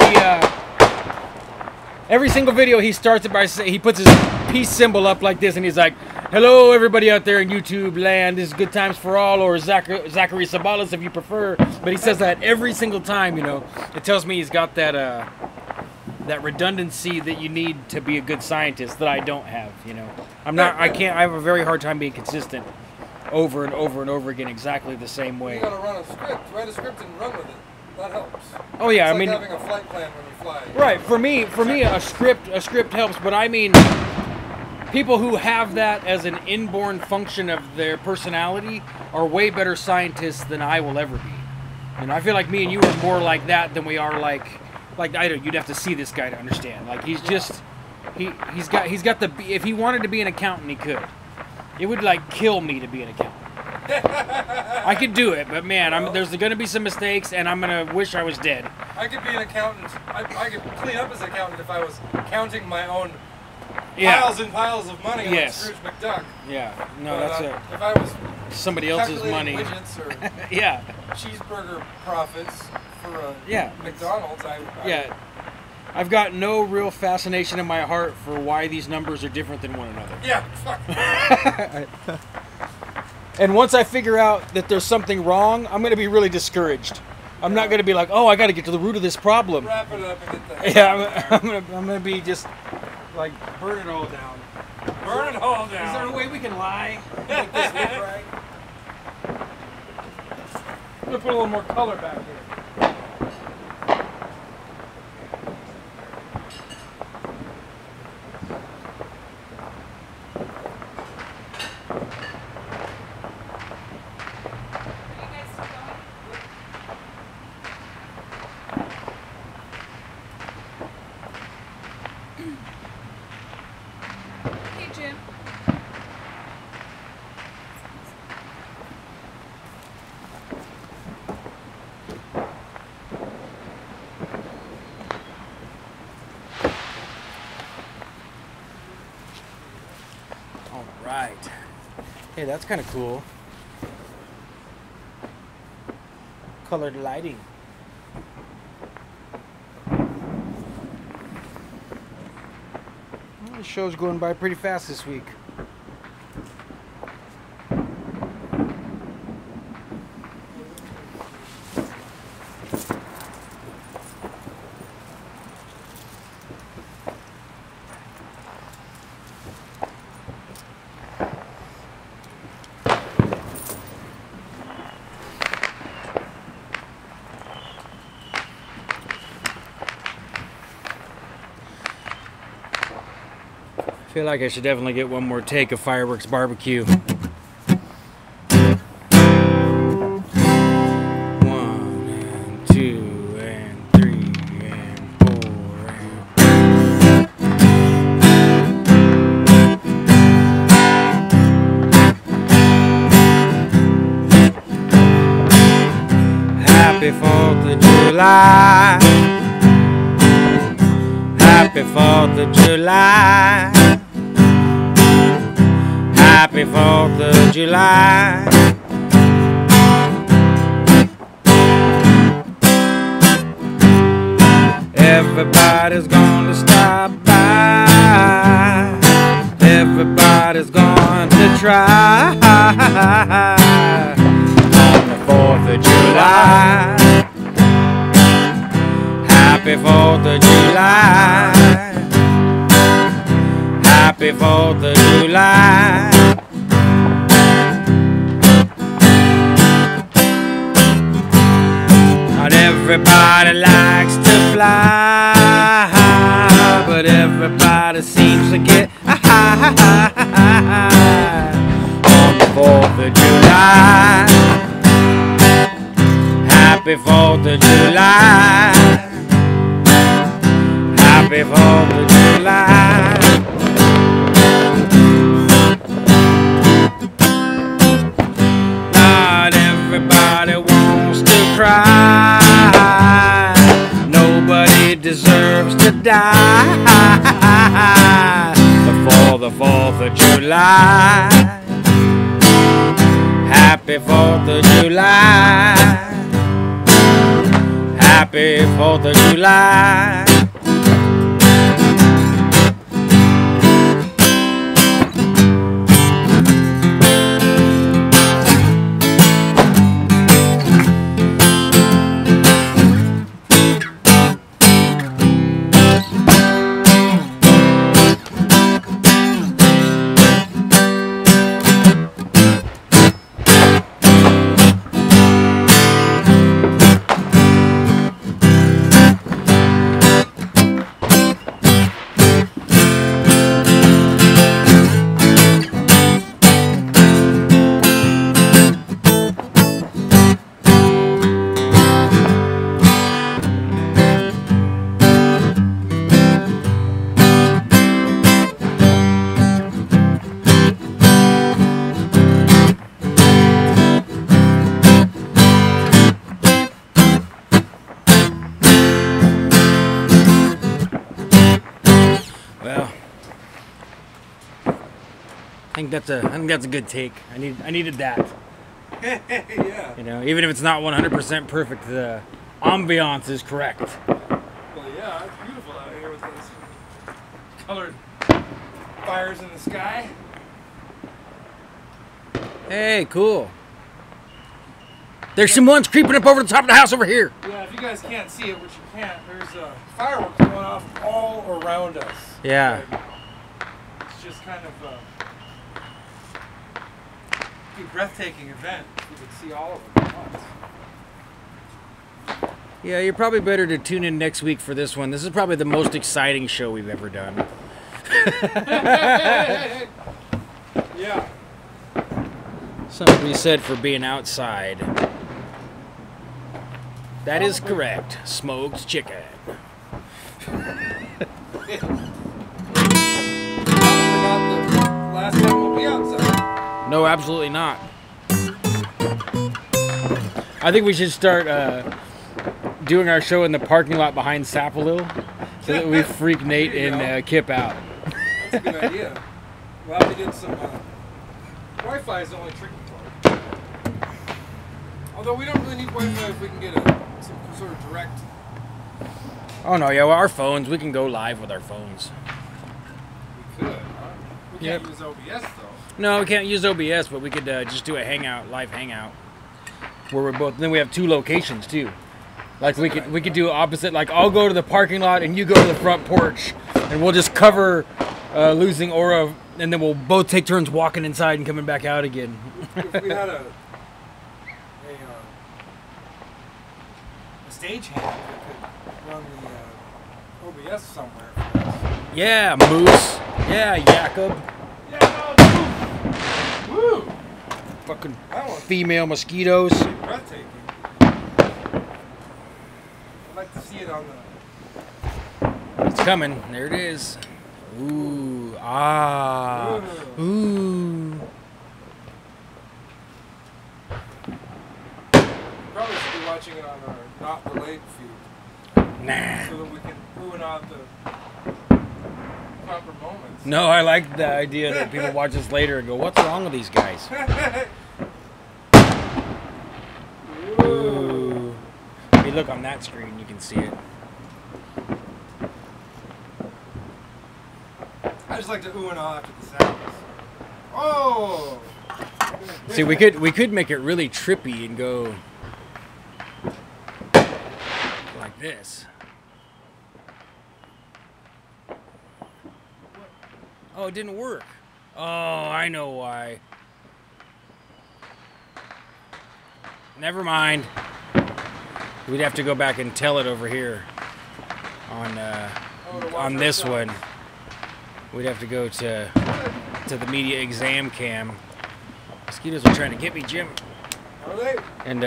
Speaker 2: he starts it by saying, he puts his peace symbol up like this, and he's like, hello everybody out there in YouTube land, this is Good Times for All, or Zachary Zabalas if you prefer. But he says that every single time, you know. It tells me he's got that that redundancy that you need to be a good scientist that I don't have, you know. I have a very hard time being consistent over and over and over again exactly the same way.
Speaker 1: You gotta run a script, write a script and run with it. That helps.
Speaker 2: Oh yeah,
Speaker 1: it's
Speaker 2: I mean,
Speaker 1: like having a flight plan when you fly.
Speaker 2: Right, for me a script helps, but I mean people who have that as an inborn function of their personality are way better scientists than I will ever be. And I feel like me and you are more like that than we are like I don't. You'd have to see this guy to understand. Like he's just he's got the. If he wanted to be an accountant, he could. It would like kill me to be an accountant. I could do it, but man, there's going to be some mistakes, and I'm going to wish I was dead.
Speaker 1: I could be an accountant. I could clean up as an accountant if I was counting my own
Speaker 2: Yeah.
Speaker 1: piles and piles of money
Speaker 2: Yes.
Speaker 1: like Scrooge McDuck.
Speaker 2: Yeah, no,
Speaker 1: But,
Speaker 2: that's it.
Speaker 1: If I was
Speaker 2: Somebody else's money.
Speaker 1: calculating widgets or
Speaker 2: Yeah,
Speaker 1: cheeseburger profits for
Speaker 2: Yeah.
Speaker 1: McDonald's,
Speaker 2: yeah. I've got no real fascination in my heart for why these numbers are different than one another.
Speaker 1: Yeah, fuck.
Speaker 2: And once I figure out that there's something wrong, I'm going to be really discouraged. I'm not going to be like, oh, I got to get to the root of this problem.
Speaker 1: Wrap it up and get the
Speaker 2: Yeah, I'm gonna be just like burn it all down.
Speaker 1: burn it all
Speaker 2: Is there a
Speaker 1: down.
Speaker 2: way we can lie? Make this look right? I'm gonna put a little more color back here.
Speaker 4: Are you guys still going? Hey, Jim.
Speaker 2: All right. Hey, that's kind of cool. Colored lighting. Well, the show's going by pretty fast this week. feel like I should definitely get one more take of Fireworks Barbecue. 1 and 2 and 3 and 4 Happy 4th of July. Happy 4th of July. Happy 4th of July. Everybody's gonna stop by. Everybody's going to try on the 4th of July. Happy 4th of July. Happy 4th of July. Not everybody likes to fly, but everybody seems to get high on the 4th of July. Happy 4th of July. Happy 4th of July. Not everybody wants to cry. Nobody deserves to die before the 4th of July. Happy 4th of July. Happy 4th of July. I think that's a good take. I needed that.
Speaker 1: Yeah.
Speaker 2: You know, even if it's not 100% perfect, the ambiance is correct.
Speaker 1: Well, yeah, it's beautiful out here with those colored fires in the sky.
Speaker 2: Hey, cool. There's some ones creeping up over the top of the house over here.
Speaker 1: Yeah, if you guys can't see it, which you can't, there's fireworks going off all around us.
Speaker 2: Yeah.
Speaker 1: It's just kind of a breathtaking event. You could see all of them at once.
Speaker 2: Yeah, you're probably better to tune in next week for this one. This is probably the most exciting show we've ever done.
Speaker 1: Yeah.
Speaker 2: Something to be said for being outside. That is correct. Smoked chicken.
Speaker 1: Probably not the last time we'll be outside.
Speaker 2: No, absolutely not. I think we should start doing our show in the parking lot behind Sapalil so that we freak Nate and Kip out.
Speaker 1: That's a good idea. We'll have to get some... Wi-Fi is the only tricky part. Although we don't really need Wi-Fi if we can get some sort of direct...
Speaker 2: Oh no, yeah, well, our phones, we can go live with our phones.
Speaker 1: We could, huh? We can't use OBS though.
Speaker 2: No, we can't use OBS, but we could just do a hangout, live hangout. Where we're both, then we have two locations too. Like we could do opposite, like I'll go to the parking lot and you go to the front porch. And we'll just cover losing aura, and then we'll both take turns walking inside and coming back out again.
Speaker 1: If we had a stage hand that could run the OBS somewhere for this.
Speaker 2: Yeah, Moose. Yeah, Jacob.
Speaker 1: Yeah, no, woo!
Speaker 2: Fucking
Speaker 1: That was
Speaker 2: female mosquitoes.
Speaker 1: breathtaking. I'd like to see it on the...
Speaker 2: It's coming. There it is. Ooh. Ah. Ooh.
Speaker 1: Probably should be watching it on our not delayed feed.
Speaker 2: Nah.
Speaker 1: So that we can ooh and ah the proper moments.
Speaker 2: No, I like the idea that people watch this later and go, what's wrong with these guys? Ooh. If you look on that screen, you can see it.
Speaker 1: I just like to ooh and ah after the sounds. Oh!
Speaker 2: See, we could make it really trippy and go like this. Oh, it didn't work. Oh, I know why. Never mind. We'd have to go back and tell it over here on this one. We'd have to go to the media exam cam. Mosquitoes are trying to get me, Jim.
Speaker 1: Are they?
Speaker 2: And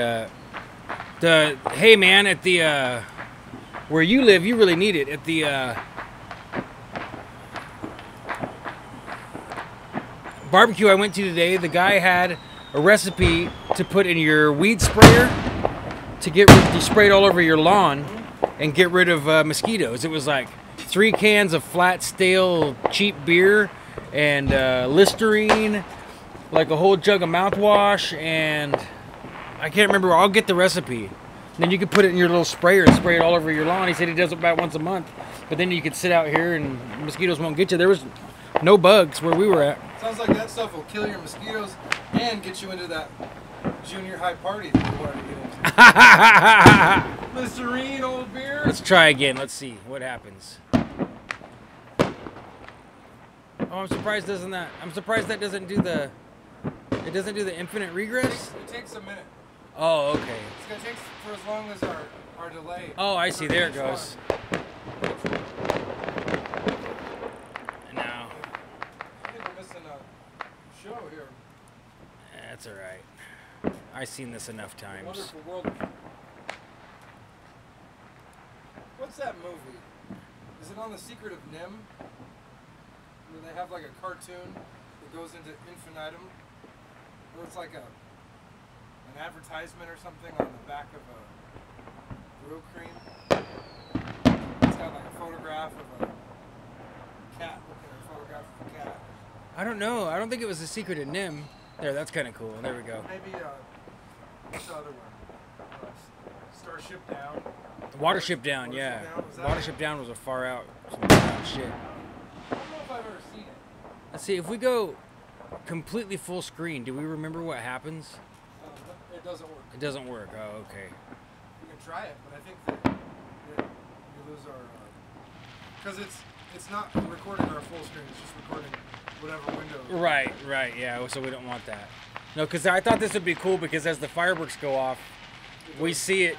Speaker 2: hey man, at the where you live, you really need it. At the barbecue I went to today, the guy had a recipe to put in your weed sprayer to spray it all over your lawn and get rid of mosquitoes. It was like 3 cans of flat, stale, cheap beer and Listerine, like a whole jug of mouthwash, and I can't remember. I'll get the recipe. Then you can put it in your little sprayer and spray it all over your lawn. He said he does it about once a month, but then you could sit out here and mosquitoes won't get you. There was no bugs where we were at.
Speaker 1: Sounds like that stuff will kill your mosquitoes and get you into that junior high party that you wanted to get into. Listerine, old beer.
Speaker 2: Let's try again. Let's see what happens. Oh, I'm surprised I'm surprised that doesn't do the. It doesn't do the infinite regress.
Speaker 1: It takes a minute.
Speaker 2: Oh, okay.
Speaker 1: It's gonna take for as long as our delay.
Speaker 2: Oh, I see. There it goes. And now.
Speaker 1: I think we're missing a show here.
Speaker 2: That's all right. I've seen this enough times.
Speaker 1: Wonderful world. What's that movie? Is it on The Secret of Nim? Where they have like a cartoon that goes into infinitum? Or it's like an advertisement or something on the back of a brew cream. It's got like a photograph of a cat, looking at a photograph of a cat.
Speaker 2: I don't know. I don't think it was The Secret of Nim. There, that's kind of cool. There we go.
Speaker 1: Maybe what's the other one? Starship Down.
Speaker 2: Watership Down, yeah. Watership Down was a far out shit.
Speaker 1: I don't know if I've ever seen it.
Speaker 2: Let's see, if we go completely full screen, do we remember what happens?
Speaker 1: It doesn't work.
Speaker 2: It doesn't work. Oh, okay.
Speaker 1: We can try it, but I think that we lose our because it's not recording our full screen. It's just recording whatever window.
Speaker 2: Right. Yeah. So we don't want that. No, because I thought this would be cool because as the fireworks go off, we see it.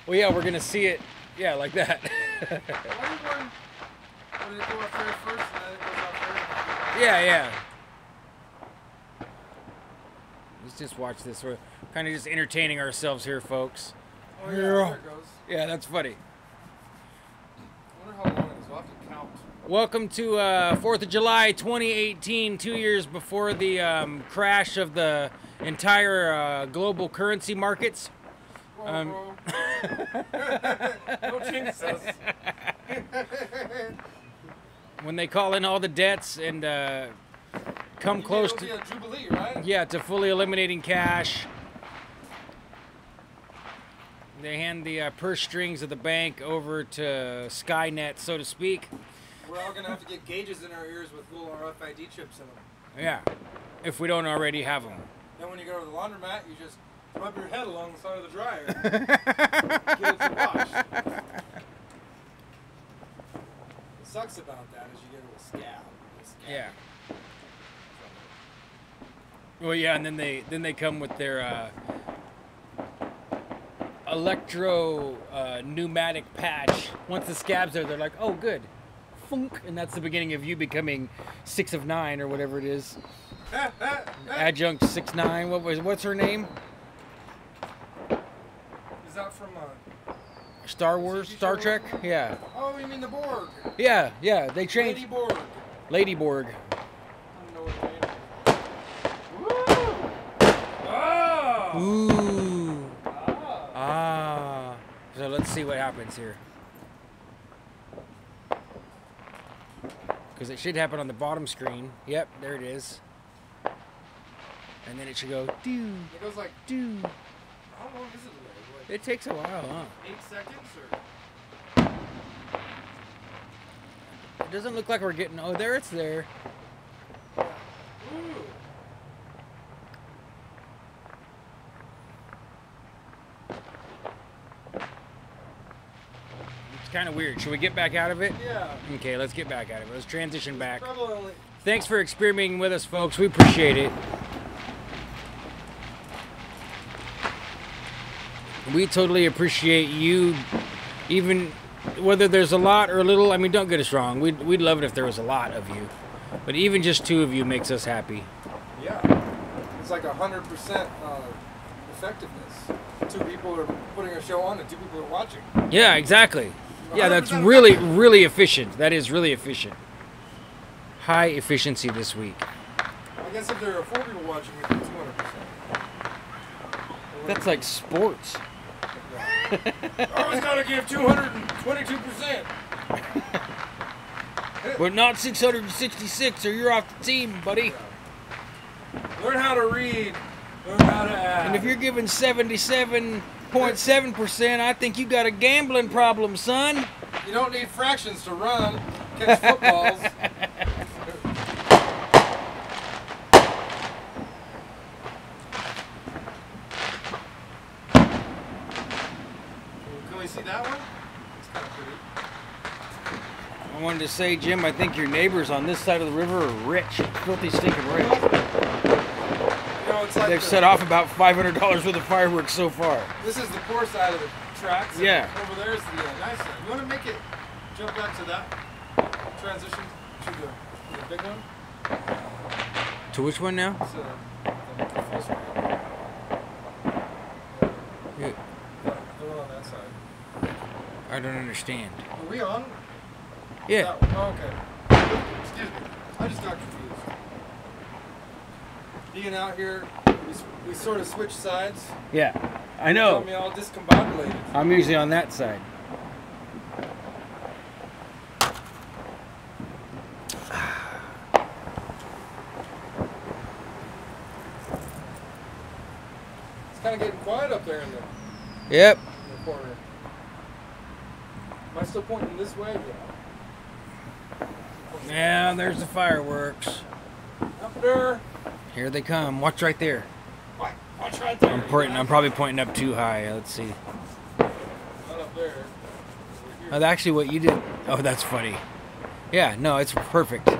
Speaker 2: Well, yeah, we're gonna see it. Yeah, like that.
Speaker 1: Would it go up there first, and then it goes up there?
Speaker 2: Yeah. Let's just watch this. We're kind of just entertaining ourselves here, folks.
Speaker 1: Oh yeah, there it goes.
Speaker 2: Yeah, that's funny.
Speaker 1: I wonder how long it is. We'll have to count.
Speaker 2: Welcome to 4th of July 2018, 2 years before the crash of the entire global currency markets.
Speaker 1: Whoa. Don't jinx us.
Speaker 2: When they call in all the debts and come close
Speaker 1: It'll be
Speaker 2: to
Speaker 1: a jubilee, right?
Speaker 2: yeah, to fully eliminating cash. They hand the purse strings of the bank over to Skynet, so to speak.
Speaker 1: We're all gonna have to get gauges in our ears with little RFID chips in them.
Speaker 2: Yeah, if we don't already have them.
Speaker 1: Then when you go to the laundromat, you just rub your head along the side of the dryer. Get it to wash. What sucks about that is you get a little scab.
Speaker 2: Yeah. Well, yeah, and then they come with their electro pneumatic patch. Once the scab's there, they're like, oh, good. Funk. And that's the beginning of you becoming 6 of 9 or whatever it is. Adjunct 6'9". What's her name?
Speaker 1: Is that from
Speaker 2: Star Wars? Star Trek? Yeah.
Speaker 1: Oh, you mean the Borg?
Speaker 2: Yeah, yeah. They changed.
Speaker 1: Lady Borg.
Speaker 2: Lady Borg.
Speaker 1: I don't know what her name is. Woo! Oh!
Speaker 2: Ooh. Ah. So let's see what happens here. Because it should happen on the bottom screen. Yep, there it is. And then it should go doo.
Speaker 1: It goes like,
Speaker 2: doo.
Speaker 1: how long is it? Like
Speaker 2: It takes a while, huh?
Speaker 1: 8 seconds or?
Speaker 2: It doesn't look like we're getting. Oh, there it's there.
Speaker 1: Ooh.
Speaker 2: It's kind of weird. Should we get back out of it?
Speaker 1: Yeah.
Speaker 2: Okay, let's get back out of it. Let's transition back.
Speaker 1: Probably only.
Speaker 2: Thanks for experimenting with us, folks. We appreciate it. We totally appreciate you, even whether there's a lot or a little. I mean, don't get us wrong. We'd love it if there was a lot of you. But even just 2 of you makes us happy.
Speaker 1: Yeah. It's like 100% effectiveness. 2 people are putting a show on and 2 people are watching.
Speaker 2: Yeah, exactly. Yeah, that's
Speaker 1: 100%
Speaker 2: really, really efficient. That is really efficient. High efficiency this week.
Speaker 1: I guess if there are 4 people watching, we do 200%.
Speaker 2: That's like sports.
Speaker 1: Always gotta give 222%.
Speaker 2: But not 666 or you're off the team, buddy.
Speaker 1: Learn how to read. Learn how to add.
Speaker 2: And if you're giving 77.7%, I think you got a gambling problem, son.
Speaker 1: You don't need fractions to run, catch footballs. Can we see that one? It's kind of pretty.
Speaker 2: I wanted to say, Jim, I think your neighbors on this side of the river are rich. Filthy stinking rich.
Speaker 1: You know, it's like
Speaker 2: They've set off about $500 worth of fireworks so far.
Speaker 1: This is the poor side of the tracks.
Speaker 2: Yeah.
Speaker 1: Over there is the nice side. You want to make it jump back to that transition to the big one?
Speaker 2: To which one now?
Speaker 1: It's, the full screen.
Speaker 2: Yeah.
Speaker 1: The one on that side.
Speaker 2: I don't understand.
Speaker 1: Are we on?
Speaker 2: Yeah.
Speaker 1: That one? Oh, okay. Excuse me. I just got confused. Being out here, we sort of switch sides.
Speaker 2: Yeah. I
Speaker 1: Got
Speaker 2: know.
Speaker 1: me all discombobulated.
Speaker 2: I'm usually on that side.
Speaker 1: It's kind of getting quiet up there in the
Speaker 2: Yep.
Speaker 1: corner. Am I still pointing this way? Yeah.
Speaker 2: Yeah, there's the fireworks.
Speaker 1: Up there.
Speaker 2: Here they come. Watch right there.
Speaker 1: Watch right there.
Speaker 2: I'm probably pointing up too high. Let's see.
Speaker 1: Not up there.
Speaker 2: Oh, actually, what you did. Oh, that's funny. Yeah, no, it's perfect. Right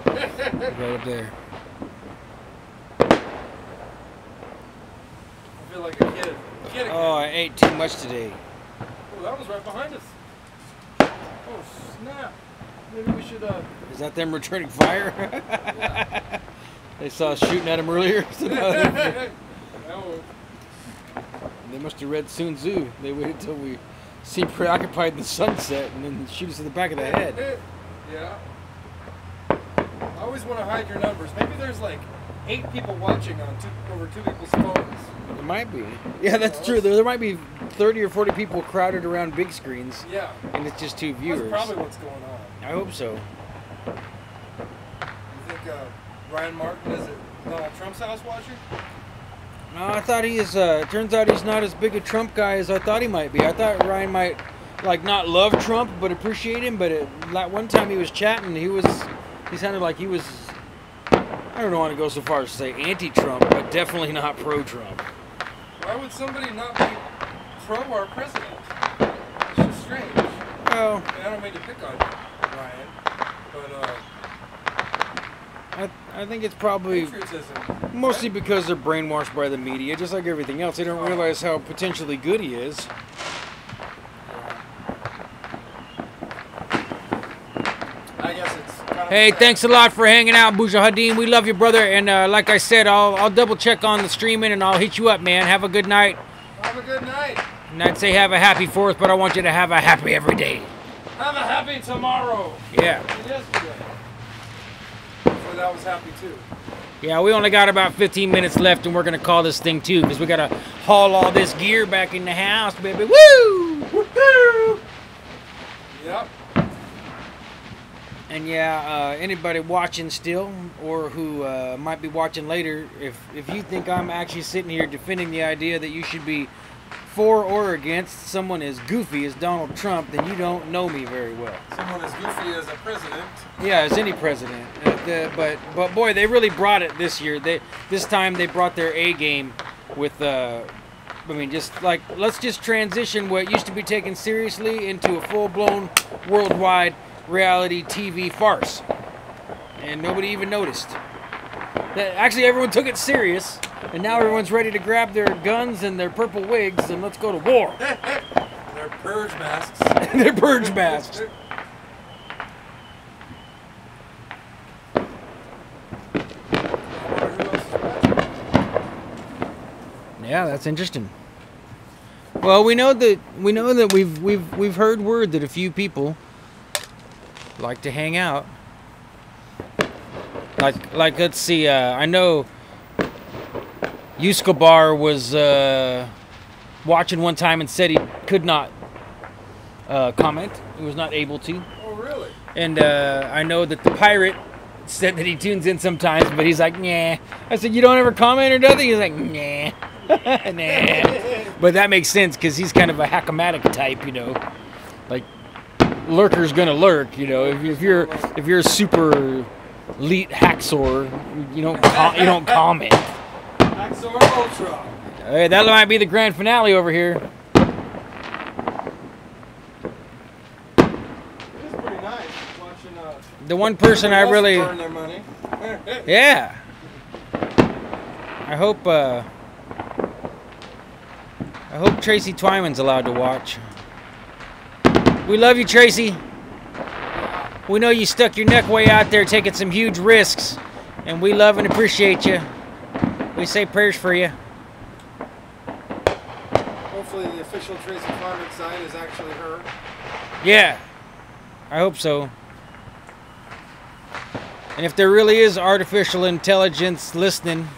Speaker 2: up there.
Speaker 1: I feel like a kid.
Speaker 2: Oh, I ate too much today.
Speaker 1: Oh, that was right behind us. Oh, snap. Maybe we should,
Speaker 2: Is that them returning fire?
Speaker 1: yeah.
Speaker 2: They saw us shooting at them earlier.
Speaker 1: No.
Speaker 2: They must have read Sun Tzu. They waited till we seemed preoccupied in the sunset and then shoot us in the back of the head.
Speaker 1: Yeah. I always want to hide your numbers. Maybe there's like 8 people watching on over 2 people's phones.
Speaker 2: It might be. Yeah, that's true. There might be 30 or 40 people crowded around big screens.
Speaker 1: Yeah.
Speaker 2: And it's just 2 viewers.
Speaker 1: That's probably what's going on.
Speaker 2: I hope so.
Speaker 1: You think Ryan Martin is at Donald Trump's house watching?
Speaker 2: No, I thought he is. Turns out he's not as big a Trump guy as I thought he might be. I thought Ryan might, like, not love Trump but appreciate him. But like one time he was chatting, he sounded like he was. I don't want to go so far as to say anti-Trump, but definitely not pro-Trump.
Speaker 1: Why would somebody not be pro our president? It's just strange.
Speaker 2: Well,
Speaker 1: I don't mean to pick on you, Ryan, but
Speaker 2: I I think it's probably
Speaker 1: Patriotism.
Speaker 2: mostly because they're brainwashed by the media, just like everything else. They don't realize how potentially good he is.
Speaker 1: I guess it's kind of
Speaker 2: Hey, thanks a lot for hanging out, Mujahideen. We love you, brother. And like I said, I'll double check on the streaming and I'll hit you up, man. Have a good night.
Speaker 1: Have a good night.
Speaker 2: And I'd say have a happy 4th, but I want you to have a happy every day.
Speaker 1: Have a happy tomorrow.
Speaker 2: Yeah.
Speaker 1: Yesterday. So that was happy too.
Speaker 2: Yeah, we only got about 15 minutes left and we're going to call this thing too because we got to haul all this gear back in the house, baby. Woo!
Speaker 1: Woohoo! Yep.
Speaker 2: And yeah, anybody watching still or who might be watching later, if you think I'm actually sitting here defending the idea that you should be for or against someone as goofy as Donald Trump, then you don't know me very well.
Speaker 1: Someone as goofy as a president.
Speaker 2: Yeah, as any president. But boy, they really brought it this year. This time they brought their A game with I mean, just like, let's just transition what used to be taken seriously into a full-blown worldwide reality TV farce. And nobody even noticed. Actually, everyone took it serious, and now everyone's ready to grab their guns and their purple wigs and let's go to war.
Speaker 1: Their purge masks.
Speaker 2: Their purge masks. Yeah, that's interesting. Well, we know that we've heard word that a few people like to hang out. Like let's see, I know Escobar was watching one time and said he could not comment. He was not able to.
Speaker 1: Oh, really?
Speaker 2: And I know that the pirate said that he tunes in sometimes, but he's like, nah. I said, you don't ever comment or nothing? He's like, nah. Nah. But that makes sense because he's kind of a hackamatic type, you know. Like, lurker's gonna lurk, you know. If you're a super elite hacksaw, you don't comment.
Speaker 1: Hacksaw Ultra.
Speaker 2: Hey, that might be the grand finale over here.
Speaker 1: It is pretty nice watching
Speaker 2: The one person I really,
Speaker 1: burn their money.
Speaker 2: yeah. I hope Tracy Twyman's allowed to watch. We love you, Tracy. We know you stuck your neck way out there taking some huge risks, and we love and appreciate you. We say prayers for you.
Speaker 1: Hopefully the official Tracy Twyman sign is actually her.
Speaker 2: Yeah, I hope so. And if there really is artificial intelligence listening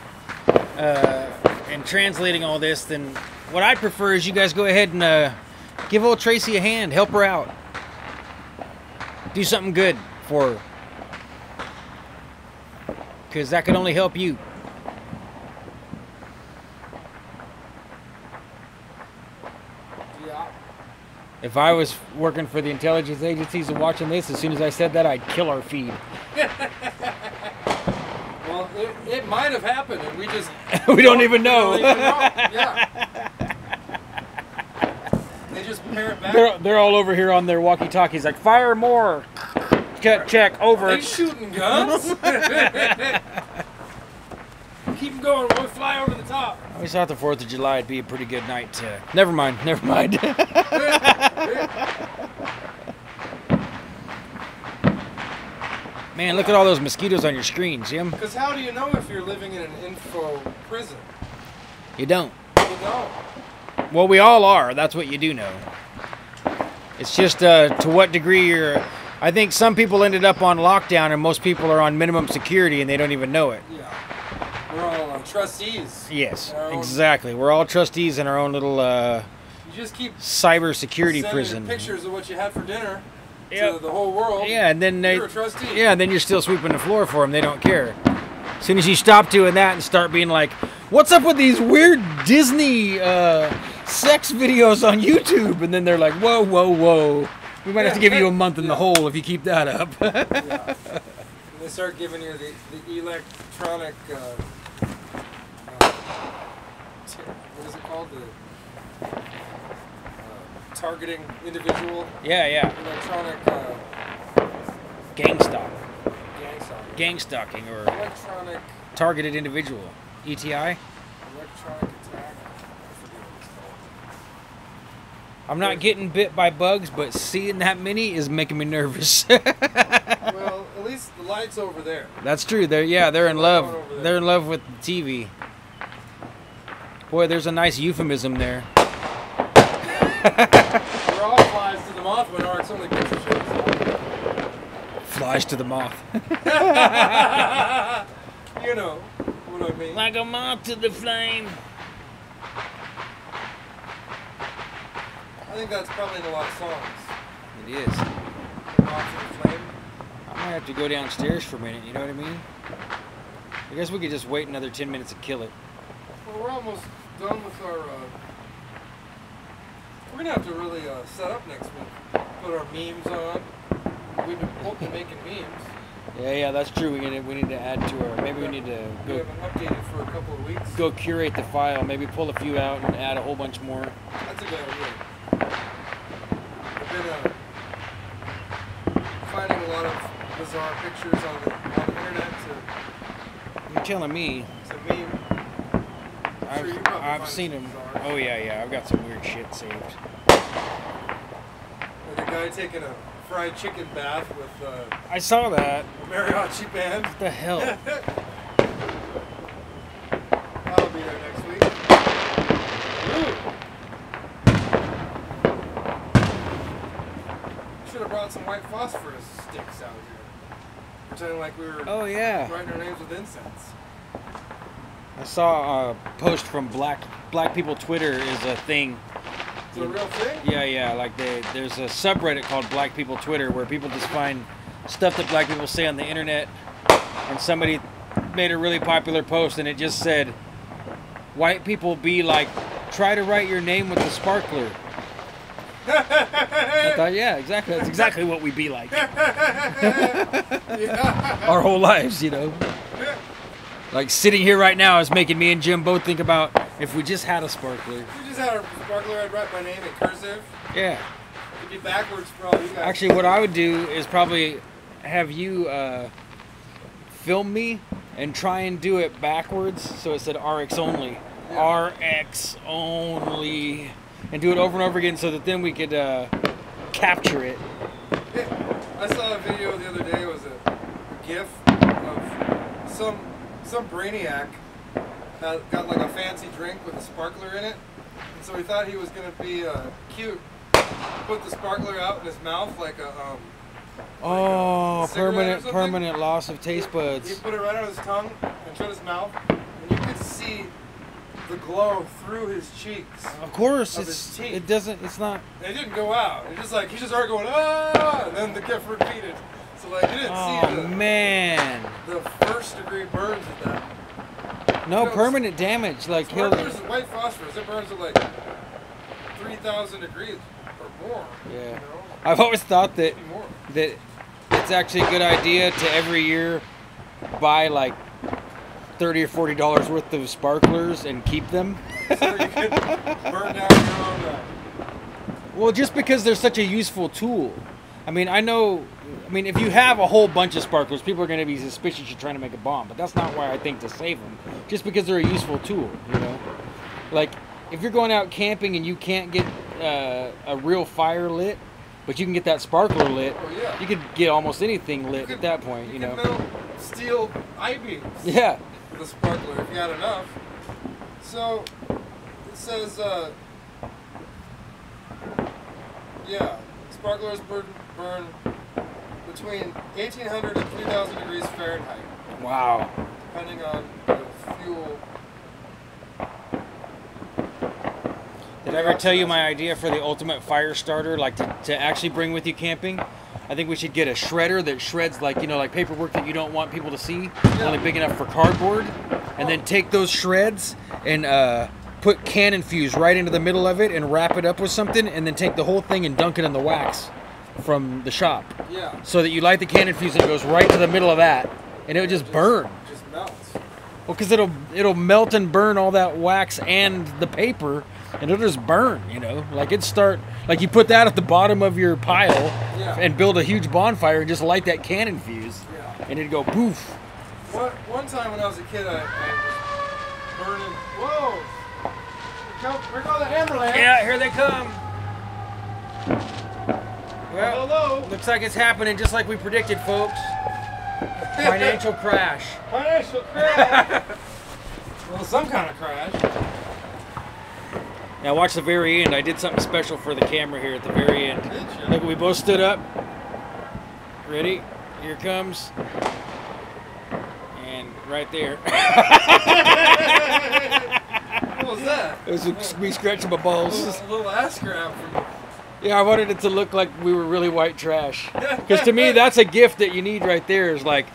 Speaker 2: and translating all this, then what I'd prefer is you guys go ahead and give old Tracy a hand, help her out. Do something good for her. Because that could only help you.
Speaker 1: Yeah.
Speaker 2: If I was working for the intelligence agencies and watching this, as soon as I said that, I'd kill our feed.
Speaker 1: Well, it might have happened, and we just
Speaker 2: We don't even know.
Speaker 1: Yeah. They just parrot back.
Speaker 2: They're all over here on their walkie-talkies like, fire more. Check, over.
Speaker 1: Are they shooting guns? Keep them going. We'll fly over the top.
Speaker 2: I always thought the 4th of July would be a pretty good night to... Never mind. Man, look at all those mosquitoes on your screen, see 'em?
Speaker 1: Because how do you know if you're living in an info prison?
Speaker 2: You don't.
Speaker 1: You don't.
Speaker 2: Well, we all are. That's what you do know. It's just to what degree you're... I think some people ended up on lockdown and most people are on minimum security and they don't even know it.
Speaker 1: Yeah. We're all trustees.
Speaker 2: Yes,
Speaker 1: Our own-
Speaker 2: exactly. We're all trustees in our own little
Speaker 1: You just keep
Speaker 2: cyber security
Speaker 1: sending
Speaker 2: prison.
Speaker 1: pictures of what you had for dinner
Speaker 2: Yep.
Speaker 1: to the whole world.
Speaker 2: Yeah, and then
Speaker 1: You're a trustee.
Speaker 2: yeah, and then you're still sweeping the floor for them. They don't care. As soon as you stop doing that and start being like, "What's up with these weird Disney sex videos on YouTube?" and then they're like, "Whoa, whoa, whoa! We might have to give you a month in the hole if you keep that up."
Speaker 1: Yeah. And they start giving you the electronic. What is it called? The targeting individual.
Speaker 2: Yeah.
Speaker 1: Electronic
Speaker 2: Gang stop. gang stalking or
Speaker 1: Electronic.
Speaker 2: targeted individual. ETI?
Speaker 1: Electronic attack. I forget what it's called.
Speaker 2: I'm not getting bit by bugs, but seeing that many is making me nervous.
Speaker 1: Well, at least the light's over there.
Speaker 2: That's true. They're in love. They're in love with the TV. Boy, there's a nice euphemism there.
Speaker 1: We're all flies to the moth when RX only picture shows.
Speaker 2: Flies to the moth.
Speaker 1: You know what I mean.
Speaker 2: Like a moth to the flame.
Speaker 1: I think that's probably in a lot of songs.
Speaker 2: It is.
Speaker 1: Moth to the flame.
Speaker 2: I might have to go downstairs for a minute, you know what I mean? I guess we could just wait another 10 minutes and kill it.
Speaker 1: Well, we're almost done with our. We're gonna have to really set up next week. Put our memes on. We've been making memes.
Speaker 2: Yeah, that's true. We need to add to our. Maybe we need to
Speaker 1: We
Speaker 2: go
Speaker 1: haven't updated for a couple of weeks.
Speaker 2: go curate the file. Maybe pull a few out and add a whole bunch more.
Speaker 1: That's a good idea. I've been finding a lot of bizarre pictures on the internet
Speaker 2: You're telling me.
Speaker 1: to meme. Sure, you probably
Speaker 2: I've
Speaker 1: find
Speaker 2: seen
Speaker 1: some
Speaker 2: them.
Speaker 1: bizarre.
Speaker 2: Oh yeah. I've got some weird shit saved.
Speaker 1: Like a guy taking a fried chicken bath with
Speaker 2: I saw that.
Speaker 1: a mariachi band.
Speaker 2: What the hell?
Speaker 1: I'll be there next week. Should have brought some white phosphorus sticks out here. Pretending like we were
Speaker 2: Oh yeah.
Speaker 1: writing our names with incense.
Speaker 2: I saw a post from Black People Twitter is a thing.
Speaker 1: It's a real thing?
Speaker 2: Yeah. Like there's a subreddit called Black People Twitter where people just find stuff that black people say on the internet, and somebody made a really popular post and it just said, "White people be like, try to write your name with the sparkler." I thought, yeah, exactly. That's exactly what we be like.
Speaker 1: Yeah.
Speaker 2: Our whole lives, you know. Like sitting here right now is making me and Jim both think about if we just had a sparkler.
Speaker 1: If you just had a sparkler, I'd write my name in cursive.
Speaker 2: Yeah.
Speaker 1: It'd be backwards for all you guys.
Speaker 2: Actually, what I would do is probably have you film me and try and do it backwards so it said RX only.
Speaker 1: Yeah.
Speaker 2: RX only. And do it over and over again so that then we could capture it.
Speaker 1: Yeah. I saw a video the other day. It was a GIF of some brainiac got like a fancy drink with a sparkler in it, and so he thought he was gonna be cute. Put the sparkler out in his mouth like a
Speaker 2: Oh,
Speaker 1: cigarette or something?
Speaker 2: permanent loss of taste
Speaker 1: He
Speaker 2: buds.
Speaker 1: put it right on his tongue and shut his mouth, and you could see the glow through his cheeks.
Speaker 2: Of course,
Speaker 1: Of his teeth.
Speaker 2: it's not.
Speaker 1: It didn't go out. It just like he just started going ah, and then the GIF repeated. So like you didn't
Speaker 2: Oh
Speaker 1: see
Speaker 2: man.
Speaker 1: the first degree burns of that.
Speaker 2: No,
Speaker 1: You know,
Speaker 2: permanent damage. Like he'll.
Speaker 1: Sparklers is white phosphorus. It burns at like 3,000 degrees or more.
Speaker 2: Yeah.
Speaker 1: You know?
Speaker 2: I've always thought that
Speaker 1: Maybe more.
Speaker 2: that it's actually a good idea to every year buy like $30 or $40 worth of sparklers and keep them.
Speaker 1: So you can burn down your own.
Speaker 2: Well, just because they're such a useful tool. I mean, if you have a whole bunch of sparklers, people are going to be suspicious you're trying to make a bomb. But that's not why I think to save them. Just because they're a useful tool, you know? Like, if you're going out camping and you can't get a real fire lit, but you can get that sparkler lit,
Speaker 1: Oh, yeah.
Speaker 2: you could get almost anything lit
Speaker 1: You
Speaker 2: at
Speaker 1: could-
Speaker 2: that point, you know?
Speaker 1: can melt steel I-beams
Speaker 2: Yeah.
Speaker 1: with a sparkler if you had enough. So it says, yeah, sparklers burn between 1,800 and 3,000 degrees Fahrenheit,
Speaker 2: Wow.
Speaker 1: depending on the fuel.
Speaker 2: Did I ever tell you my idea for the ultimate fire starter, like to actually bring with you camping? I think we should get a shredder that shreds like paperwork that you don't want people to see, only big enough for cardboard, and then take those shreds and put cannon fuse right into the middle of it and wrap it up with something, and then take the whole thing and dunk it in the wax from the shop,
Speaker 1: Yeah,
Speaker 2: so that you light the cannon fuse and it goes right to the middle of that, and it would just burn.
Speaker 1: just melts.
Speaker 2: Well, because it'll melt and burn all that wax and the paper, and it'll just burn, you know. Like like you put that at the bottom of your pile and build a huge bonfire and just light that cannon fuse, and it'd go poof.
Speaker 1: One time when I was a kid, I was burning. Whoa! Here go the Hammerlands.
Speaker 2: Yeah, here they come. Well,
Speaker 1: hello.
Speaker 2: Looks like it's happening just like we predicted, folks. Financial crash.
Speaker 1: Financial crash. Well, some kind of crash.
Speaker 2: Now watch the very end. I did something special for the camera here at the very end.
Speaker 1: Did you?
Speaker 2: Look, we both stood up. Ready? Here it comes. And right there.
Speaker 1: What was that?
Speaker 2: It was me scratching my balls.
Speaker 1: A little ass grab from.
Speaker 2: Yeah, I wanted it to look like we were really white trash. Because to me, that's a gift that you need right there. Is like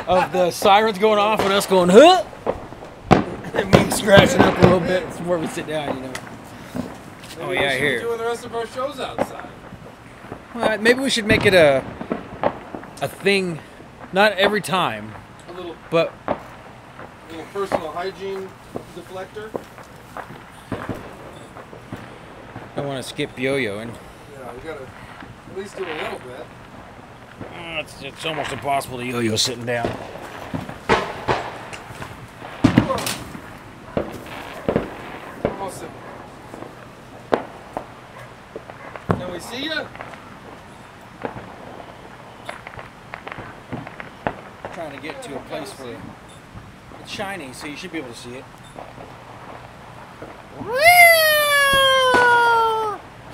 Speaker 2: of the sirens going off and us going, huh? And me scratching up a little bit before we sit down, you know. Oh yeah,
Speaker 1: we
Speaker 2: here.
Speaker 1: Doing the rest of our shows outside.
Speaker 2: Well, maybe we should make it a thing, not every time, but
Speaker 1: A little personal hygiene deflector.
Speaker 2: I want to skip yo-yoing.
Speaker 1: Yeah, we gotta at least do a little bit.
Speaker 2: It's almost impossible to yo-yo sitting down.
Speaker 1: Almost. Can we see you?
Speaker 2: Trying to get to a place where it's shiny, so you should be able to see it.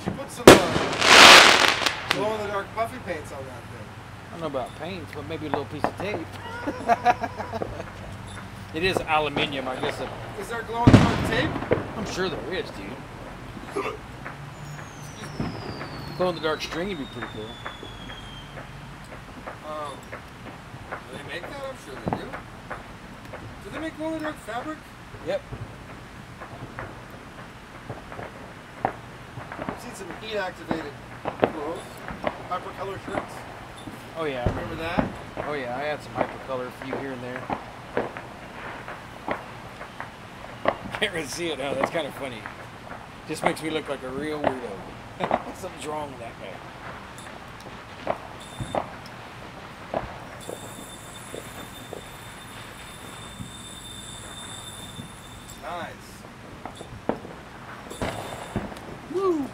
Speaker 1: She put some glow-in-the-dark puffy paints on that thing.
Speaker 2: I don't know about paints, but maybe a little piece of tape. It is aluminium, I guess.
Speaker 1: Is there glow-in-the-dark tape?
Speaker 2: I'm sure there is, dude. Glow-in-the-dark string would be pretty cool.
Speaker 1: Do they make that? I'm sure they do. Do they make glow-in-the-dark fabric?
Speaker 2: Yep.
Speaker 1: I've seen some heat-activated clothes, hypercolor shirts.
Speaker 2: Oh yeah, I
Speaker 1: Remember that?
Speaker 2: Oh yeah, I had some hypercolor for you here and there. Can't really see it now. That's kind of funny. Just makes me look like a real weirdo. Something's wrong with that guy.
Speaker 1: Nice. Woo!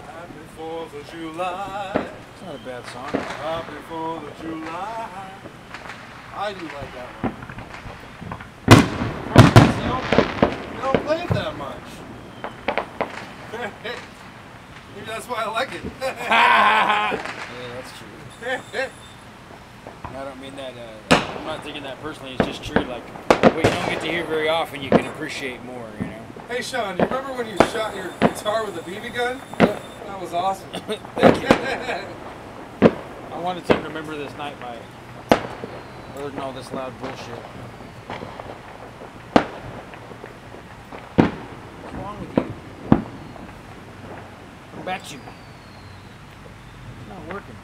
Speaker 1: Happy 4th of July.
Speaker 2: It's not a bad song.
Speaker 1: Happy 4th of July. I do like that one. You don't play it that much. Maybe that's why I like it.
Speaker 2: Yeah, that's true. I don't mean that, I'm not thinking that personally, it's just true, like, what you don't get to hear very often, you can appreciate more, you know?
Speaker 1: Hey Sean, do you remember when you shot your guitar with a BB gun? That was awesome.
Speaker 2: Thank you. I wanted to remember this night by other than all this loud bullshit. What's wrong with you? Come back to me. It's not working.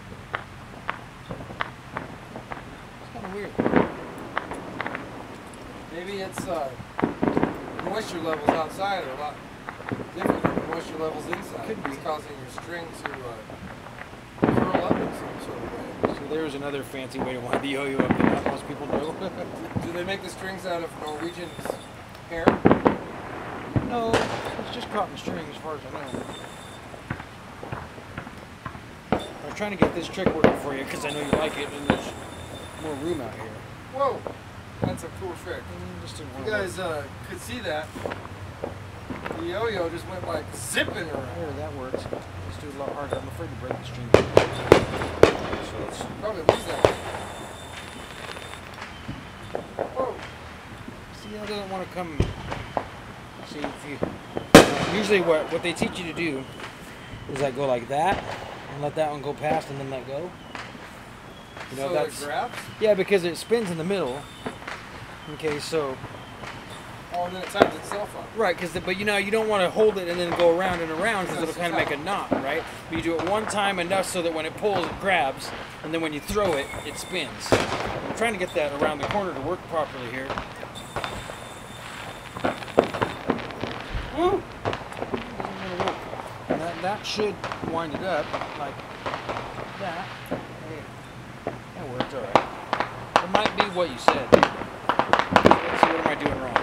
Speaker 2: It's kind of weird.
Speaker 1: Maybe it's moisture levels outside are a lot different than the moisture levels inside.
Speaker 2: Could be.
Speaker 1: It's causing your string to curl up in some sort of way.
Speaker 2: So there's another fancy way to wind the yo-yo up that not most people know.
Speaker 1: Do they make the strings out of Norwegian hair?
Speaker 2: No, it's just cotton string as far as I know. I was trying to get this trick working for you because I know you like it and there's more room out here.
Speaker 1: Whoa, that's a cool trick.
Speaker 2: Just didn't
Speaker 1: You
Speaker 2: want to
Speaker 1: guys could see that. The yo-yo just went like zipping around.
Speaker 2: There, that works. Let's do it a lot harder. I'm afraid to break the string. So let's
Speaker 1: Probably lose that. Whoa.
Speaker 2: see, I don't want to come. See if you. Usually, what they teach you to do is like go like that and let that one go past and then let go. You know,
Speaker 1: So
Speaker 2: that's
Speaker 1: it grabs?
Speaker 2: yeah, because it spins in the middle. Okay, so
Speaker 1: Oh, and then it tightens itself up.
Speaker 2: right, but you know you don't want to hold it and then go around and around because it'll kind of make a knot, right? But you do it one time enough so that when it pulls, it grabs, and then when you throw it, it spins. I'm trying to get that around the corner to work properly here.
Speaker 1: Woo!
Speaker 2: that should wind it up like that. Hey, that worked all right. It might be what you said. Let's see, what am I doing wrong?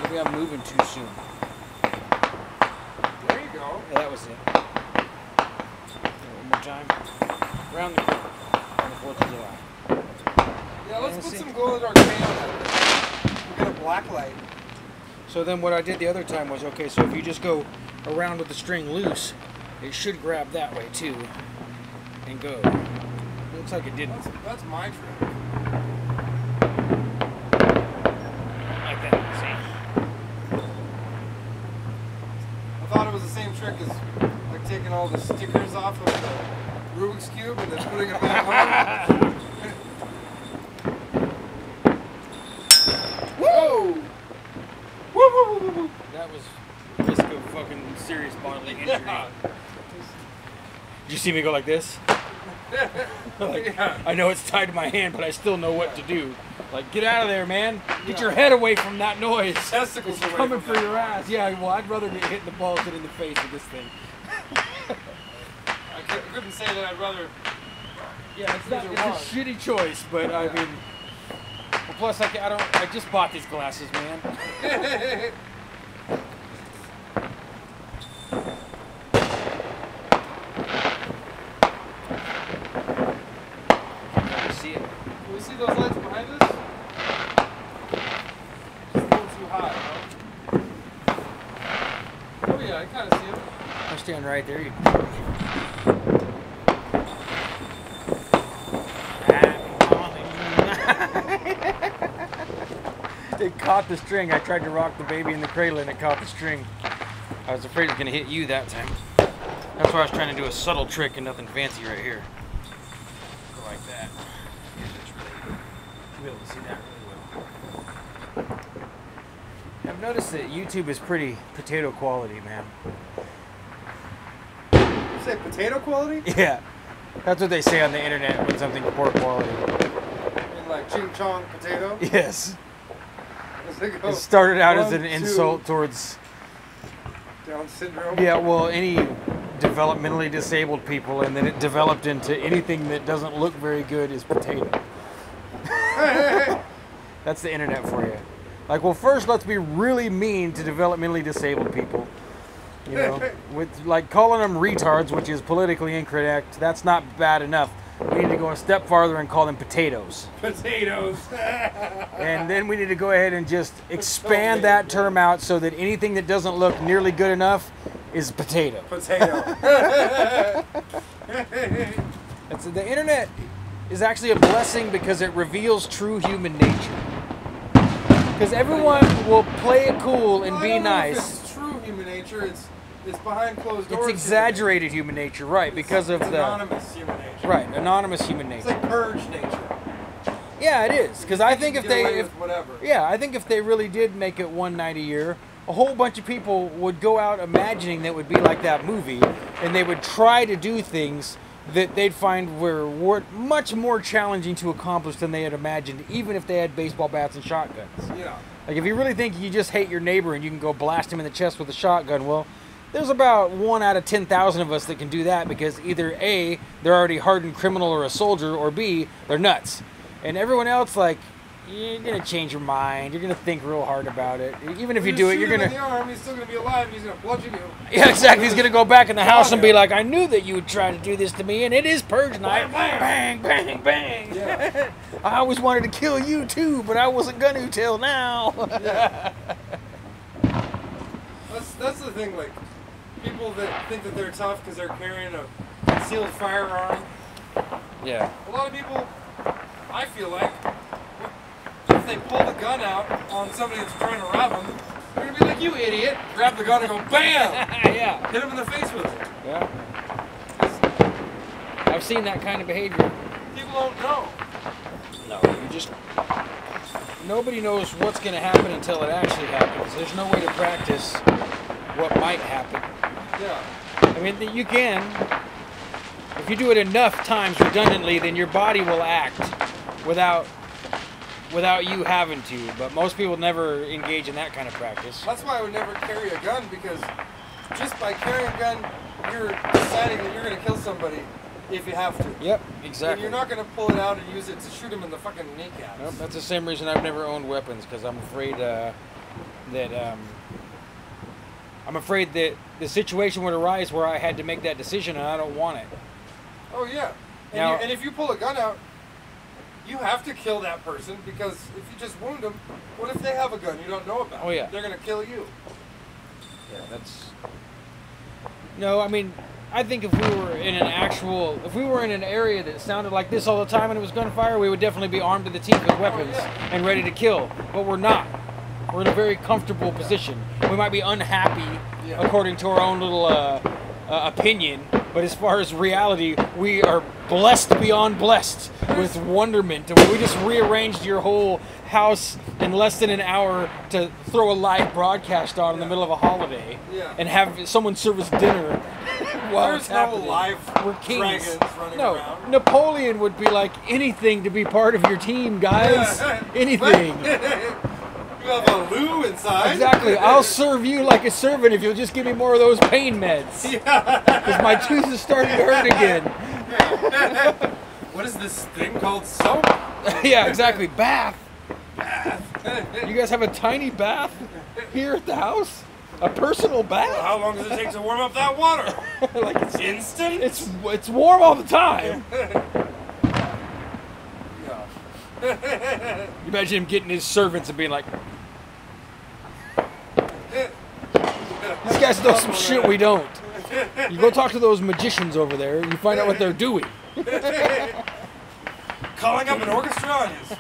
Speaker 2: Maybe I'm moving too soon.
Speaker 1: There you go.
Speaker 2: Yeah, that was it. One more time. Around the corner on the 4th of July.
Speaker 1: Yeah, let's
Speaker 2: Yeah,
Speaker 1: put
Speaker 2: see.
Speaker 1: some glow-in-the-dark paint on it. We'll get a black light.
Speaker 2: So then what I did the other time was, okay, so if you just go around with the string loose, it should grab that way too and go. It looks like it didn't.
Speaker 1: That's my trick.
Speaker 2: Like that, see?
Speaker 1: I thought it was the same trick as like taking all the stickers off of the Rubik's Cube and then putting it back on. Whoa! Woo, woo, woo, woo, woo.
Speaker 2: That was risk of fucking serious bodily injury.
Speaker 1: Yeah.
Speaker 2: Did you see me go like this? Like,
Speaker 1: Yeah.
Speaker 2: I know it's tied to my hand, but I still know what to do. Like, get out of there, man. Get your head away from that noise.
Speaker 1: Testicles away
Speaker 2: Coming
Speaker 1: from
Speaker 2: for your ass. Yeah, well, I'd rather get hit in the balls than in the face with this thing.
Speaker 1: I couldn't say that I'd rather.
Speaker 2: Yeah, it's
Speaker 1: Either
Speaker 2: a
Speaker 1: one.
Speaker 2: shitty choice, but I mean, well, plus I just bought these glasses, man. Can you see it?
Speaker 1: Can we see those lights behind us? Just a little too high, huh? Oh yeah, I kind of see them.
Speaker 2: I'll stand right there. It caught the string. I tried to rock the baby in the cradle and it caught the string. I was afraid it was going to hit you that time. That's why I was trying to do a subtle trick and nothing fancy right here. Go like that. You'll be able to see that really well. I've noticed that YouTube is pretty potato quality, man.
Speaker 1: You say potato quality?
Speaker 2: Yeah. That's what they say on the internet when something's poor quality.
Speaker 1: I mean, like ching chong potato?
Speaker 2: Yes.
Speaker 1: Does it go
Speaker 2: It started out as
Speaker 1: one,
Speaker 2: an
Speaker 1: two,
Speaker 2: insult towards,
Speaker 1: Down syndrome?
Speaker 2: yeah, well, any developmentally disabled people, and then it developed into anything that doesn't look very good is potato. That's the internet for you. Like, well, first let's be really mean to developmentally disabled people. You know, with like calling them retards, which is politically incorrect. That's not bad enough. We need to go a step farther and call them potatoes.
Speaker 1: Potatoes.
Speaker 2: And then we need to go ahead and just expand that term out so that anything that doesn't look nearly good enough is potato.
Speaker 1: Potato.
Speaker 2: The internet is actually a blessing because it reveals true human nature. Because everyone will play it cool and
Speaker 1: Well, I
Speaker 2: be
Speaker 1: don't know if
Speaker 2: nice.
Speaker 1: it's true human nature. It's behind closed doors.
Speaker 2: It's exaggerated human nature, right? Because of
Speaker 1: it's
Speaker 2: the
Speaker 1: anonymous human nature.
Speaker 2: right anonymous human
Speaker 1: It's
Speaker 2: nature.
Speaker 1: like purge nature.
Speaker 2: Yeah, it is. Because I think if
Speaker 1: Get away
Speaker 2: they,
Speaker 1: with whatever.
Speaker 2: I think if they really did make it one night a year, a whole bunch of people would go out imagining that would be like that movie, and they would try to do things that they'd find were much more challenging to accomplish than they had imagined, even if they had baseball bats and shotguns.
Speaker 1: Yeah.
Speaker 2: Like, if you really think you just hate your neighbor and you can go blast him in the chest with a shotgun, well, there's about 1 out of 10,000 of us that can do that because either A, they're already hardened criminal or a soldier, or B, they're nuts. And everyone else, like, you're going to change your mind. You're going to think real hard about it. Even if you do it, you're going
Speaker 1: in
Speaker 2: to...
Speaker 1: the arm, he's still going to be alive, and he's going to bludgeon you.
Speaker 2: Yeah, exactly. He's going to go back in the house and be like, I knew that you would try to do this to me, and it is purge night. Bang, bang, bang.
Speaker 1: Yeah.
Speaker 2: I always wanted to kill you, too, but I wasn't going to till now.
Speaker 1: Yeah. That's the thing, like, people that think that they're tough because they're carrying a concealed firearm.
Speaker 2: Yeah.
Speaker 1: A lot of people, I feel like, if they pull the gun out on somebody that's trying to rob them, they're going to be like, you idiot, grab the gun and go, BAM!
Speaker 2: Yeah.
Speaker 1: Hit him in the face with it.
Speaker 2: Yeah. I've seen that kind of behavior.
Speaker 1: People don't know.
Speaker 2: No, you just... Nobody knows what's going to happen until it actually happens. There's no way to practice what might happen.
Speaker 1: Yeah.
Speaker 2: I mean, you can. If you do it enough times redundantly, then your body will act without you having to. But most people never engage in that kind of practice.
Speaker 1: That's why I would never carry a gun, because just by carrying a gun, you're deciding that you're going to kill somebody if you have to.
Speaker 2: Yep,
Speaker 1: And
Speaker 2: exactly.
Speaker 1: you're not going to pull it out and use it to shoot him in the fucking kneecaps.
Speaker 2: Nope, that's the same reason I've never owned weapons, because I'm afraid that the situation would arise where I had to make that decision, and I don't want it.
Speaker 1: Oh yeah. And,
Speaker 2: Now-
Speaker 1: and if you pull a gun out, you have to kill that person, because if you just wound them, what if they have a gun you don't know about?
Speaker 2: Oh, yeah.
Speaker 1: They're going to kill you.
Speaker 2: Yeah, that's. No, I mean, I think if we were in an area that sounded like this all the time and it was gunfire, we would definitely be armed to the teeth with weapons and ready to kill. But we're not. We're in a very comfortable position. We might be unhappy according to our own little opinion, but as far as reality, we are blessed beyond blessed with wonderment. We just rearranged your whole house in less than an hour to throw a live broadcast on in the middle of a holiday and have someone serve us dinner while
Speaker 1: There's
Speaker 2: it's
Speaker 1: no
Speaker 2: happening.
Speaker 1: live
Speaker 2: We're kings.
Speaker 1: dragons running
Speaker 2: No,
Speaker 1: around.
Speaker 2: Napoleon would be like, anything to be part of your team, guys. Anything.
Speaker 1: You have a loo inside.
Speaker 2: Exactly. I'll serve you like a servant if you'll just give me more of those pain meds. Because my tooth is starting to hurt again.
Speaker 1: What is this thing called? Soap?
Speaker 2: Yeah, exactly. Bath. You guys have a tiny bath here at the house? A personal bath?
Speaker 1: How long does it take to warm up that water?
Speaker 2: Like it's
Speaker 1: Instant?
Speaker 2: it's warm all the time. You imagine him getting his servants and being like, these guys know some shit we don't. You go talk to those magicians over there, you find out what they're doing.
Speaker 1: Calling up an orchestra on his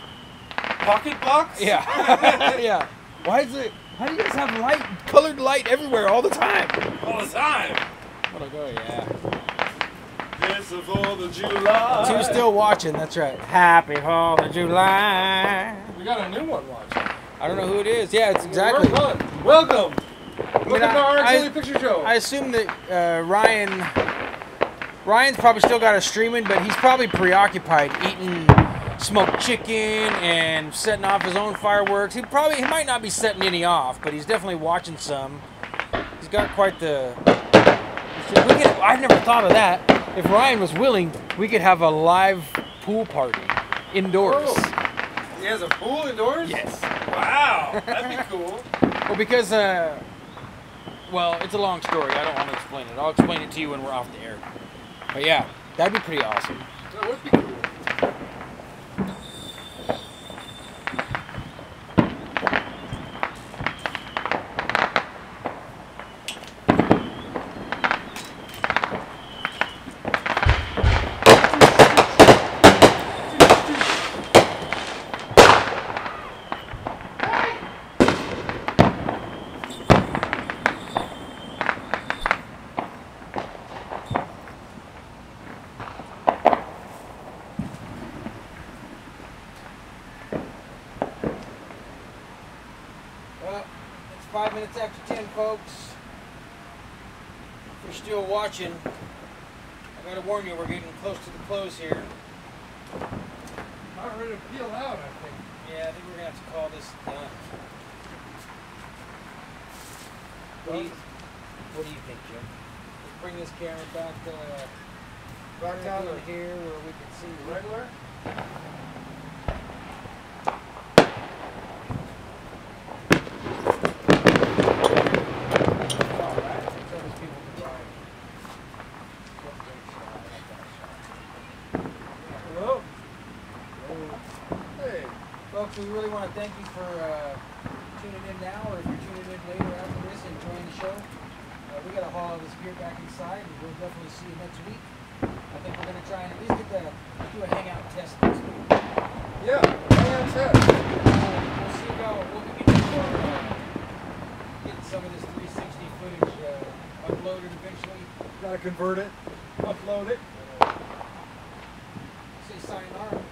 Speaker 1: pocket box?
Speaker 2: Yeah. Yeah. How do you guys have light, colored light everywhere all the time?
Speaker 1: All the time.
Speaker 2: What I go, yeah.
Speaker 1: This is for the July.
Speaker 2: Two still watching, that's right. Happy 4th of July.
Speaker 1: We got a new one watching.
Speaker 2: I don't know who it is. Yeah, it's exactly.
Speaker 1: Welcome. Welcome to our
Speaker 2: I-
Speaker 1: Daily Picture Show.
Speaker 2: I assume that Ryan's probably still got us streaming, but he's probably preoccupied eating smoked chicken and setting off his own fireworks. He might not be setting any off, but he's definitely watching some. He's got quite the. I've never thought of that. If Ryan was willing, we could have a live pool party indoors.
Speaker 1: Oh, he has a pool indoors?
Speaker 2: Yes.
Speaker 1: Wow, that'd be cool.
Speaker 2: Well, because well, it's a long story. I don't want to explain it. I'll explain it to you when we're off the air. But yeah, that'd be pretty awesome.
Speaker 1: That would be cool.
Speaker 2: Well, it's 5 minutes after 10, folks. If you're still watching, I gotta warn you, we're getting close to the close here.
Speaker 1: Not ready to peel out, I think.
Speaker 2: Yeah, I think we're gonna have to call this done. What do you think, Jim? Let's bring this camera back
Speaker 1: down
Speaker 2: in
Speaker 1: to
Speaker 2: here where we can see
Speaker 1: regular. Hello? Hey.
Speaker 2: Folks, we really want to thank you for tuning in now, or if you're tuning in later after this and enjoying the show. We got to haul all this gear back inside, and we'll definitely see you next week. I think we're going to try and at least do a hangout test next week.
Speaker 1: Yeah, hangout test.
Speaker 2: We'll see about what we can do for getting some of this 360 footage uploaded eventually.
Speaker 1: Gotta convert it, upload it.
Speaker 2: Say sayonara.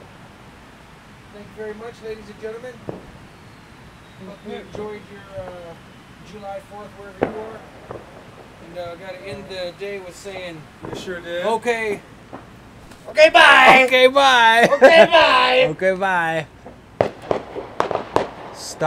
Speaker 2: Thank you very much, ladies and gentlemen. Hope you enjoyed your July 4th wherever you are. And got to end the day with saying,
Speaker 1: You sure did.
Speaker 2: okay.
Speaker 1: Okay, bye.
Speaker 2: Okay, bye.
Speaker 1: Okay, bye.
Speaker 2: Okay, bye. Stop.